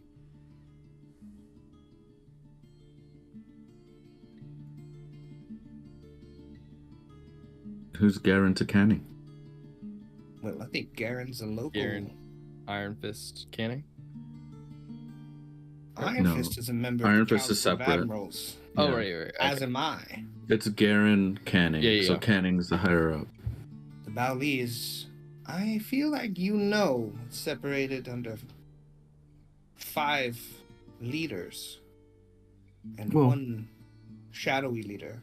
Who's Garen to Canning? Well, I think Garen's a local. Garen, Iron Fist, Canning. Iron No. Fist is a member Iron of the Fist is Council of separate. Admirals, Oh, Yeah. right. as Okay. am I. It's Garen Canning. Yeah. So Canning's the higher up. The Bowley is, I feel like separated under 5 leaders and Well- 1 shadowy leader,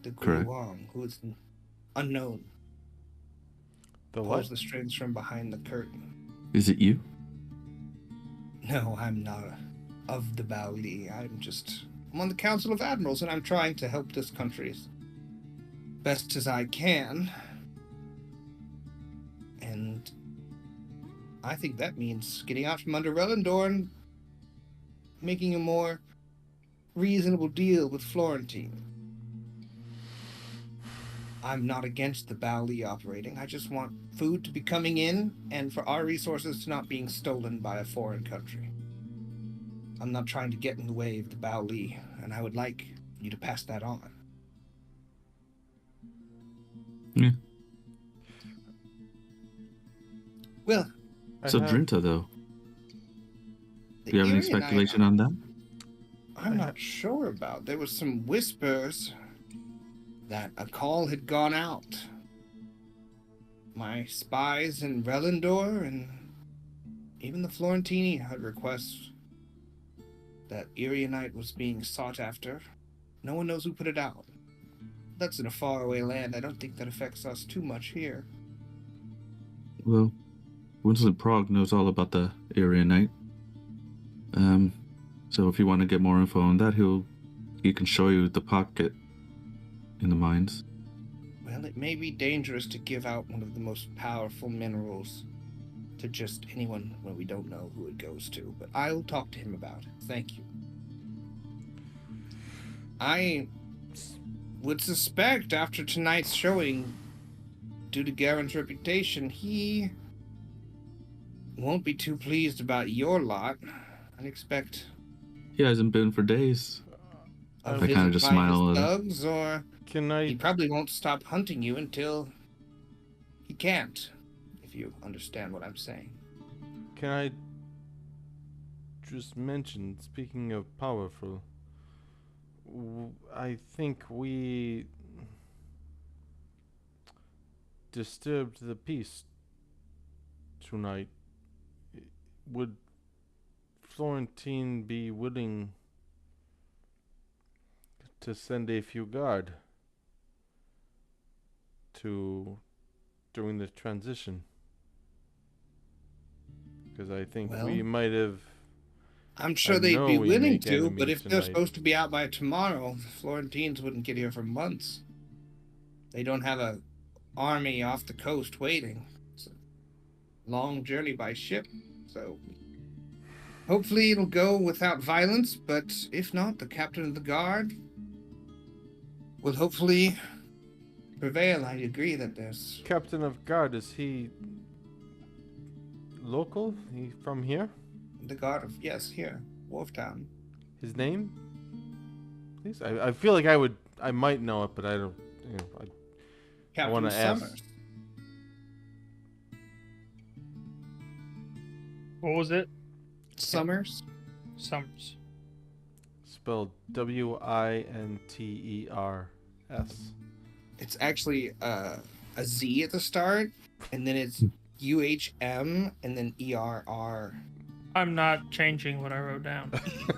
the Correct. Wong, who is unknown, The pulls what? the strings from behind the curtain. Is it you? No, I'm not of the Bowley. I'm on the Council of Admirals, and I'm trying to help this country as best as I can. And I think that means getting out from under Relendor and making a more reasonable deal with Florentine. I'm not against the Bowley operating. I just want food to be coming in and for our resources to not being stolen by a foreign country. I'm not trying to get in the way of the Bowley, and I would like you to pass that on. Yeah. Well, So Drinta, though. Do you have any speculation on that? I'm not sure about. There was some whispers that a call had gone out. My spies in Relendor and even the Florentini had requests that Irianite was being sought after. No one knows who put it out. That's in a faraway land. I don't think that affects us too much here. Well, Winston Prague knows all about the area night. So if you want to get more info on that, he can show you the pocket in the mines. Well, it may be dangerous to give out one of the most powerful minerals to just anyone when we don't know who it goes to, but I'll talk to him about it. Thank you. I would suspect after tonight's showing, due to Garen's reputation, he won't be too pleased about your lot. I'd expect He hasn't been for days. a I visit kinda just by smile his at him. thugs, or Can I he probably won't stop hunting you until he can't, if you understand what I'm saying. Can I just mention, speaking of powerful, I think we disturbed the peace tonight. Would Florentine be willing to send a few guard during the transition? Because I think we Well, might have. I'm sure I they'd know be we willing make to, but enemies if they're tonight. supposed to be out by tomorrow, the Florentines wouldn't get here for months. They don't have a army off the coast waiting. It's a long journey by ship, so hopefully it'll go without violence, but if not, the captain of the guard will hopefully prevail. I agree that there's... Captain of guard, is he local? He from here? The guard of... Yes, here. Wharftown. His name? Please? I feel like I might know it, but I don't, Captain wanna ask. Summers. What was it? Summers? Summers. Spelled Winters. It's actually a Z at the start, and then it's UHM, and then ERR. I'm not changing what I wrote down.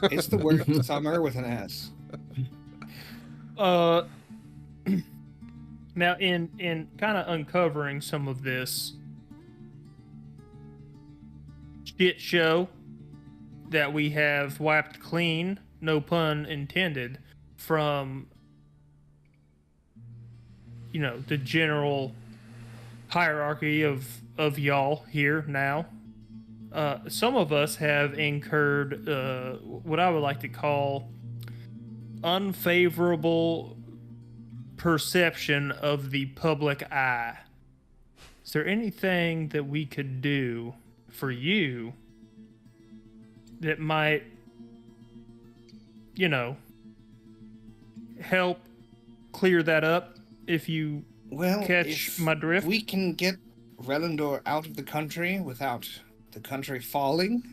It's the word summer with an S. Now, in kind of uncovering some of this shit show that we have wiped clean, no pun intended, from the general hierarchy of y'all here now. Some of us have incurred what I would like to call unfavorable perception of the public eye. Is there anything that we could do for you that might, help clear that up, if you catch if my drift? we can get Relendor out of the country without the country falling,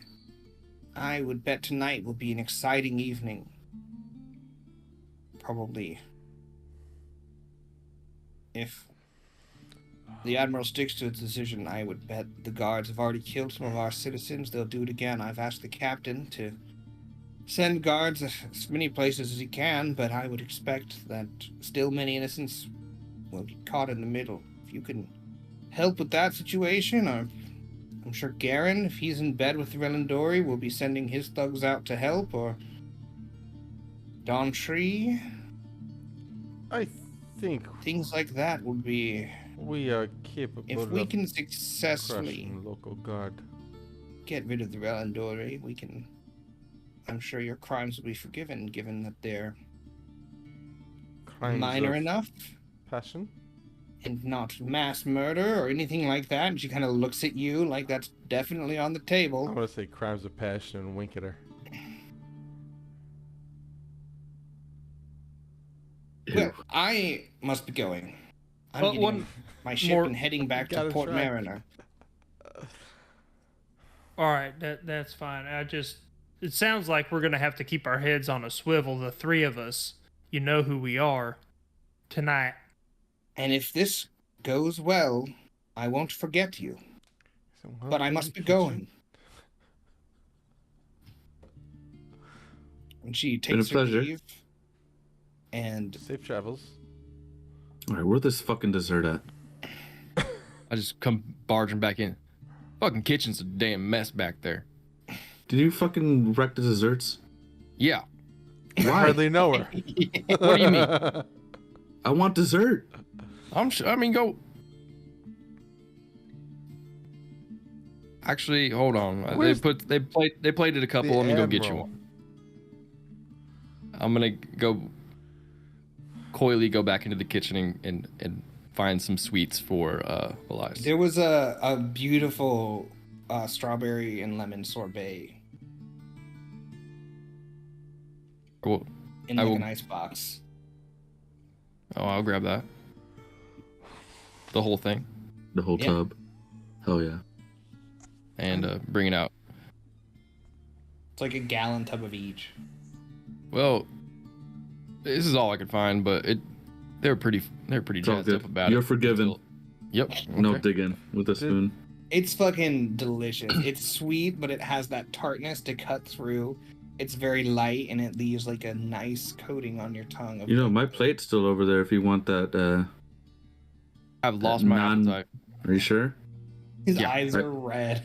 I would bet tonight will be an exciting evening. Probably. If the Admiral sticks to its decision, I would bet the guards have already killed some of our citizens. They'll do it again. I've asked the captain to send guards as many places as he can, but I would expect that still many innocents will get caught in the middle. If you can help with that situation, or I'm sure Garen, if he's in bed with Relendori, will be sending his thugs out to help, or Don Tree. I think Things like that would be... we are capable If we of can successfully crushing local guard. get rid of the Relendori, we can... I'm sure your crimes will be forgiven, given that they're Crimes minor of enough passion. and not mass murder or anything like that. And she kind of looks at you like that's definitely on the I table. want to say crimes of passion and wink at her. Well, I must be going. I'm Well, getting one on my ship more- and heading back to Gotta Port try. Mariner. All right, that's fine. It sounds like we're gonna have to keep our heads on a swivel, the three of us. You know who we are tonight. And if this goes well, I won't forget you. So, But I must be going. And she Been a takes her pleasure. leave. And Safe travels. All right, where's this fucking dessert at? I just come barging back in. Fucking kitchen's a damn mess back there. Did you fucking wreck the desserts? Yeah. I hardly know her. What do you mean? I want dessert. I mean, go. Actually, hold on. Where's They plated a couple. the Let me go get you Admiral? one. I'm gonna go coyly go back into the kitchen and find some sweets for Elias. there was a beautiful strawberry and lemon sorbet Cool. in I like will- an ice box. Oh, I'll grab that. The whole thing The whole Yeah. tub. Hell yeah. and bring it out. It's like a gallon tub of each. Well, this is all I could find, but they're pretty It's all jazzed good. up about You're it. forgiven. Yep. No okay. digging with a spoon. It's fucking delicious. It's sweet, but it has that tartness to cut through. It's very light, and it leaves like a nice coating on your tongue. You know, my plate's still over there if you want that. I've lost my non- appetite. Are you sure? His yeah, eyes right. are red.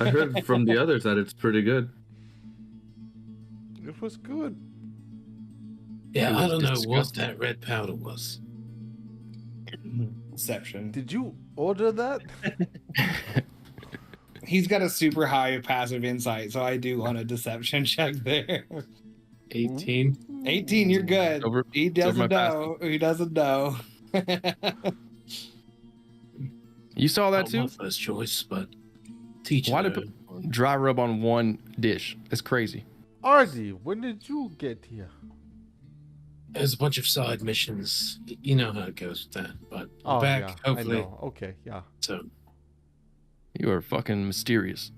I heard from the others that it's pretty good. It was good. Yeah, It I was don't know what disgusting. that red powder was. Deception. Did you order that? He's got a super high passive insight, so I do want a deception check there. 18. 18, you're good. Over- He it's over doesn't my know. He doesn't know. You saw that Not too? my first choice, but teach Why it. did dry rub on one dish? That's crazy. Artie, when did you get here? There's a bunch of side missions. You know how it goes with that. But I'm back, yeah, hopefully. I know. Okay, yeah. So You are fucking mysterious.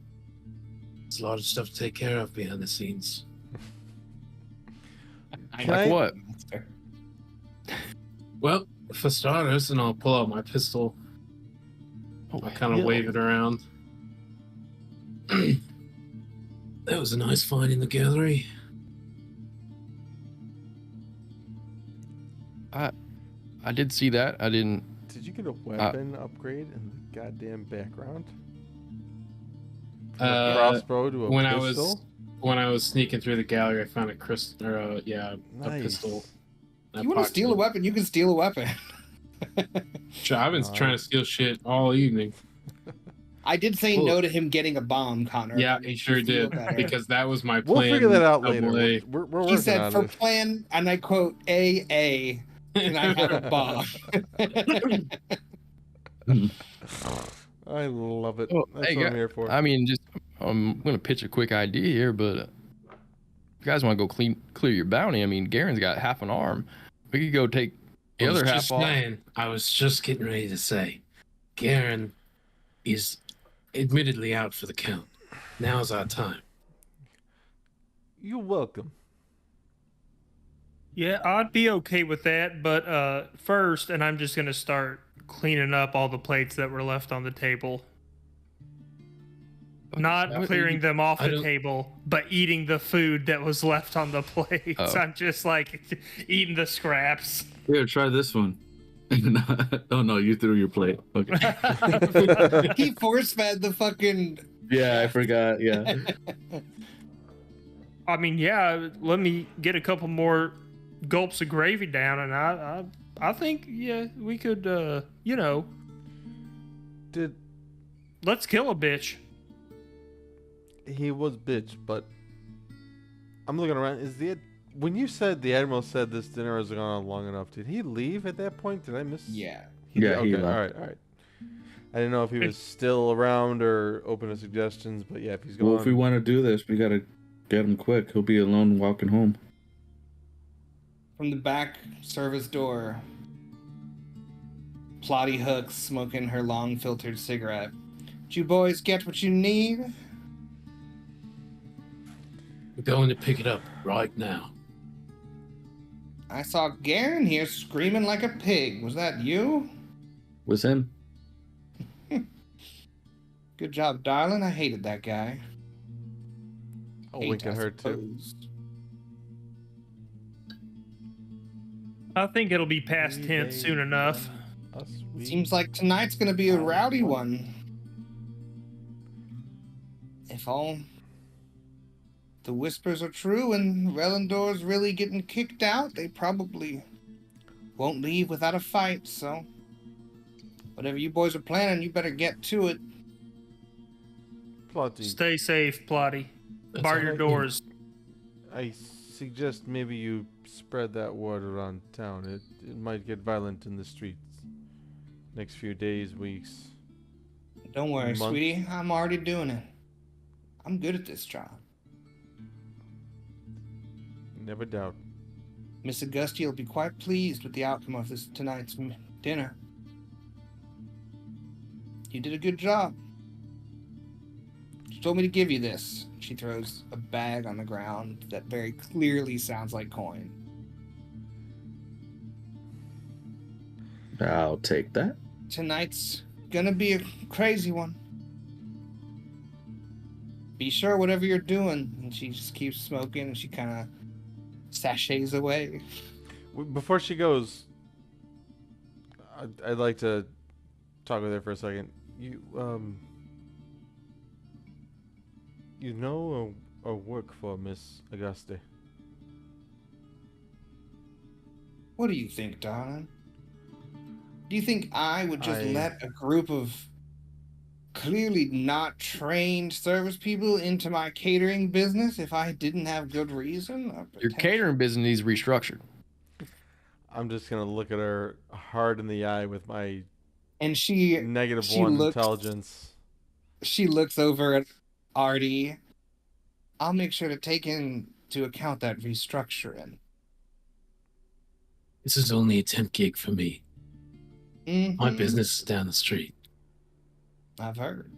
there's a lot of stuff to take care of behind the scenes. Can Like I- what? Well, for starters, and I'll pull out my pistol. Oh, I kind of yeah. wave it around. That was a nice find in the gallery. I did see that. I didn't. Did you get a weapon upgrade in the goddamn background? From a Uh, crossbow to a when pistol? I was sneaking through the gallery, I found a a Nice. pistol. If you want to steal a weapon, you can steal a weapon. Sure, I've been Nice. trying to steal shit all evening. I did say Cool. no to him getting a bomb, Connor. Yeah, That he makes sure you feel did better. because that was my We'll plan. figure that out later. double A. We're he working said on for it. plan, and I quote, AA, can I have a bomb? I love it. Oh, That's hey, what I'm guy- here for. I mean, just I'm gonna pitch a quick idea here, but if you guys want to go clear your bounty, I mean, Garen's got half an arm. We could go take the I was other half just off. saying, I was just getting ready to say, Garen is admittedly out for the count. Now's our time. You're welcome. Yeah, I'd be okay with that, but first, and I'm just gonna start cleaning up all the plates that were left on the table. Not I- clearing them off I the don't- table, but eating the food that was left on the plates. Oh. I'm just like eating the scraps. Here, try this one. Oh no, you threw your plate. Okay. He force fed the fucking. Yeah, I forgot. Yeah. I mean, yeah, let me get a couple more gulps of gravy down, and I think, yeah, we could, Did let's kill a bitch. he was bitch, but I'm looking around. When you said the admiral said this dinner has gone on long enough? Did he leave at that point? Did I miss? Yeah. Yeah, he Okay. All left. right. All right. I didn't know if he was still around or open to suggestions, but yeah, if he's gone. Well, if we want to do this, we gotta get him quick. He'll be alone walking home. From the back service door, Plotty Hooks smoking her long filtered cigarette. Did you boys get what you need? We're going to pick it up right now. I saw Garen here screaming like a pig. Was that you? Was him? Good job, darling. I hated that guy. I'll Hate, wink at I her too. suppose. I think it'll be past 10 soon enough. Seems like tonight's gonna be a rowdy one. If all the whispers are true and Relendor's really getting kicked out, they probably won't leave without a fight, so whatever you boys are planning, you better get to it. Plotty, Stay safe, Plotty. Bar your right. doors. I suggest maybe you spread that word around town. It might get violent in the streets. Next few days, weeks. Don't worry, Months. sweetie. I'm already doing it. I'm good at this job. Never doubt. Miss Augusti will be quite pleased with the outcome of this tonight's dinner. You did a good job. She told me to give you this. She throws a bag on the ground that very clearly sounds like coin. I'll take that. Tonight's gonna be a crazy one. Be sure whatever you're doing. And she just keeps smoking and she kind of sachets away. Before she goes, I'd like to talk with her for a second. You know or work for Miss Auguste? What do you think, darling? Do you think I would just let a group of clearly not trained service people into my catering business if I didn't have good reason? Your catering business needs restructured. I'm just gonna look at her hard in the eye with my and she -1 intelligence. She looks over at Artie. I'll make sure to take into account that restructuring. This is only a temp gig for me. Mm-hmm. My business is down the street. I've heard.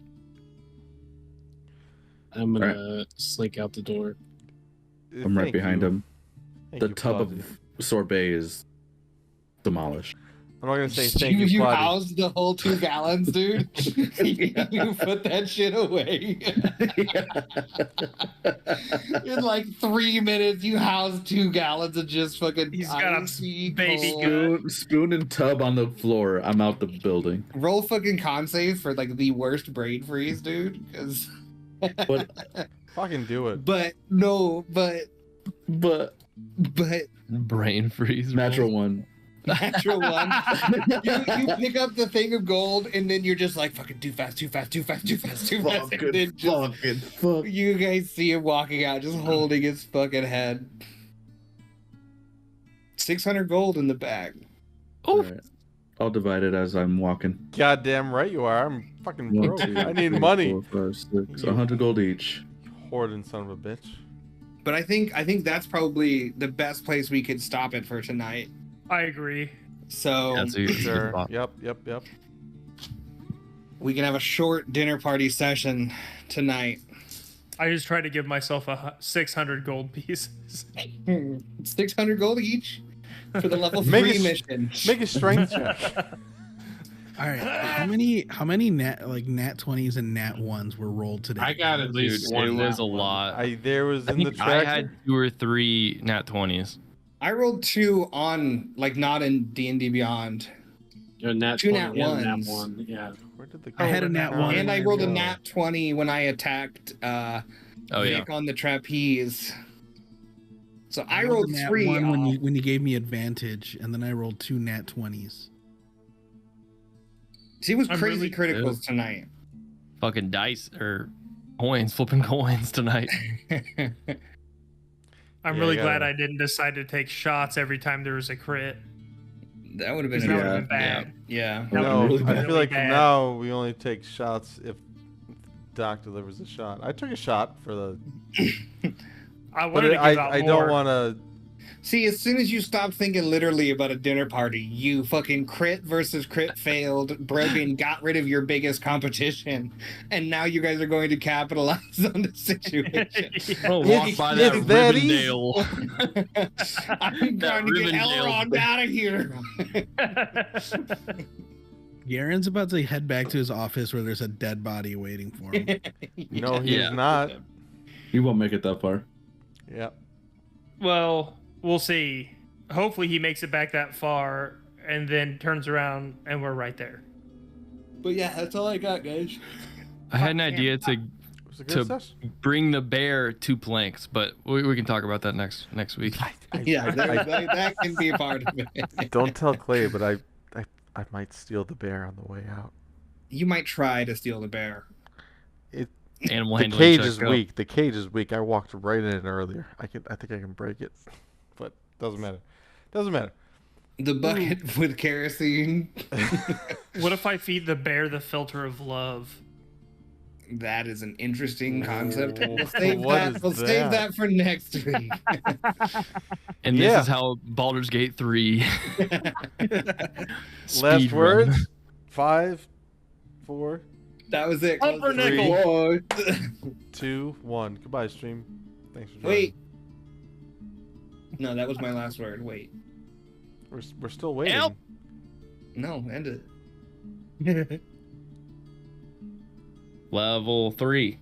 I'm gonna slink out the door. I'm right behind him. Thank The you, tub Plotty. of sorbet is demolished. I'm not gonna say thank you, You Plotty. housed the whole 2 gallons, dude. You put that shit away. In like 3 minutes, you housed 2 gallons of just fucking. He's got a icy baby cold. Spoon and tub on the floor. I'm out the building. Roll fucking con save for like the worst brain freeze, dude. Because. Fucking do it. But Brain freeze. Natural one. natural one. you pick up the thing of gold and then you're just like fucking too fast. And then just, you guys see him walking out, just holding his fucking head. 600 gold in the bag. Oh, right. I'll divide it as I'm walking. Goddamn right you are. I'm fucking 1, broke. 2, I need 3, money. 4, 5, 6, 100 gold each. Hoarding son of a bitch. But I think that's probably the best place we could stop it for tonight. I agree. So That's a good Sure. spot. Yep. we can have a short dinner party session tonight. I just tried to give myself 600 gold pieces. 600 gold each for the level Make 3 a- mission. Make a strength check. All right. How many nat 20s and nat 1s were rolled today? I got at Dude, least it one. was a that one. lot. There was I in the think I tracker. had 2 or 3 nat 20s. I rolled 2 on like not in D&D Beyond. Nat 2 20 nat and nat ones. 1. Yeah. Where did the I had a nat 1. And I rolled a nat 20 when I attacked Oh yeah. Vic on the trapeze. So I rolled rolled a nat 3 1 off. when you gave me advantage, and then I rolled 2 nat 20s. He was I'm crazy really- criticals tonight. Fucking dice or coins, flipping coins tonight. I'm Yeah, really you glad gotta- I didn't decide to take shots every time there was a crit. That would have been, Because that would Yeah, have been bad. Yeah. That No, would've been I feel really like bad. now we only take shots if Doc delivers a shot. I took a shot for the. I But wanted to give out I more. don't want to. See, as soon as you stop thinking literally about a dinner party, you fucking crit versus crit failed, broken, got rid of your biggest competition, and now you guys are going to capitalize on the situation. I'm gonna walk by that It's that easy. Rivendell. I'm trying to get Rivendell. Elrond out of here. Garen's about to head back to his office where there's a dead body waiting for him. No, he's Yeah. not. You won't make it that far. Yep. Well, we'll see. hopefully he makes it back that far and then turns around and we're right there. But yeah, that's all I got, guys. I had an idea It was a good to session. bring the bear to planks, but we can talk about that next week. Yeah, that can be a part of it. Don't tell Clay, but I might steal the bear on the way out. You might try to steal the bear. Animal The handling cage check, is go. weak. The cage is weak. I walked right in it earlier. I think I can break it, but doesn't matter. Doesn't matter. The bucket with kerosene. What if I feed the bear the filter of love? That is an interesting concept. Whoa, We'll save what that. is We'll save that? that for next week. And this Yeah. is how Baldur's Gate 3. Last speed run. words. 5, 4, That was it. Pumpernickel. 2, 1. Goodbye, stream. Thanks for joining. Wait. No, that was my last word. Wait. We're still waiting. Help! No, end it. Level 3.